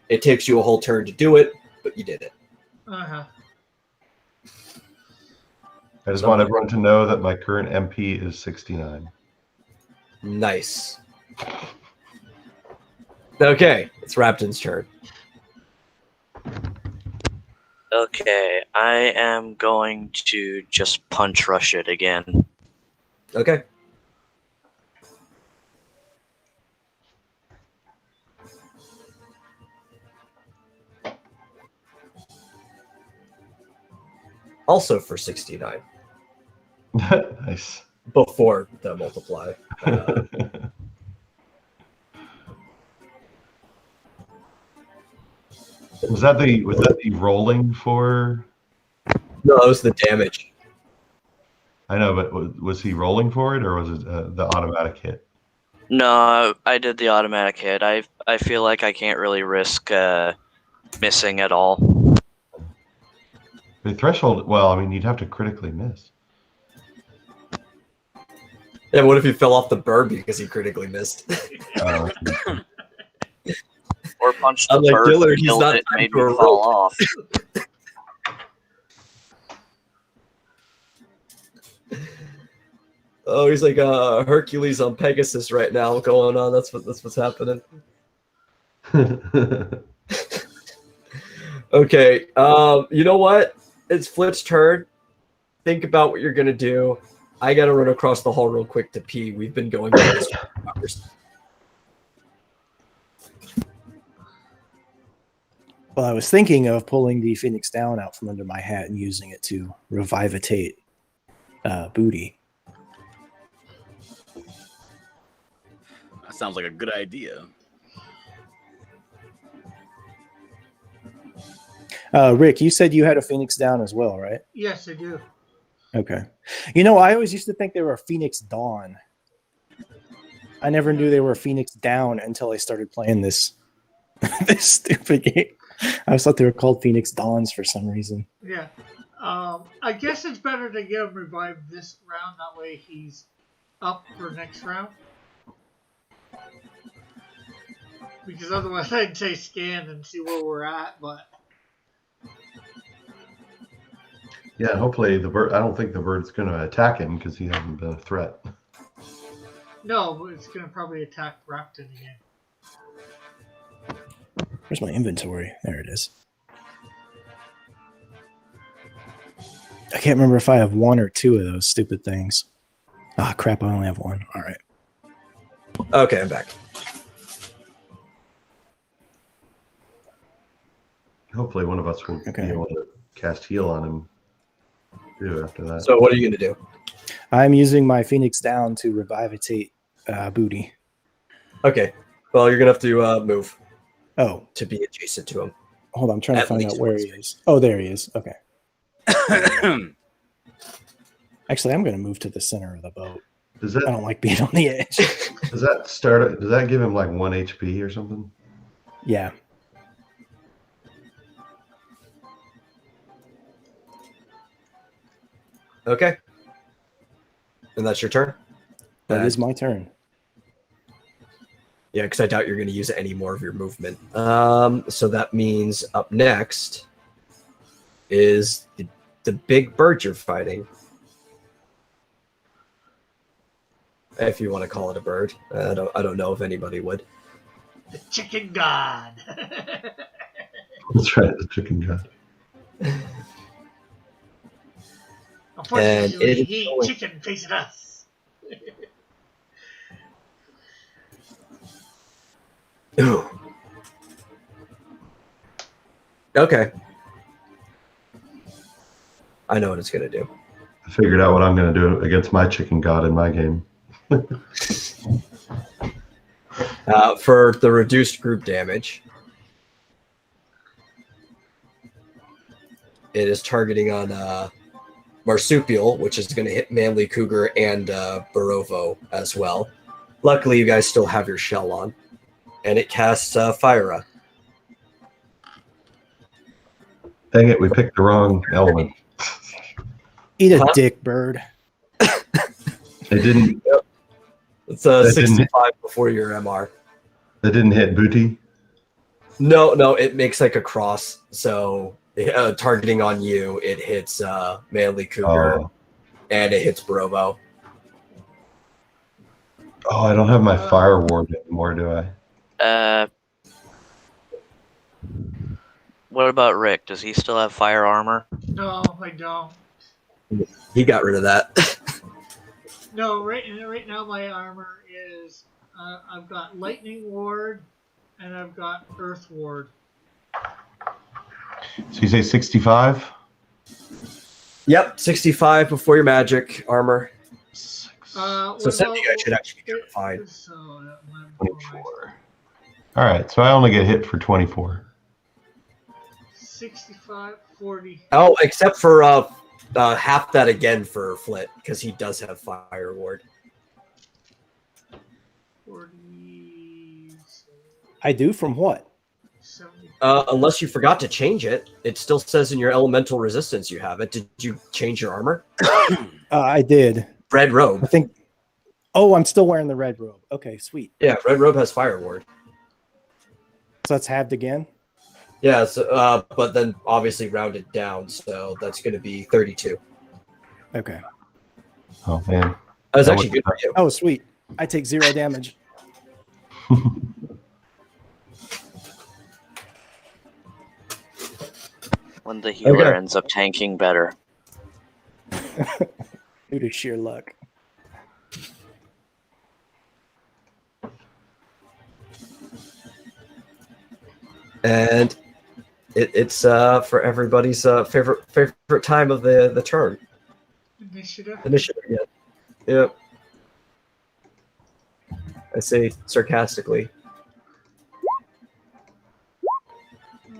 It takes you a whole turn to do it, but you did it. Uh-huh. I just want everyone to know that my current MP is 69. Nice. Okay, it's Rapton's turn. Okay, I am going to just punch rush it again. Okay. Also for 69. Nice. Before the multiply. Was that the rolling for? No, that was the damage. I know, but was he rolling for it, or was it the automatic hit? No, I did the automatic hit. I feel like I can't really risk missing at all. The threshold. Well, I mean, you'd have to critically miss. Yeah, what if he fell off the bird because he critically missed? Or punched the I'm like, bird, Dillard, he's killed not it, made for me a fall rope. off. Oh, he's like Hercules on Pegasus right now going on. That's what's happening. Okay. You know what? It's Flip's turn. Think about what you're gonna do. I gotta run across the hall real quick to pee. We've been going through this for hours. Well, I was thinking of pulling the Phoenix down out from under my hat and using it to revivitate Booty. That sounds like a good idea. Rick, you said you had a Phoenix down as well, right? Yes, I do. Okay. You know, I always used to think they were a Phoenix Dawn. I never knew they were a Phoenix Down until I started playing this this stupid game. I always thought they were called Phoenix Dawns for some reason. Yeah. I guess it's better to get him revived this round. That way he's up for next round. Because otherwise I'd say scan and see where we're at, but... Yeah, hopefully the bird. I don't think the bird's going to attack him because he hasn't been a threat. No, but it's going to probably attack Rapton again. Where's my inventory? There it is. I can't remember if I have one or two of those stupid things. Ah, crap, I only have one. All right. Okay, I'm back. Hopefully one of us will be able to cast heal on him too after that. So what are you gonna do? I'm using my Phoenix down to revivitate Booty. Okay. Well, you're gonna have to move Oh, to be adjacent to him. hold on. I'm trying to At find out least where one he is. Oh, there he is. Okay. Actually, I'm going to move to the center of the boat. Does I that don't like being on the edge. does that start? Does that give him like 1 HP or something? Yeah. Okay. And that's your turn? That is my turn. Yeah, because I doubt you're going to use any more of your movement. So that means up next is the big bird you're fighting. If you want to call it a bird. I don't know if anybody would. The chicken god. That's right, the chicken god. Unfortunately, it is he going- chicken facing us. Ooh. Okay. I know what it's gonna do. I figured out what I'm going to do against my chicken god in my game. For the reduced group damage, it is targeting on Marsupial, which is going to hit Manly Cougar and Barovo as well. Luckily, you guys still have your shell on, and it casts Fire. Dang it, we picked the wrong element. Eat a Huh? dick, bird. It didn't. It's That didn't- 65 before your MR. That didn't hit booty. No, it makes like a cross. So targeting on you, it hits Manly Cougar Oh. and it hits Barovo. Oh, I don't have my fire ward anymore, do I? What about Rick? Does he still have fire armor? No, I don't. He got rid of that. No, right now my armor is I've got lightning ward and I've got earth ward. So you say 65? Yep, 65 before your magic armor. Six, So 70 guys should actually be fine. So that 24. All right, so I only get hit for 24. 65, 40. Oh, except for half that again for Flit, because he does have Fire Ward. 40. I do from what? 70. Unless you forgot to change it. It still says in your elemental resistance you have it. Did you change your armor? I did. Red I robe. think. Oh, I'm still wearing the red robe. Okay, sweet. Yeah, red robe has Fire Ward. So that's halved again. Yeah, so, but then obviously rounded down, so that's going to be 32. Okay. Oh, man. That was That actually was- good for you. Oh, sweet. I take 0 damage. When the healer Okay. ends up tanking better. Due to sheer luck. And it's for everybody's favorite time of the turn. Initiative. Initiative, yeah. Yep. I say sarcastically. Uh,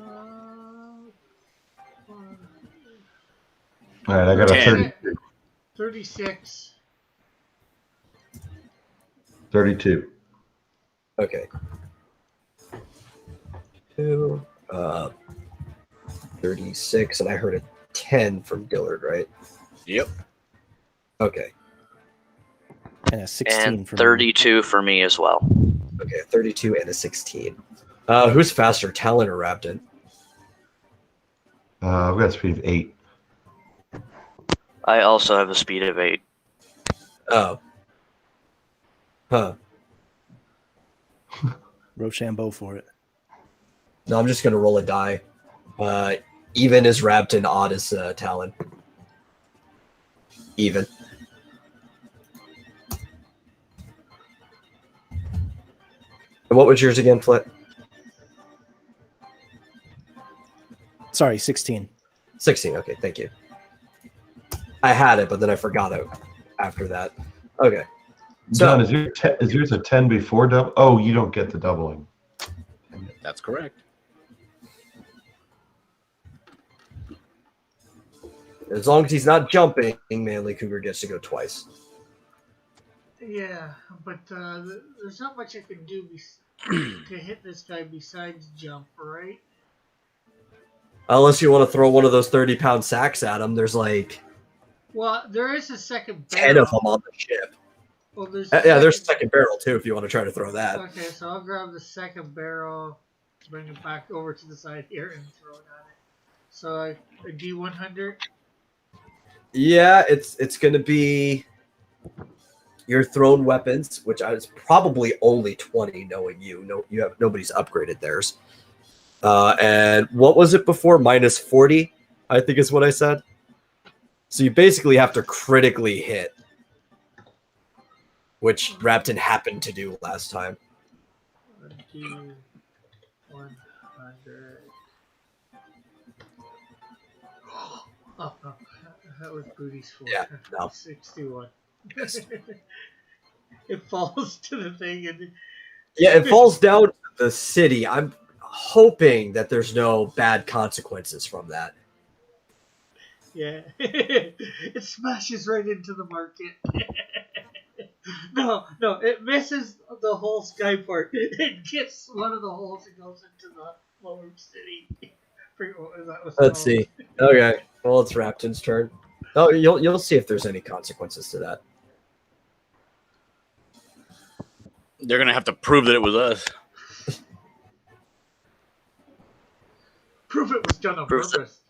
All right, I got a 10. 36. 32. Okay. 2, 36, and I heard a 10 from Dillard, right? Yep. Okay. And a 16 And for me. 32 for me as well. Okay, 32 and a 16. Who's faster, Talon or Rabden? I've got a speed of 8. I also have a speed of 8. Oh. Huh. Rochambeau for it. No, I'm just gonna roll a die. Even is Rabden, odd is Talon. Even. And what was yours again, Flit? Sorry, 16. 16. Okay, thank you. I had it, but then I forgot it after that. Okay. John, is yours a 10 before double? Oh, you don't get the doubling. That's correct. As long as he's not jumping, Manly Cougar gets to go twice. Yeah, but there's not much I can do to hit this guy besides jump, right? Unless you want to throw one of those 30-pound sacks at him, there's like Well, there is a second barrel. 10 of them on the ship. Well, there's Yeah, there's a second barrel too if you want to try to throw that. Okay, so I'll grab the second barrel, bring it back over to the side here, and throw it at it. So a D100. Yeah, it's going to be your thrown weapons, which is probably only 20, knowing you. No, nobody's upgraded theirs. And what was it before? -40, I think is what I said. So you basically have to critically hit, which Rapton happened to do last time. 100. Oh, no. That was Booty's fault. Yeah, no. 61. It falls to the thing and Yeah, it falls down to the city. I'm hoping that there's no bad consequences from that. yeah, it smashes right into the market. No, it misses the whole sky part. It gets one of the holes and goes into the lower city. Let's see. Okay, well, it's Rapton's turn. Oh, you'll see if there's any consequences to that. They're gonna have to prove that it was us. Proof it was done on Proof purpose.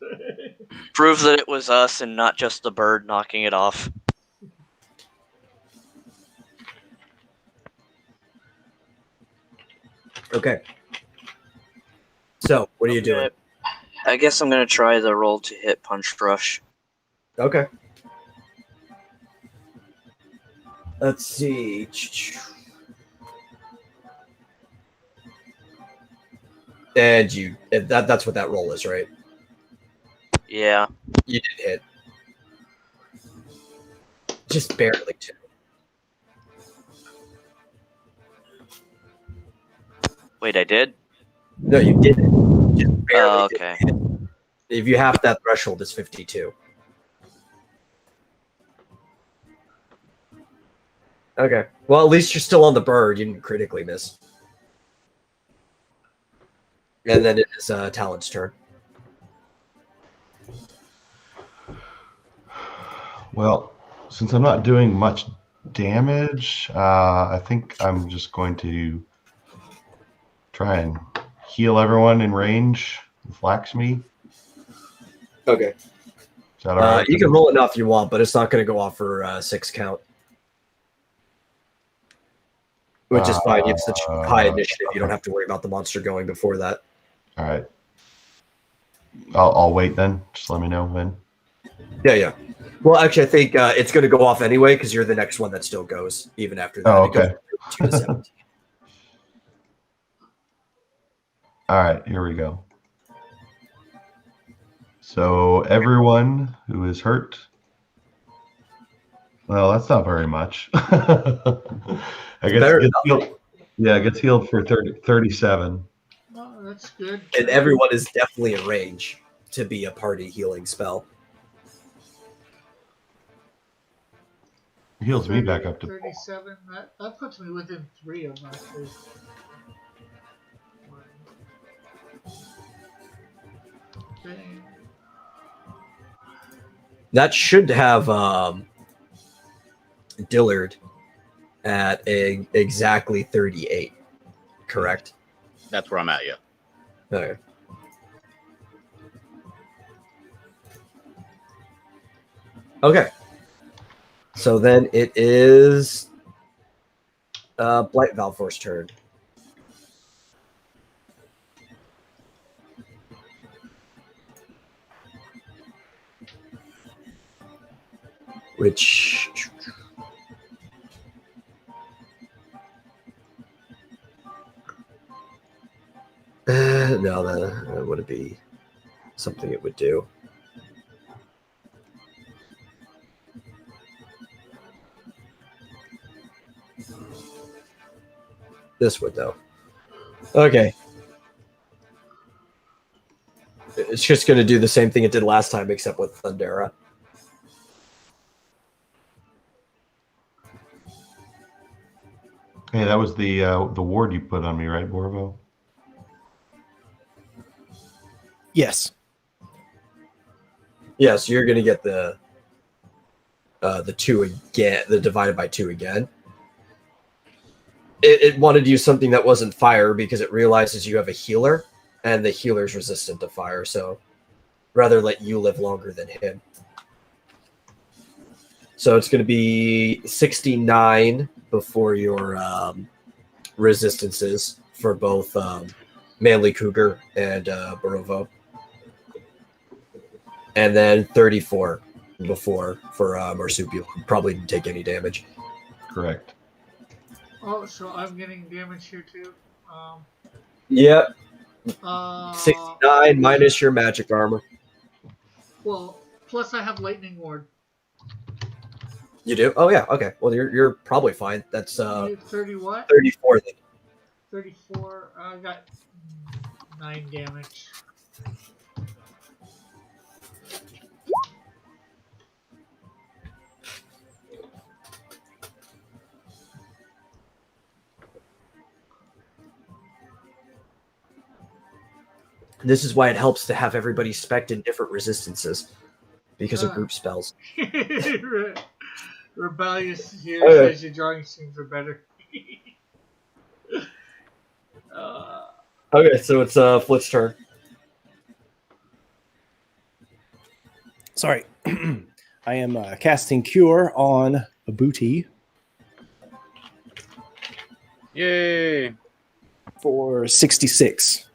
Prove that it was us and not just the bird knocking it off. Okay. So, what are you doing? I guess I'm gonna try the roll to hit punch rush. Okay. Let's see. And that's what that roll is, right? Yeah. You did hit. Just barely too. Wait, I did? No, you didn't. Just barely Oh, didn't okay. hit. If you have that threshold, it's 52. Okay. Well, at least you're still on the bird. You didn't critically miss. And then it is Talon's turn. Well, since I'm not doing much damage, I think I'm just going to try and heal everyone in range with Laxmi. Okay. Is that all right? You can roll it now if you want, but it's not going to go off for 6 count. Which is fine. It's such high initiative. You don't have to worry about the monster going before that. All right. I'll wait then. Just let me know when. Yeah. Well, actually, I think it's going to go off anyway because you're the next one that still goes, even after that. Oh, It goes okay. from 2 to 17. All right, here we go. So everyone who is hurt. Well, that's not very much. I guess Better gets than healed, yeah, gets healed for 37. Oh, that's good. And everyone is definitely in range to be a party healing spell. Heals me back up to 37. That puts me within 3 of my first. Thing. That should have Dillard at exactly 38, correct? That's where I'm at. Yeah. Okay. Okay. So then it is Blight Valfor's turn. Which no, that wouldn't be something it would do. This would though. Okay. It's just going to do the same thing it did last time, except with Thundera. Hey, that was the ward you put on me, right, Borvo? Yes. Yeah, so you're going to get the 2 again, the divided by 2 again. It wanted to use something that wasn't fire because it realizes you have a healer, and the healer's resistant to fire, so rather let you live longer than him. So it's going to be 69 before your resistances for both Manly Cougar and Barovo. And then 34 before for Marsupial. Probably didn't take any damage. Correct. Oh, so I'm getting damage here too. Yep, Uh, 69 minus your magic armor. well, plus I have lightning ward. You do? Oh yeah. Okay. Well, you're probably fine. That's 30 what? 34 then. 34. I got 9 damage. This is why it helps to have everybody spec'd in different resistances because of group spells. Rebellious here Okay. says your drawing streams are better. Okay, so it's Flit's turn. Sorry. I am casting Cure on a booty Yay! for 66.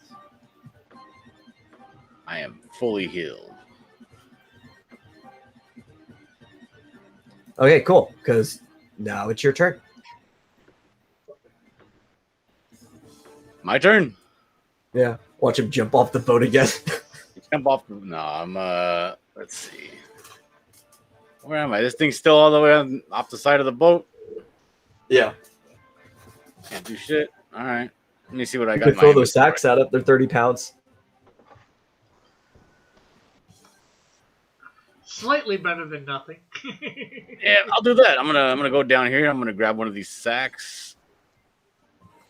I am fully healed. Okay, cool. Because now it's your turn. My turn. Yeah. Watch him jump off the boat again. Jump off. No, I'm. Let's see. Where am I? This thing's still all the way off the side of the boat. Yeah. Can't do shit. All right. Let me see what I You got. could in my throw those inventory. sacks at it. They're 30 pounds. Slightly better than nothing. Yeah, I'll do that. I'm gonna go down here. I'm gonna grab one of these sacks.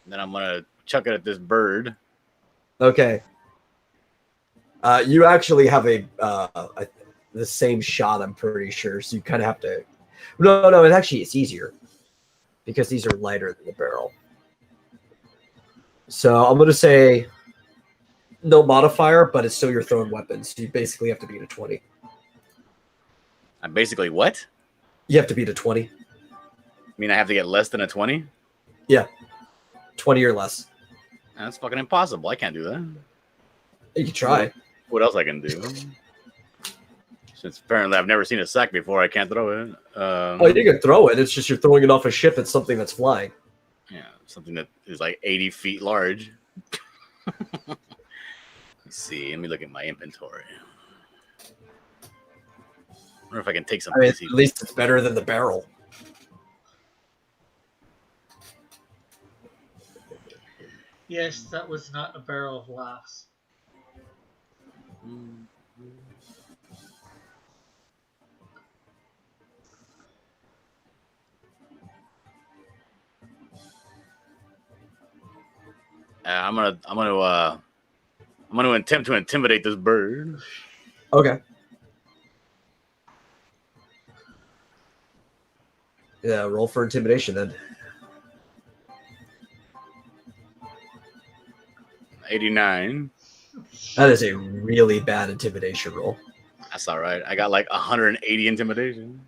Then I'm gonna chuck it at this bird. Okay. You actually have the same shot, I'm pretty sure. So you kind of have to. No. It's easier because these are lighter than the barrel. So I'm gonna say no modifier, but it's still your thrown weapon. So you basically have to beat a 20. I'm basically what? You have to beat a 20. I mean, I have to get less than a 20? Yeah. 20 or less. That's fucking impossible. I can't do that. You can try. What else I can do? Since apparently I've never seen a sack before, I can't throw it. Well, you can throw it. It's just you're throwing it off a ship at something that's flying. Yeah, something that is like 80 feet large. Let's see. Let me look at my inventory. I wonder if I can take some. I mean, easy. at least it's better than the barrel. Yes, that was not a barrel of laughs. I'm gonna attempt to intimidate this bird. Okay. Yeah, roll for intimidation then. 89. That is a really bad intimidation roll. That's all right. I got like 180 intimidation.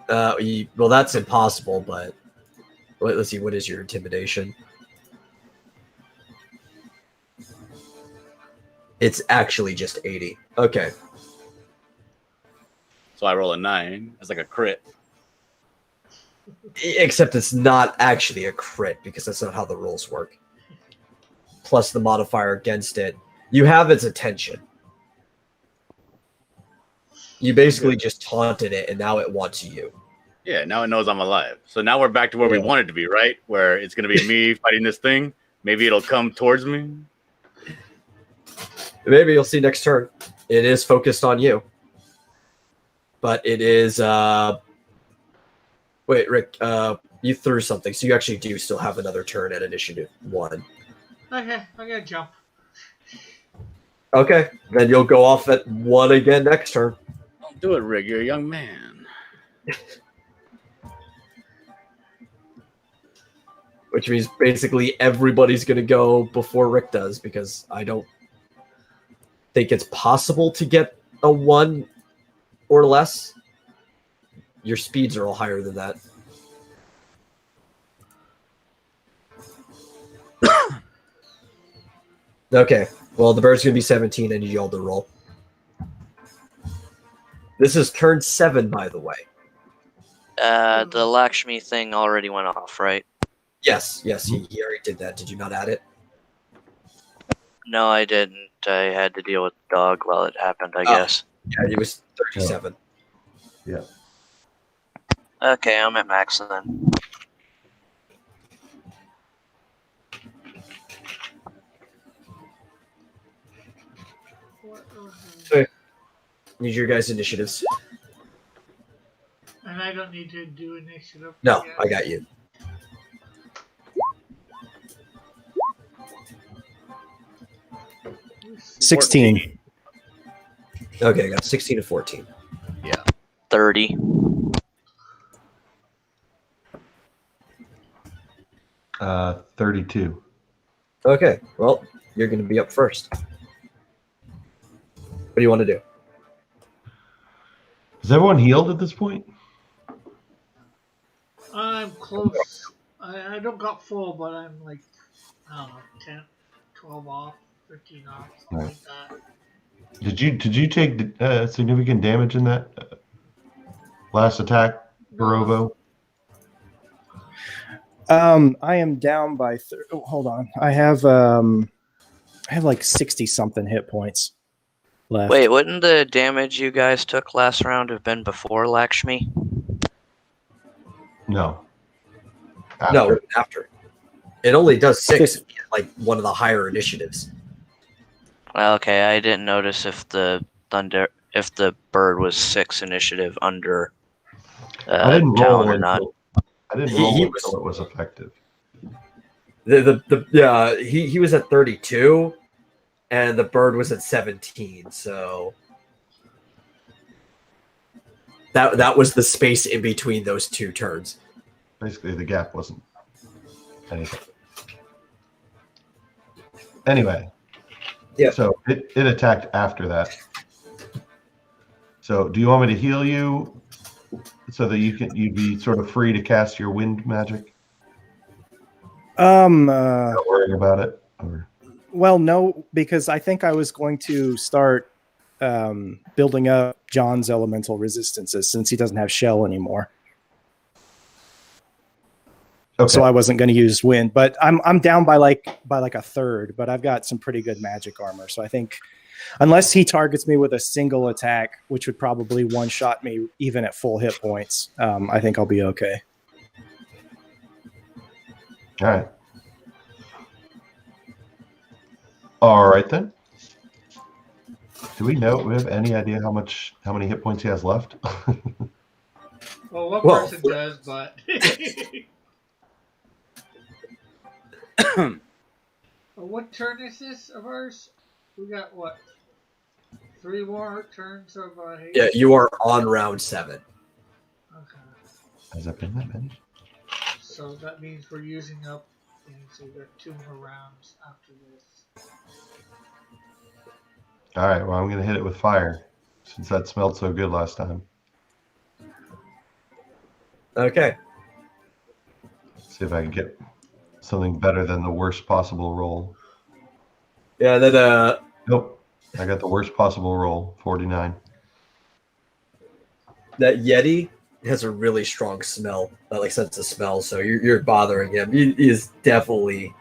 Well, that's impossible, but let's see. What is your intimidation? It's actually just 80. Okay. So I roll a 9. That's like a crit. Except it's not actually a crit because that's not how the rules work. Plus the modifier against it. You have its attention. You basically just taunted it and now it wants you. Yeah, now it knows I'm alive. So now we're back to where we wanted to be, right? Where it's going to be me fighting this thing. Maybe it'll come towards me. Maybe you'll see next turn. It is focused on you. But it is... Wait, Rick, you threw something, so you actually do still have another turn at initiative 1. Okay, I'm gonna jump. Okay, then you'll go off at 1 again next turn. Don't do it, Rick. You're a young man. Which means basically everybody's going to go before Rick does, because I don't think it's possible to get a 1 or less. Your speeds are all higher than that. Okay, well, the bird's going to be 17, and you yelled to roll. This is turn 7, by the way. The Lakshmi thing already went off, right? Yes, he already did that. Did you not add it? No, I didn't. I had to deal with the dog while it happened, I guess. Yeah, it was 37. Yeah. Okay, I'm at max then. Need your guys' initiatives. And I don't need to do initiative. No, yet. I got you. Who's- 16. Okay, I got 16 to 14. 30. Uh, 32. Okay, well, you're going to be up first. What do you want to do? Is everyone healed at this point? I'm close. I don't got full, but I'm like, I don't know, 10, 12 off, 13 off, something like that. Did you take significant damage in that last attack, Barovo? I am down by. Hold on. I have like 60 something hit points left. Wait, wouldn't the damage you guys took last round have been before Lakshmi? No. No, after. It only does 6, like one of the higher initiatives. Okay, I didn't notice if the bird was 6 initiative under I didn't down roll or not. I didn't He- roll he until it was effective. He was at 32, and the bird was at 17. So that was the space in between those two turns. Basically, the gap wasn't anything. Anyway. Yeah. So it attacked after that. So do you want me to heal you so that you'd be sort of free to cast your wind magic? Not worrying about it? Or? Well, no, because I think I was going to start building up John's elemental resistances since he doesn't have shell anymore. Okay. So I wasn't going to use wind, but I'm down by like a third, but I've got some pretty good magic armor. So I think unless he targets me with a single attack, which would probably one-shot me even at full hit points, I think I'll be okay. All right. All right then. Do we have any idea how many hit points he has left? Well, one Well, person does, but. What turn is this of ours? We got what? 3 more turns of haste? Yeah, you are on round 7. Okay. Has that been that many? So that means we're using up, and so we got 2 more rounds after this. All right. Well, I'm going to hit it with fire since that smelled so good last time. Okay. See if I can get something better than the worst possible roll. Yeah, then Nope. I got the worst possible roll, 49. that Yeti has a really strong smell, like sense of smell. So you're bothering him. He is definitely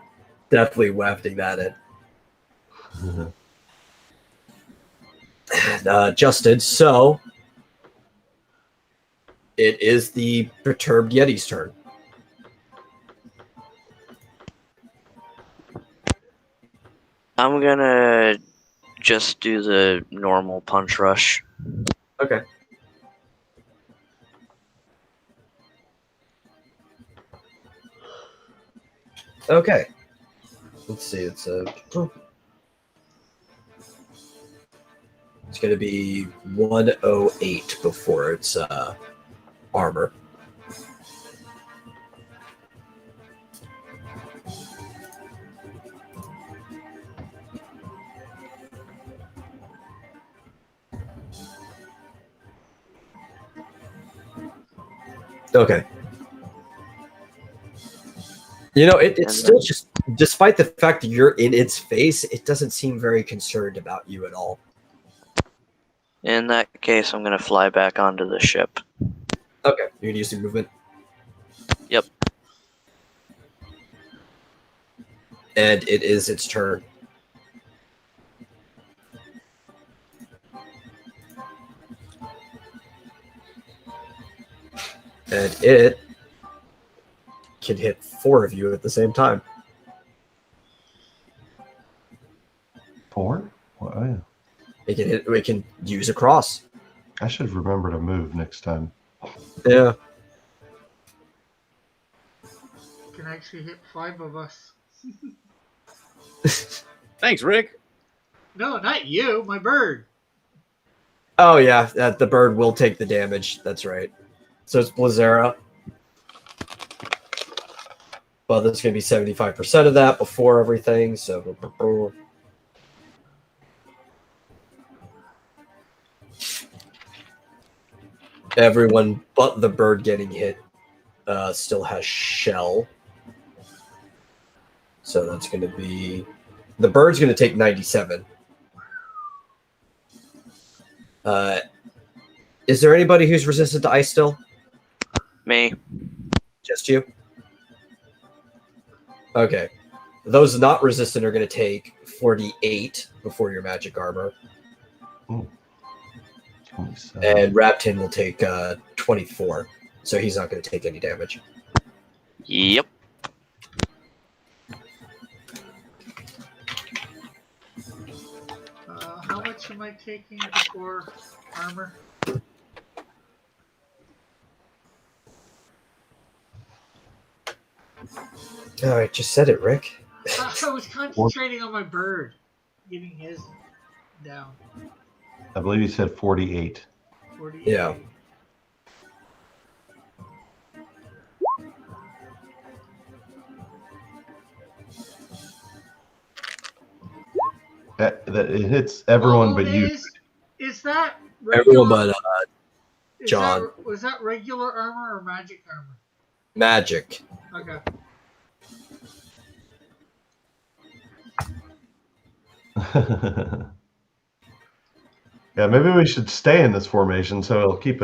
wafting that in. Justin, so it is the perturbed Yeti's turn. I'm gonna just do the normal punch rush. Okay. Okay. Let's see. It's going to be 108 before its armor. Okay. You know, it's still just, despite the fact that you're in its face, it doesn't seem very concerned about you at all. In that case, I'm gonna fly back onto the ship. Okay, you're gonna use your movement. Yep. And it is its turn. And it can hit 4 of you at the same time. 4? Well, oh, yeah. It can use a cross. I should remember to move next time. Yeah. Can actually hit 5 of us. Thanks, Rick. No, not you. My bird. Oh yeah, the bird will take the damage. That's right. So it's Blizzara. Well, there's going to be 75% of that before everything. So everyone but the bird getting hit still has shell. So that's going to be... The bird's going to take 97. Is there anybody who's resistant to ice still? Me. Just you? Okay. Those not resistant are going to take 48 before your magic armor. Ooh. And Raptin will take 24. So he's not going to take any damage. Yep. How much am I taking before armor? Oh, I just said it, Rick. I was concentrating on my bird, getting his down. I believe you said 48. 48. Yeah. That it hits everyone but you. Is that regular, Everyone but John. Was that regular armor or magic armor? Magic. Okay. Yeah, maybe we should stay in this formation so it'll keep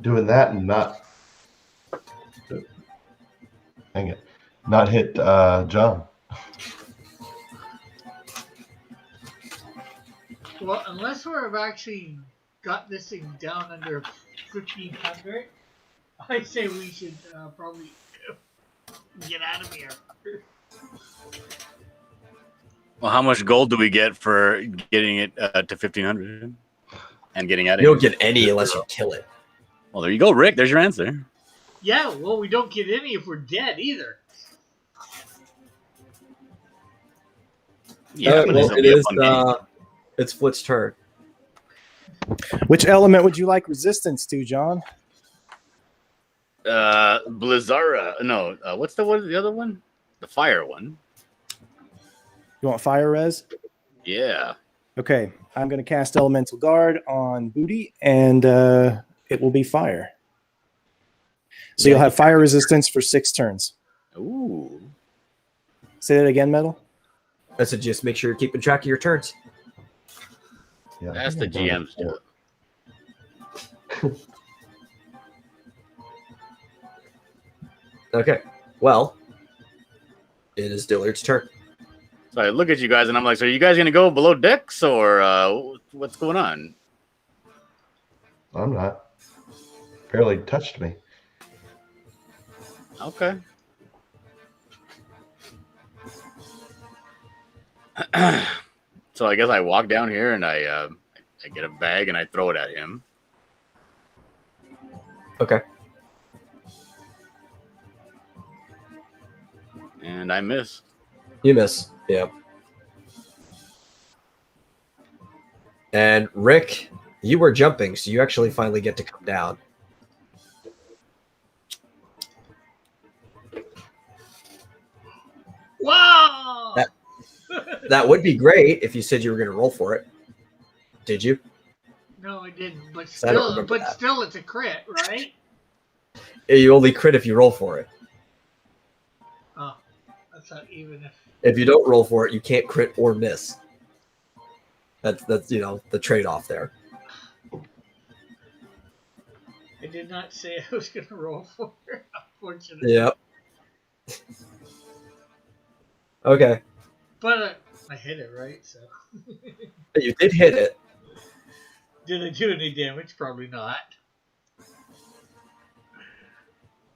doing that and not not hit John. Well, unless we've actually got this thing down under 1,500, I'd say we should probably get out of here. Well, how much gold do we get for getting it to 1,500 and getting out of You here? don't get any unless you kill it. Well, there you go, Rick. There's your answer. Yeah, well, we don't get any if we're dead either. Yeah, but well, it'll it be a is. fun game. It's Flitz's turn. Which element would you like resistance to, John? Blizzara. No, what's the other one? The fire one. You want fire res? Yeah. Okay, I'm going to cast Elemental Guard on Booty, and it will be fire. So you'll have fire resistance for 6 turns. Ooh. Say that again, Metal. I said just make sure you're keeping track of your turns. Yeah, That's the GM's job. Okay. Well, it is Dillard's turn. So I look at you guys and I'm like, so are you guys going to go below decks or what's going on? I'm not. Barely touched me. Okay. So I guess I walk down here and I get a bag and I throw it at him. Okay. And I miss. You miss. Yeah. And Rick, you were jumping, so you actually finally get to come down. Wow! That would be great if you said you were going to roll for it. Did you? No, I didn't. But I don't still, remember that. still, it's a crit, right? You only crit if you roll for it. Oh, that's not even if. If you don't roll for it, you can't crit or miss. That's the trade-off there. I did not say I was going to roll for it, unfortunately. Yep. Okay. But I hit it, right? So You did hit it. did I do any damage? Probably not.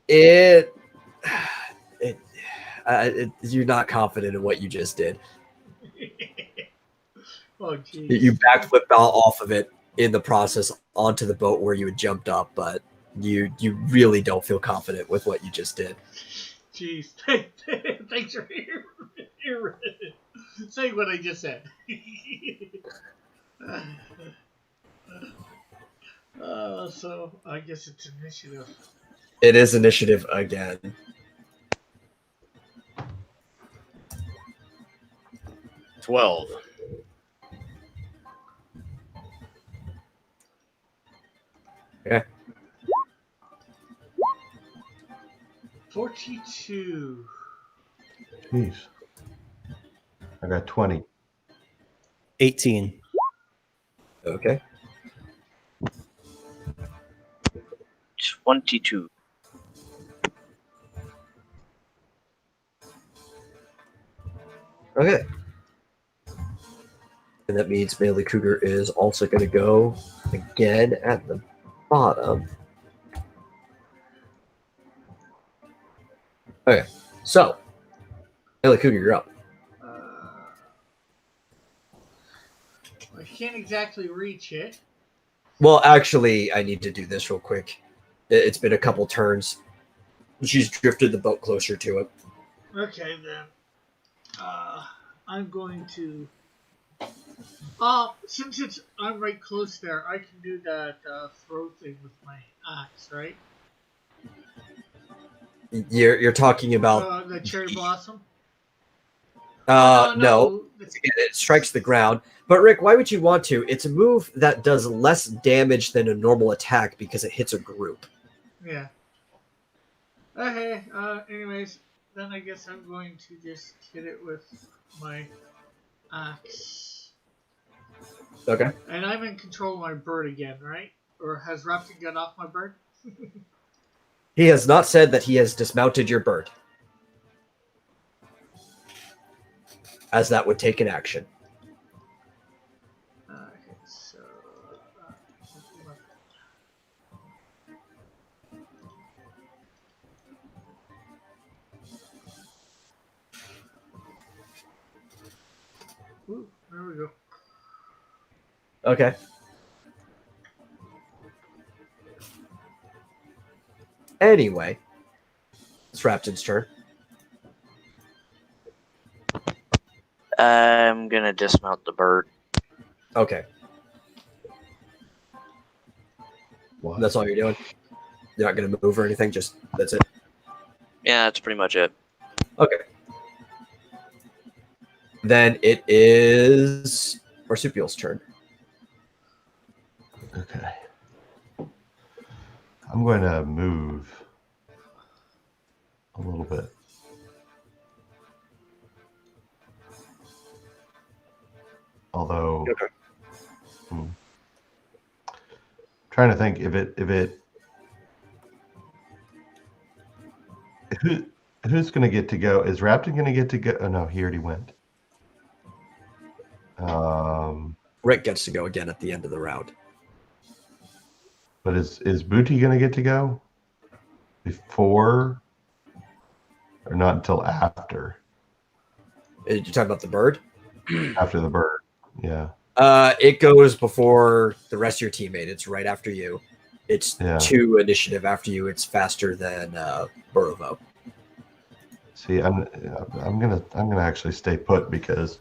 You're not confident in what you just did. Oh, jeez. You backflipped off of it in the process onto the boat where you had jumped up, but you really don't feel confident with what you just did. Jeez. Thanks for saying what I just said. So I guess it's initiative. It is initiative again. $12. Okay. 42. Jeez. I got 20. 18. Okay. 22. Okay. And that means Melee Cougar is also going to go again at the bottom. Okay. So, Melee Cougar, you're up. I can't exactly reach it. Well, actually, I need to do this real quick. It's been a couple turns. She's drifted the boat closer to it. Okay, then. I'm going to... since I'm right close there, I can do that throw thing with my axe, right? You're talking about... the cherry blossom? no. It strikes the ground. But Rick, why would you want to? It's a move that does less damage than a normal attack because it hits a group. Yeah. Okay, anyways, then I guess I'm going to just hit it with my axe. Okay. And I'm in control of my bird again, right? Or has Raptor got off my bird? He has not said that he has dismounted your bird. As that would take an action. Okay, so... Ooh, there we go. Okay. Anyway, it's Rapton's turn. I'm gonna dismount the bird. Okay. What? That's all you're doing? You're not going to move or anything? Just, that's it? Yeah, that's pretty much it. Okay. Then it is Marsupial's turn. Okay. I'm going to move a little bit. Although, Okay. Trying to think who's going to get to go? Is Raptor going to get to go? Oh no, he already went. Rick gets to go again at the end of the round. But is Booty going to get to go before or not until after? You're talking about the bird? After the bird, yeah. It goes before the rest of your teammate. It's right after you. It's 2 initiative after you. It's faster than Borovo. See, I'm gonna actually stay put because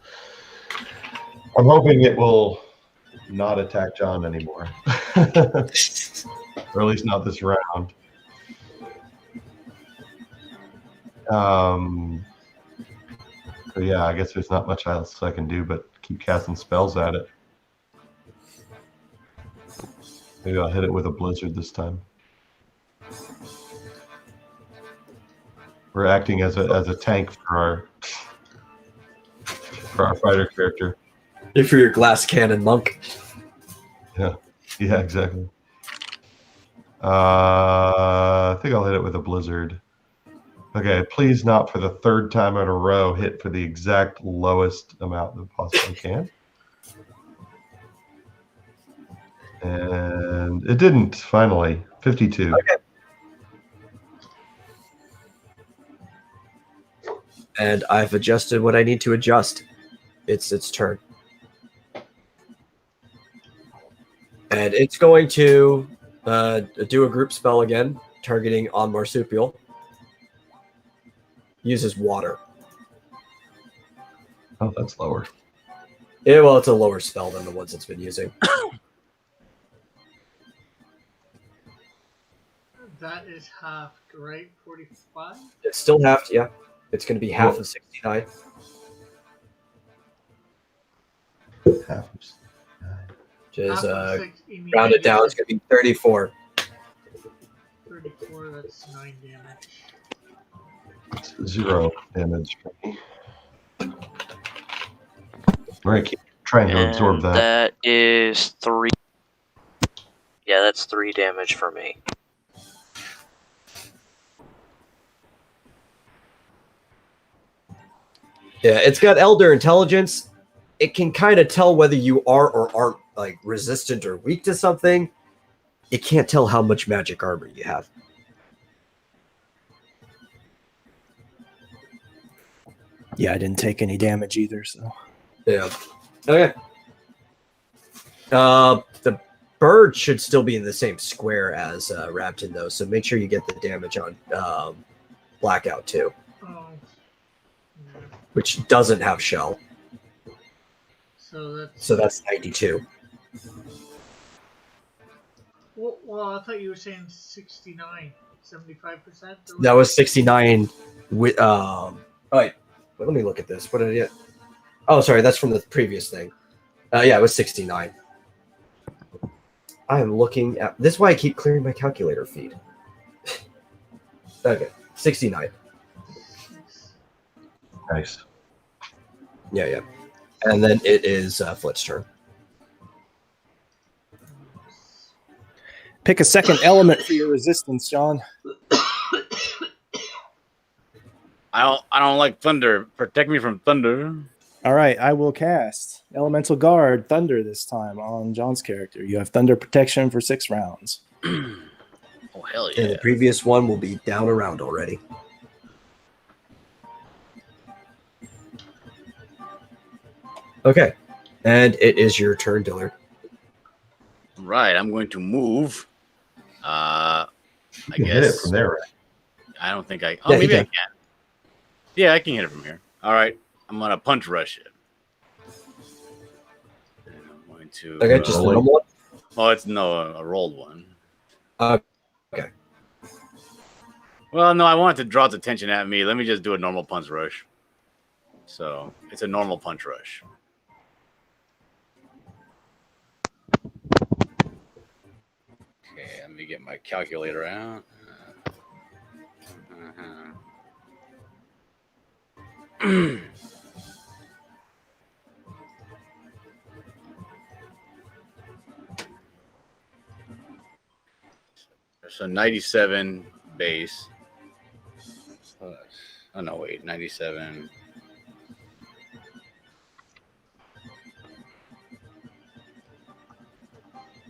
I'm hoping it will not attack John anymore, or at least not this round. So yeah, I guess there's not much else I can do but keep casting spells at it. Maybe I'll hit it with a blizzard this time. We're acting as a tank for our fighter character. If you're your glass cannon monk. Yeah, exactly. I think I'll hit it with a blizzard. Okay, please not for the third time in a row hit for the exact lowest amount that possibly can. And it didn't, finally. 52. Okay. And I've adjusted what I need to adjust. It's its turn. And it's going to do a group spell again, targeting on Marsupial. Uses water. Oh, that's lower. Yeah, well, it's a lower spell than the ones it's been using. That is half, right? 45? It's still half, yeah. It's going to be half of 69. Half of Which is, Half of six, you mean round it down, negative it's going to be 34. 34, that's 9 damage. 0 damage for me. All right, keep trying to absorb that. That is 3. Yeah, that's 3 damage for me. Yeah, it's got Elder Intelligence. It can kind of tell whether you are or aren't like resistant or weak to something. It can't tell how much magic armor you have. Yeah, I didn't take any damage either, so. Yeah. Okay. The bird should still be in the same square as Rapton, though, so make sure you get the damage on Blackout, too, Oh. Yeah. which doesn't have shell. So that's 92. Well, I thought you were saying 69, 75%? That was 69 with oh wait, let me look at this. What did I get? Oh, sorry, that's from the previous thing. Yeah, it was 69. I am looking at this is why I keep clearing my calculator feed. Okay, 69. Nice. Yeah. And then it is Flit's turn. Pick a second element for your resistance, John. I don't like thunder. Protect me from thunder. All right, I will cast Elemental Guard Thunder this time on John's character. You have Thunder Protection for 6 rounds. Oh hell And yeah! the previous one will be down around already. Okay. And it is your turn, Dillard. Right, I'm going to move. I You can hit it guess from there, right? I don't think I. Oh, Yeah, he maybe I can. can. Yeah, I can hit it from here. All right, I'm gonna punch rush it. And I'm going to. Okay, just the normal one? Oh, it's a rolled one. Okay. Well, no, I want it to draw its attention at me. Let me just do a normal punch rush. So it's a normal punch rush. Okay, let me get my calculator out. So 97 base. Oh no, wait, 97.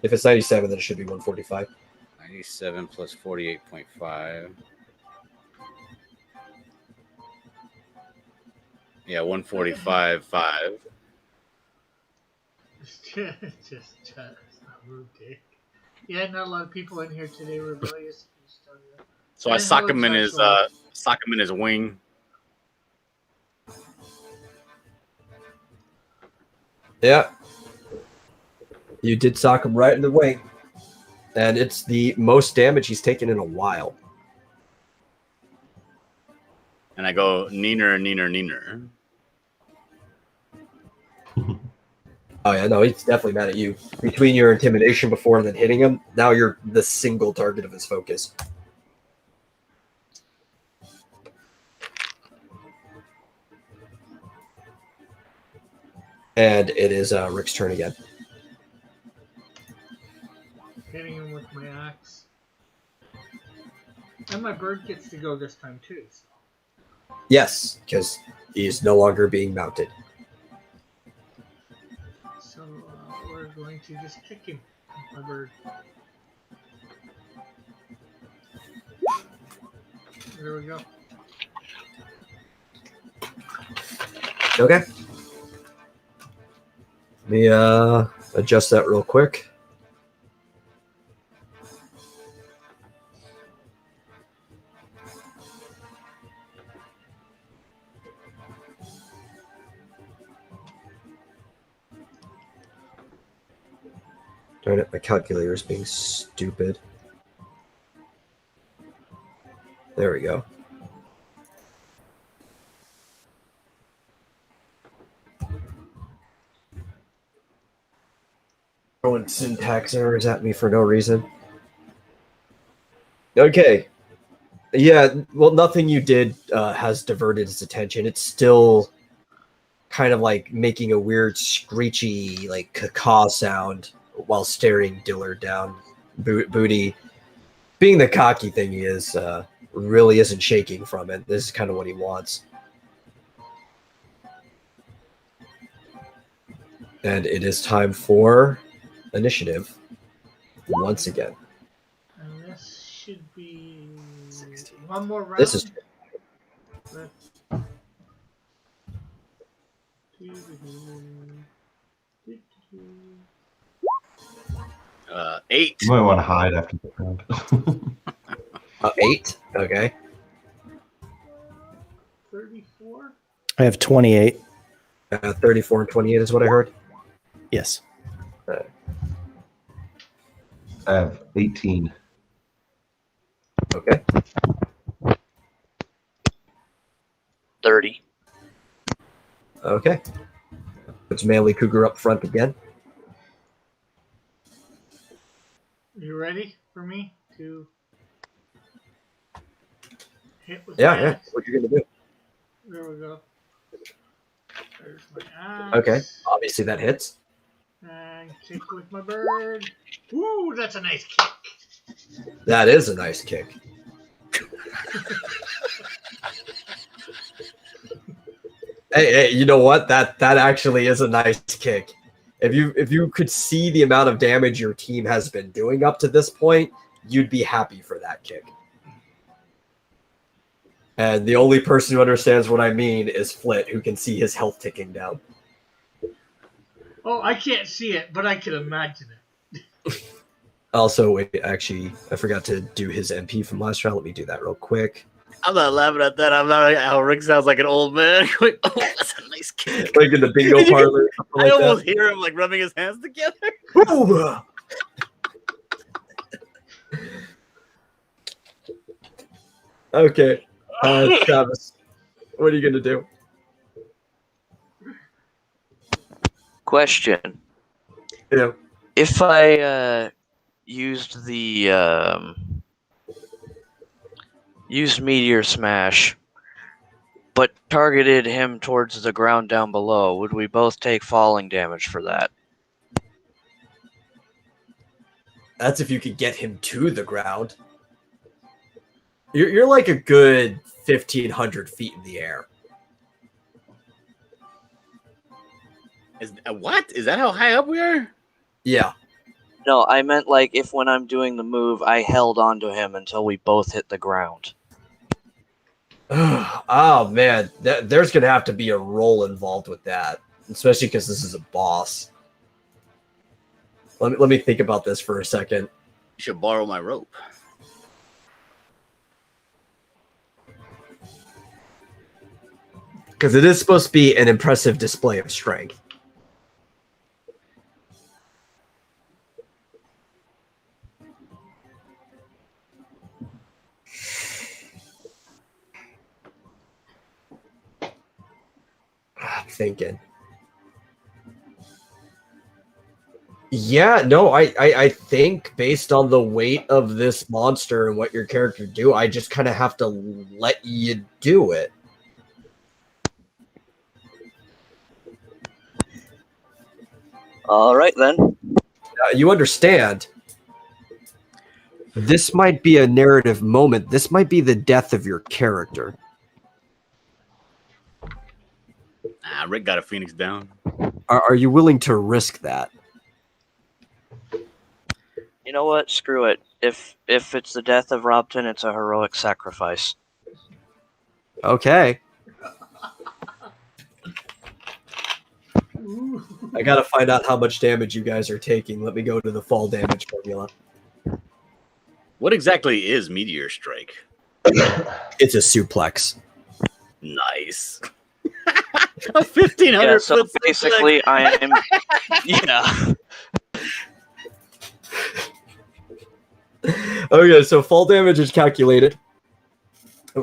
If it's 97, then it should be 145. 97 plus 48.5. Yeah, 145.5. just okay. Yeah, not a lot of people in here today. Rebellious. So I sock him in his wing. Yeah. You did sock him right in the wing. And it's the most damage he's taken in a while. And I go neener, neener, neener. Oh, yeah, no, he's definitely mad at you. Between your intimidation before and then hitting him, now you're the single target of his focus. And it is Rick's turn again. Hitting him with my axe. And my bird gets to go this time too. So. Yes, because he's no longer being mounted. So we're going to just kick him, my bird. There we go. Okay. Let me adjust that real quick. Darn it, my calculator is being stupid. There we go. Throwing syntax errors at me for no reason. Okay. Yeah, well, nothing you did has diverted his attention. It's still kind of like making a weird screechy, like caw sound while staring Dillard down. Booty, being the cocky thing he is, really isn't shaking from it. This is kind of what he wants. And it is time for initiative once again. And this should be 16. One more round. This is 8. You might want to hide after the round. 8. Okay. 34. I have 28. 34 and 28 is what I heard. Yes. I have 18. Okay. 30. Okay. Puts Manly Cougar up front again. You ready for me to hit with Yeah, my yeah. axe? What you gonna do? There we go. There's my axe. Okay. Obviously that hits. And kick with my bird. Woo, that's a nice kick. That is a nice kick. Hey, you know what? That actually is a nice kick. If you could see the amount of damage your team has been doing up to this point, you'd be happy for that kick. And the only person who understands what I mean is Flit, who can see his health ticking down. Oh, I can't see it, but I can imagine it. Also, wait, actually, I forgot to do his MP from last round. Let me do that real quick. I'm not laughing at that. I'm not. How Rick sounds like an old man. Going, oh, that's a nice kick. Like in the bingo parlor. I almost hear him like rubbing his hands together. Ooh. Okay, Travis, what are you gonna do? Question. Yeah. If I used Meteor Smash, but targeted him towards the ground down below, would we both take falling damage for that? That's if you could get him to the ground. You're like a good 1,500 feet in the air. What? Is that how high up we are? Yeah. No, I meant like if when I'm doing the move, I held onto him until we both hit the ground. Oh man, there's gonna have to be a roll involved with that, especially because this is a boss. Let me think about this for a second. You should borrow my rope. Because it is supposed to be an impressive display of strength. I'm thinking. Yeah, no, I think based on the weight of this monster and what your character do, I just kind of have to let you do it. All right then. You understand? This might be a narrative moment. This might be the death of your character. Rick got a Phoenix down. Are you willing to risk that? You know what? Screw it. If it's the death of Robton, it's a heroic sacrifice. Okay. I gotta find out how much damage you guys are taking. Let me go to the fall damage formula. What exactly is Meteor Strike? It's a suplex. Nice. A 1,500 Yeah, so foot basically, I'm. Yeah. Okay, so fall damage is calculated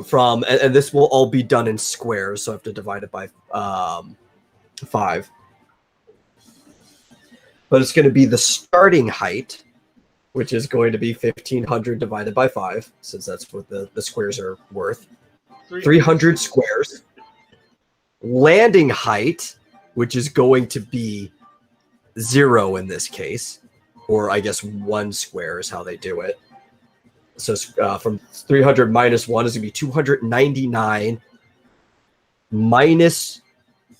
from, and this will all be done in squares, so I have to divide it by 5. But it's going to be the starting height, which is going to be 1,500 divided by 5, since that's what the squares are worth. 300 squares. Landing height, which is going to be 0 in this case, or I guess 1 square is how they do it. So from 300 minus 1 is going to be 299 minus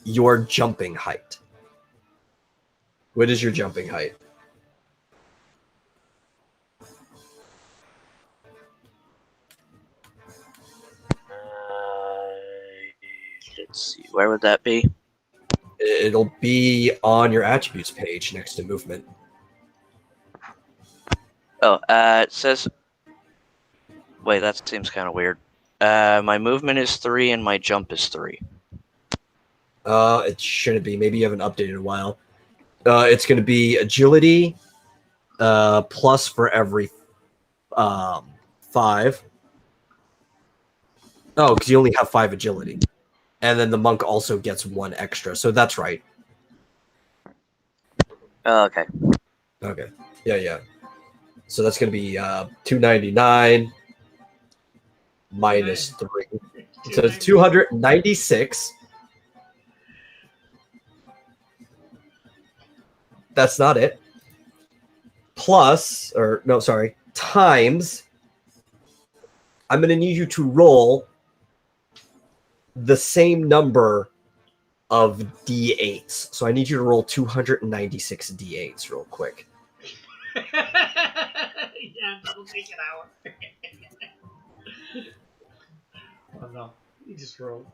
your jumping height. What is your jumping height? Let's see. Where would that be? It'll be on your attributes page next to movement. Oh, it says. Wait, that seems kind of weird. My movement is 3 and my jump is 3. It shouldn't be. Maybe you haven't updated in a while. It's going to be agility plus for every 5. Oh, because you only have 5 agility. And then the monk also gets 1 extra. So that's right. Okay. Okay. Yeah. So that's going to be 299 minus 3. So it's 296. That's not it. Plus, or no, sorry, times. I'm going to need you to roll the same number of d8s. So I need you to roll 296 d8s real quick. Yeah, that'll take an hour. Oh no, you just roll.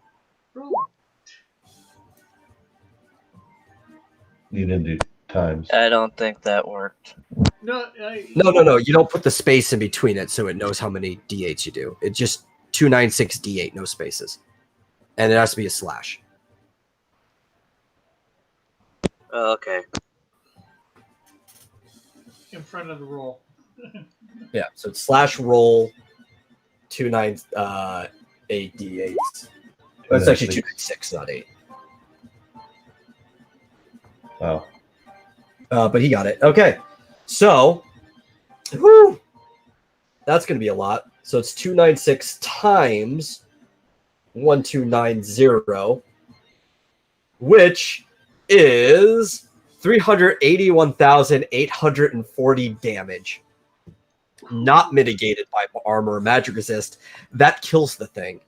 You didn't do times. I don't think that worked. No. No. You don't put the space in between it so it knows how many d8s you do. It just 296 d8, no spaces. And it has to be a slash. Okay. In front of the roll. Yeah, so it's slash roll 298 d8s. Well, it's actually 296, not 8. Wow. But he got it. Okay. So, whew, that's going to be a lot. So it's 296 times 1290, which is 381,840 damage. Not mitigated by armor or magic resist. That kills the thing.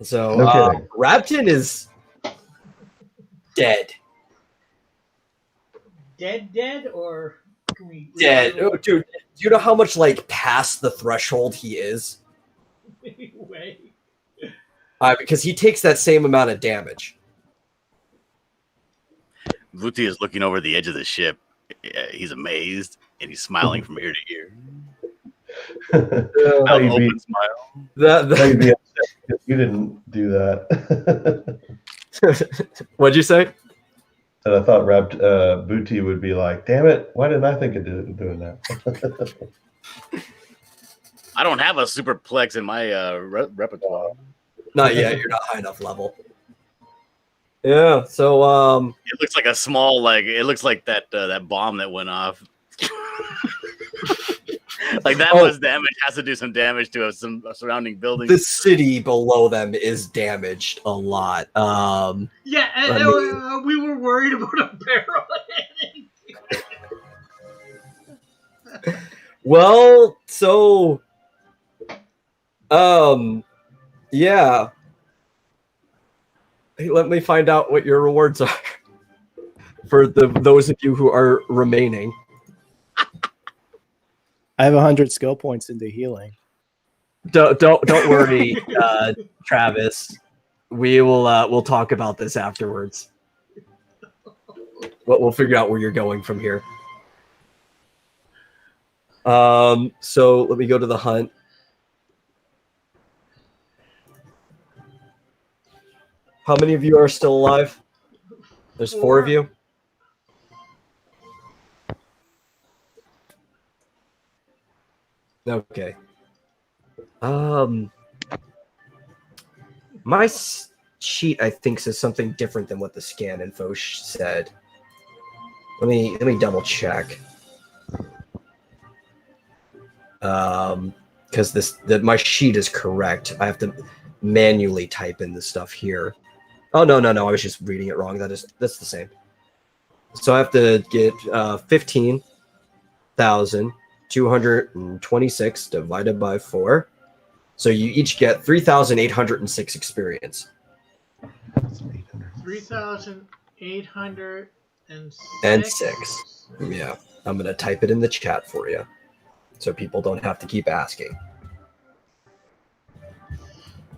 So, Okay. Rabton is dead. Dead, or can we? Dead. Oh, dude, do you know how much, like, past the threshold he is? Way. Because he takes that same amount of damage. Vuti is looking over the edge of the ship. He's amazed and he's smiling from ear to ear. How An you open be- smile. how you be upset because you didn't do that. What'd you say? And I thought Booty would be like, damn it, why didn't I think of doing that? I don't have a superplex in my repertoire. Not yet. You're not high enough level. Yeah. So, It looks like a small, it looks like that bomb that went off. Like that was damage. Has to do some damage to some surrounding buildings. the city below them is damaged a lot. Yeah, we were worried about a barrel hitting. Well, so, yeah. Hey, let me find out what your rewards are for those of you who are remaining. I have 100 skill points into healing. Don't worry, Travis. We'll talk about this afterwards. We'll figure out where you're going from here. So let me go to the hunt. How many of you are still alive? There's 4 of you. Okay. My sheet, I think, says something different than what the scan info said. Let me double check. Because my sheet is correct. I have to manually type in the stuff here. Oh no! I was just reading it wrong. That's the same. So I have to get 15,226 divided by 4. So you each get 3,806 experience. 3,806. Yeah, I'm gonna type it in the chat for you, so people don't have to keep asking.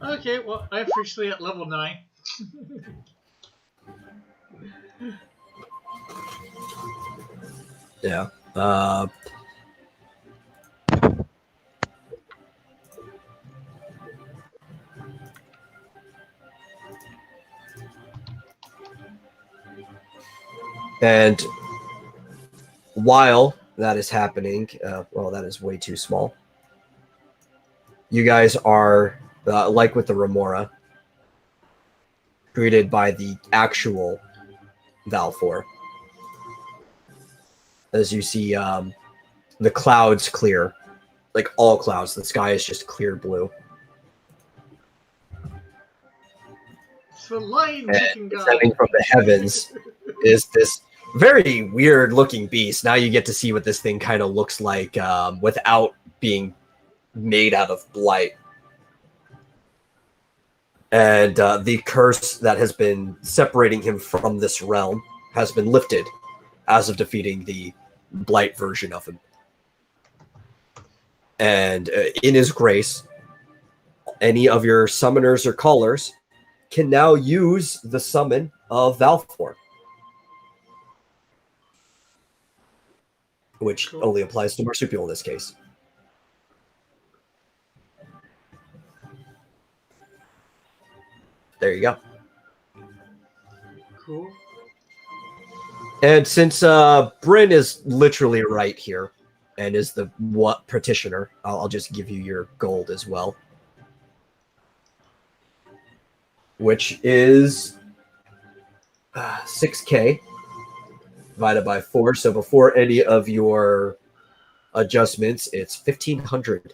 Okay, well, I'm officially at level 9. Yeah. And while that is happening, well, that is way too small. You guys are, like with the Remora, greeted by the actual Valfor. As you see, the clouds clear, like all clouds. The sky is just clear blue. So lion chicken guy. Descending from the heavens is this very weird looking beast. Now you get to see what this thing kind of looks like without being made out of blight. And the curse that has been separating him from this realm has been lifted as of defeating the blight version of him. And in his grace, any of your summoners or callers can now use the summon of Valfor, which only applies to Marsupial in this case. There you go. Cool. And since Bryn is literally right here and is the petitioner, I'll just give you your gold as well, which is 6K divided by 4. So before any of your adjustments, it's 1,500.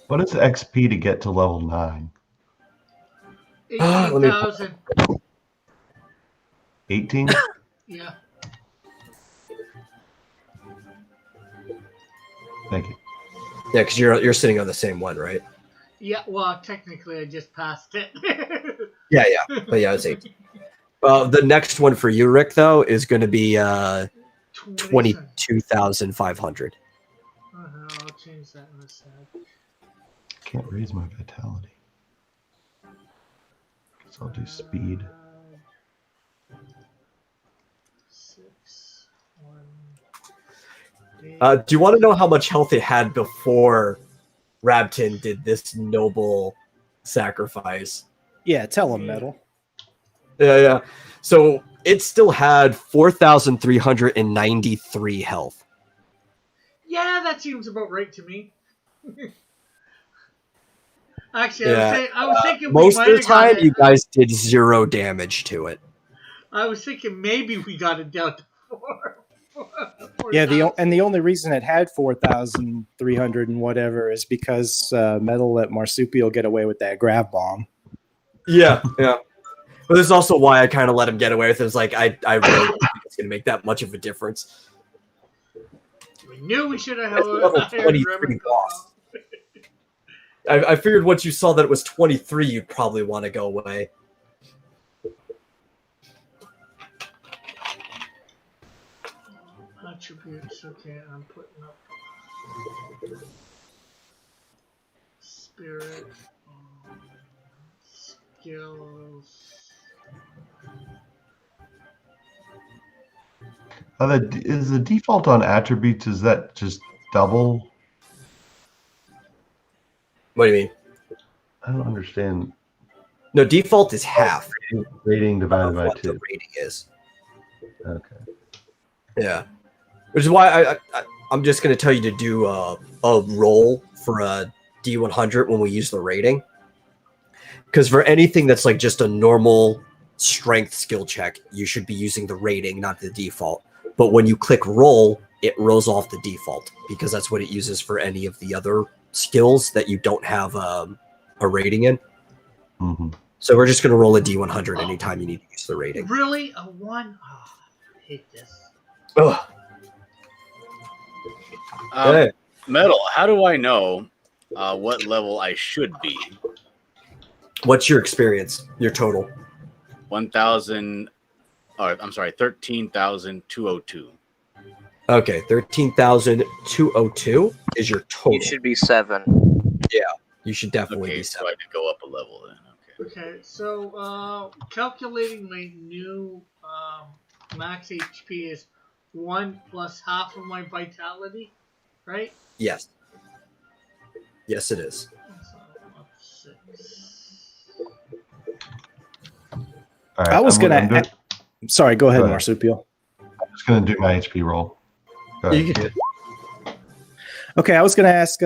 What is XP to get to level 9? 18,000. 18? Yeah. Thank you. Yeah, because you're sitting on the same one, right? Yeah, well, technically I just passed it. Yeah. But yeah, it's 18. Well, the next one for you, Rick, though, is going to be 22,500. I'll change that in a sec. Can't raise my vitality. So I'll do speed. 6, 1, 8. Do you want to know how much health it had before Rabtin did this noble sacrifice? Yeah, tell him, Metal. Yeah. So it still had 4,393 health. Yeah, that seems about right to me. Actually, Yeah. I was thinking most we of the might have got time, it. you guys did 0 damage to it. I was thinking maybe we got it down to 4. Yeah, the only reason it had 4,300 and whatever is because Metal let Marsupial get away with that grab bomb. Yeah. But this is also why I kind of let him get away with it. It was like, I really don't think it's going to make that much of a difference. We knew we should have That's held level hired 23 Remy boss. I figured once you saw that it was 23, you'd probably want to go away. Attributes, okay, I'm putting up spirit, skills. Is the default on attributes, is that just double? What do you mean? I don't understand. No, default is half Rating divided of by what the 2. rating is. Okay. Yeah. Which is why I'm just going to tell you to do a roll for a D100 when we use the rating. Because for anything that's like just a normal strength skill check, you should be using the rating, not the default. But when you click roll, it rolls off the default because that's what it uses for any of the other skills that you don't have a rating in. Mm-hmm. So we're just going to roll a D100 anytime you need to use the rating. Really? A 1? Oh, I hate this. Ugh. Hey. Metal, how do I know what level I should be? What's your experience? Your total? 1,000. Oh, I'm sorry, 13,202. Okay, 13,202 is your total. You should be 7. You should definitely Okay, be so 7. I could go up a level then. Okay. Okay, so calculating my new max HP is 1 plus half of my vitality, right? Yes. Yes, it is. So up 6. All right. I was I'm gonna. Sorry, go ahead, Go ahead. Marsupial. I'm just going to do my HP roll. Go ahead. You can do it. Okay, I was gonna ask.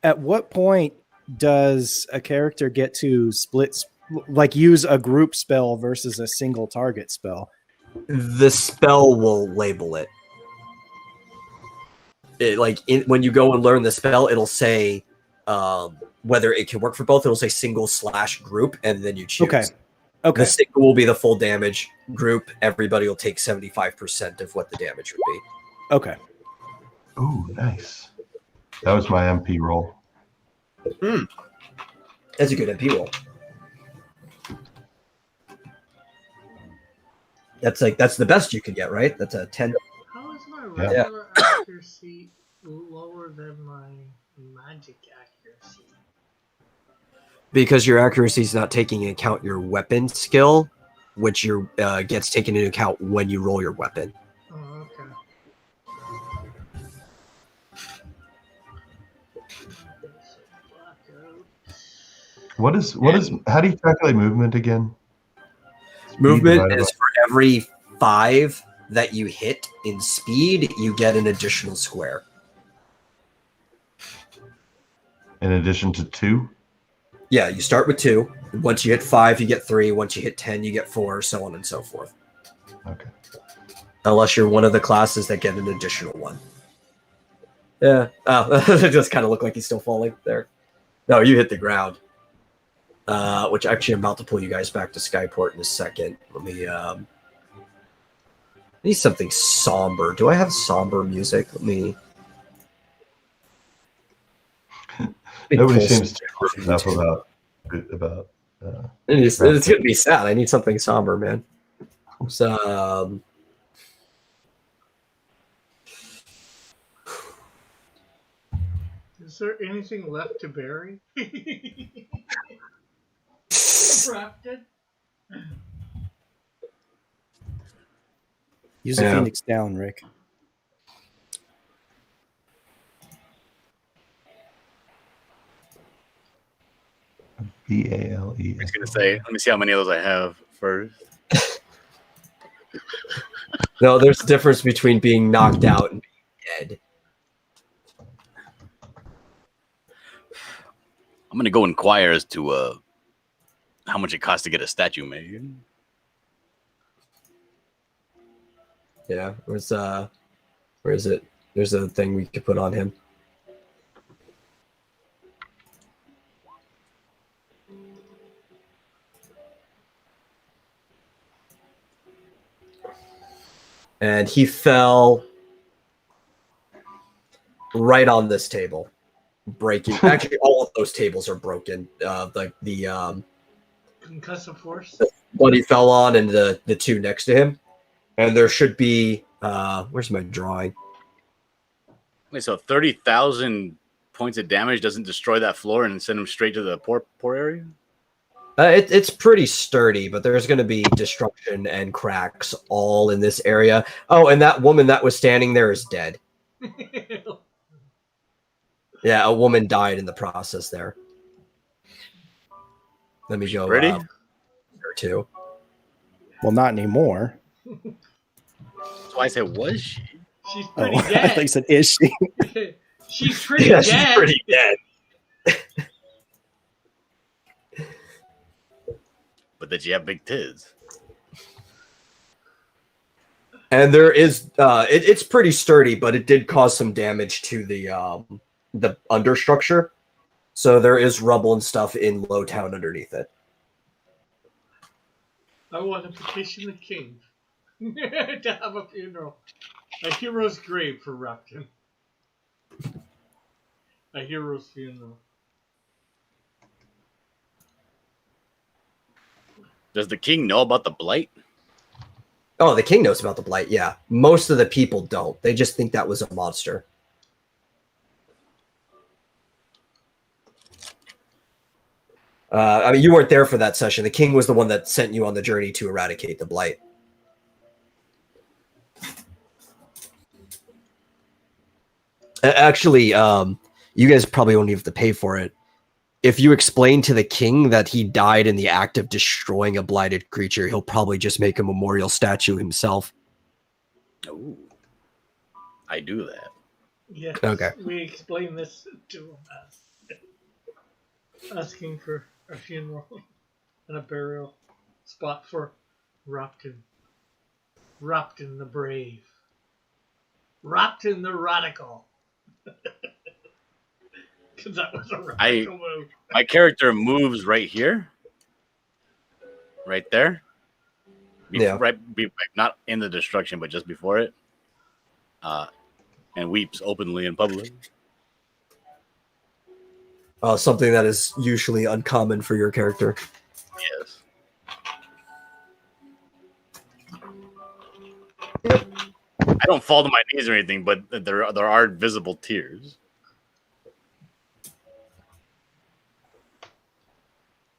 At what point does a character get to like use a group spell versus a single target spell? The spell will label it. When you go and learn the spell, it'll say whether it can work for both. It'll say single/group, and then you choose. Okay. The single will be the full damage. Group, everybody will take 75% of what the damage would be. Okay. Ooh, nice. That was my MP roll. That's a good MP roll. That's the best you can get, right? That's a 10. How is my Yeah. regular accuracy lower than my magic accuracy? Because your accuracy is not taking into account your weapon skill, which gets taken into account when you roll your weapon. Oh, okay. How do you calculate movement again? Movement divided is for every 5 that you hit in speed, you get an additional square. In addition to 2? Yeah, you start with 2. Once you hit 5, you get 3. Once you hit 10, you get 4, so on and so forth. Okay. Unless you're one of the classes that get an additional 1. Yeah. Oh, it just kind of looked like he's still falling there. No, you hit the ground. Which actually I'm about to pull you guys back to Skyport in a second. Let me I need something somber. Do I have somber music? Let me Nobody pull seems some to care enough about it's gonna be sad. I need something somber, man. So Is there anything left to bury? Crafted? Use the Phoenix down, Rick. BALE. I was gonna say, let me see how many of those I have first. no, there's a difference between being knocked out and being dead. I'm gonna go inquire as to how much it costs to get a statue made. Yeah, where is it? There's a thing we could put on him. And he fell right on this table, breaking. Actually, all of those tables are broken. The Concussive force. one he fell on, and the two next to him. And there should be. Where's my drawing? Wait, so 30,000 points of damage doesn't destroy that floor and send him straight to the poor area? It's pretty sturdy, but there's going to be destruction and cracks all in this area. Oh, and that woman that was standing there is dead. Yeah, a woman died in the process there. Let me go. Ready? Or two. Well, not anymore. So I said, was she? She's pretty I dead. thought you said, is she? She's pretty Yeah, dead. she's pretty dead. But did she have big tits? And there is, it's pretty sturdy, but it did cause some damage to the understructure. So there is rubble and stuff in Lowtown underneath it. I want to petition the king to have a funeral. A hero's grave for Rapton. A hero's funeral. Does the king know about the blight? Oh, the king knows about the blight, yeah. Most of the people don't. They just think that was a monster. I mean, you weren't there for that session. The king was the one that sent you on the journey to eradicate the blight. Actually, you guys probably won't even have to pay for it. If you explain to the king that he died in the act of destroying a blighted creature, he'll probably just make a memorial statue himself. Ooh, I do that. Yes. Okay. We explain this to him as asking for a funeral and a burial spot for Rapton. Rapton the brave. Rapton the radical. Because that was a radical move. My character moves right here. Right there. Yeah. Not in the destruction, but just before it. And weeps openly in public. Something that is usually uncommon for your character. Yes. I don't fall to my knees or anything, but there are visible tears.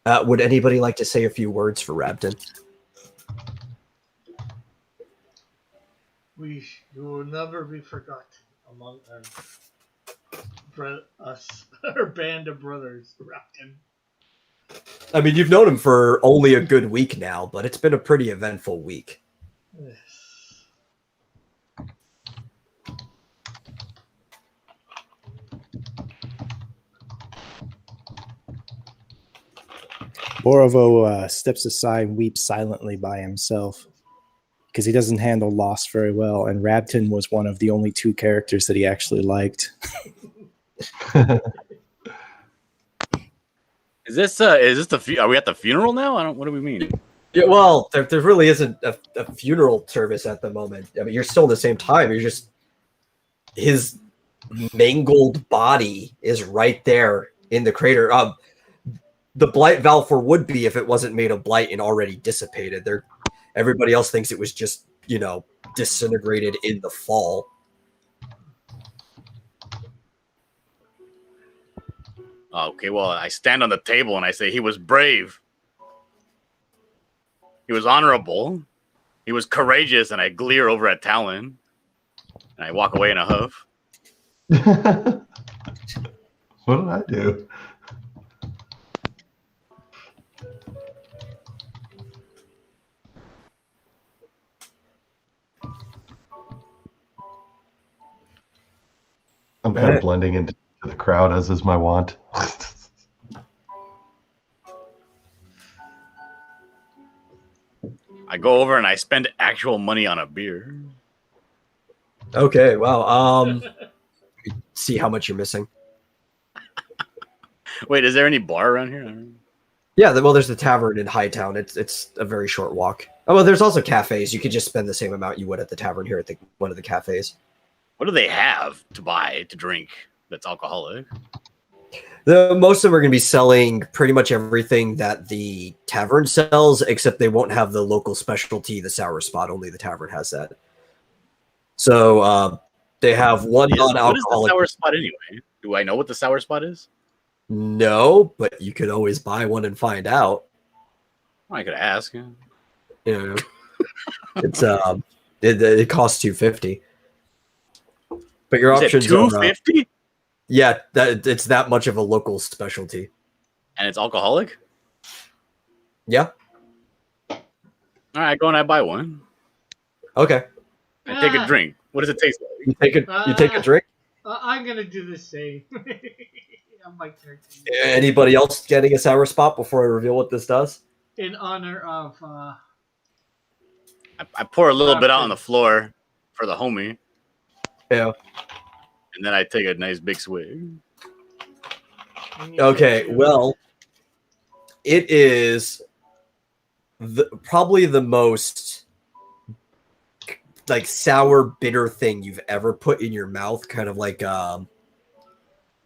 Would anybody like to say a few words for Rabden? You will never be forgotten among our band of brothers, Rapton. I mean, you've known him for only a good week now, but it's been a pretty eventful week. Yes. Borovo steps aside and weeps silently by himself because he doesn't handle loss very well. And Rabton was one of the only two characters that he actually liked. Is this the are we at the funeral now? What do we mean? Yeah, well, there really isn't a funeral service at the moment. I mean, you're still in the same time. You're just his mangled body is right there in the crater. The blight Valfor would be if it wasn't made of blight and already dissipated. Everybody else thinks it was just, disintegrated in the fall. Okay, well, I stand on the table and I say he was brave. He was honorable. He was courageous, and I glare over at Talon. And I walk away in a huff. What did I do? I'm kind of blending into the crowd, as is my wont. I go over and I spend actual money on a beer. Okay, well, see how much you're missing. Wait, is there any bar around here? I don't know. Yeah, well, there's the tavern in Hightown. It's a very short walk. Oh, well, there's also cafes. You could just spend the same amount you would at the tavern here at one of the cafes. What do they have to buy to drink that's alcoholic? Most of them are going to be selling pretty much everything that the tavern sells, except they won't have the local specialty, the sour spot. Only the tavern has that. So they have one non-alcoholic. What is the sour spot anyway? Do I know what the sour spot is? No, but you could always buy one and find out. Well, I could ask. Yeah. You know, it's it costs $250. But your options are $250. Yeah, it's that much of a local specialty. And it's alcoholic? Yeah. All right, go and I buy one. Okay. I take a drink. What does it taste like? You take a drink? I'm going to do the same. I'm my character. Anybody else getting a sour spot before I reveal what this does? In honor of... I pour a little bit out on the floor for the homie. Yeah. And then I take a nice big swig. Okay, well, it is probably the most like sour, bitter thing you've ever put in your mouth. Kind of like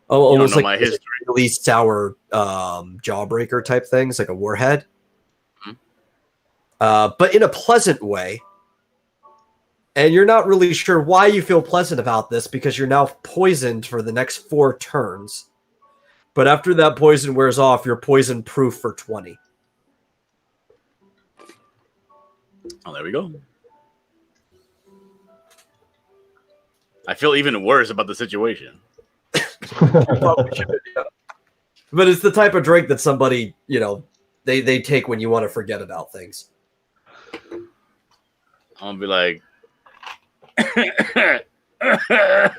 almost like my history. Really sour jawbreaker type things, like a warhead. But in a pleasant way. And you're not really sure why you feel pleasant about this because you're now poisoned for the next 4 turns. But after that poison wears off, you're poison proof for 20. Oh, there we go. I feel even worse about the situation. But it's the type of drink that somebody, they take when you want to forget about things. I'm gonna be like,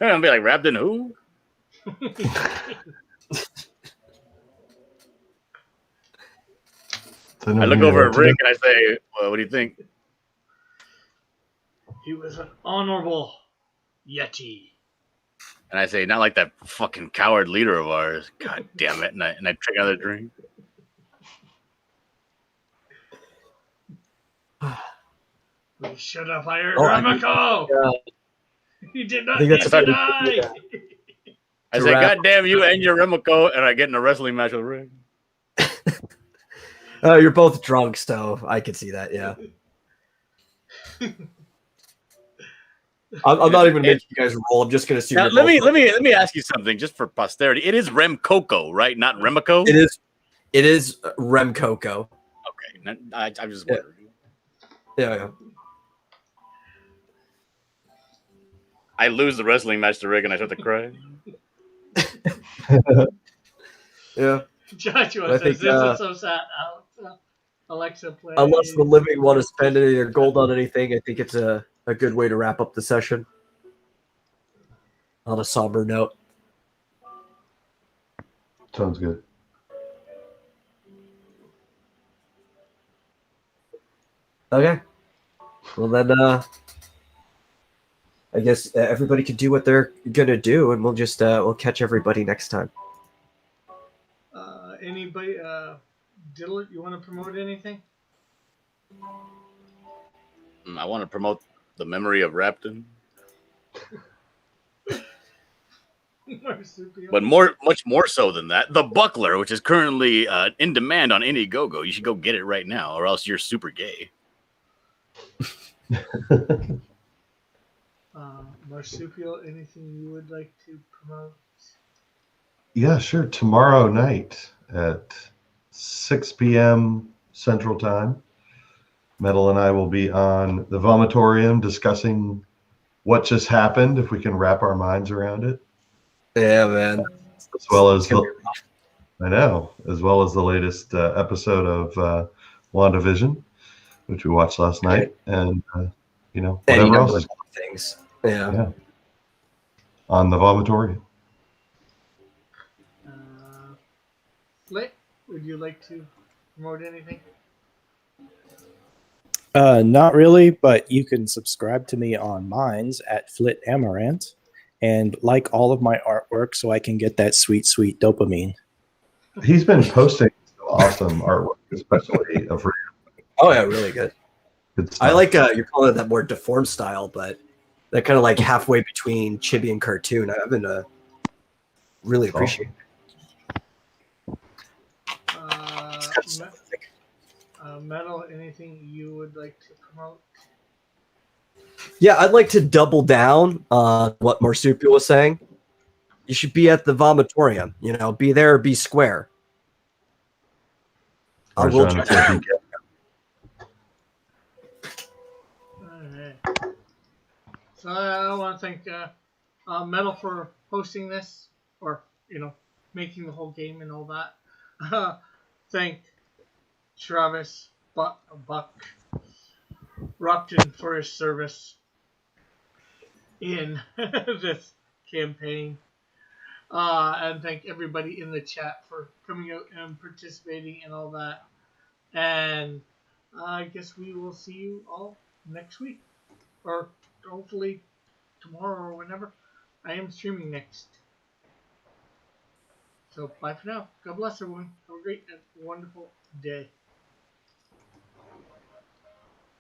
I'll be like, wrapped in who? I look over at Rick and I say, well, what do you think? He was an honorable Yeti. And I say, not like that fucking coward leader of ours. God damn it. And I drink another drink. We should have hired Remiko. He did not need to die. I say, God damn you and your Remiko, and I get in a wrestling match with Rick. You're both drunk, so I can see that, yeah. I'm not even making you guys roll. I'm just going to see. Now, let me ask you something, just for posterity. It is Rem Coco, right? Not Remiko? It is Rem Coco. Okay. I just wondering. Yeah. I lose the wrestling match to Rick and I start to cry. Yeah. Joshua says, this is so sad. Alexa, play. Unless the living want to spend any of their gold on anything, I think it's a good way to wrap up the session. On a somber note. Sounds good. Okay. Well, then, I guess everybody can do what they're gonna do, and we'll just we'll catch everybody next time. Anybody, Diddler, you want to promote anything? I want to promote the memory of Rapton. But much more so than that, the Buckler, which is currently in demand on Indiegogo. You should go get it right now, or else you're super gay. Marsupial, anything you would like to promote? Yeah, sure. Tomorrow night at 6 p.m. Central Time, Metal and I will be on the Vomitorium discussing what just happened, if we can wrap our minds around it. Yeah, man. As well as the latest episode of WandaVision, which we watched last night, and whatever else. Things. Yeah. On the Vomitorium. Blight, would you like to promote anything? Not really, but you can subscribe to me on Minds at Flit Amaranth and like all of my artwork so I can get that sweet, sweet dopamine. He's been posting awesome artwork, especially of. Oh yeah, really good. Good I stuff. like you're calling it that more deformed style, but that kind of like halfway between chibi and cartoon. I've been really appreciate. Metal, anything you would like to promote? Yeah, I'd like to double down on what Marsupial was saying. You should be at the vomitorium. You know, be there or be square. I will Arjan, try. if you can. Alright. So I want to thank Metal for hosting this, or making the whole game and all that. Thank Travis Buck Rupton for his service in this campaign. And thank everybody in the chat for coming out and participating and all that. And I guess we will see you all next week. Or hopefully tomorrow or whenever. I am streaming next. So bye for now. God bless everyone. Have a great and wonderful day.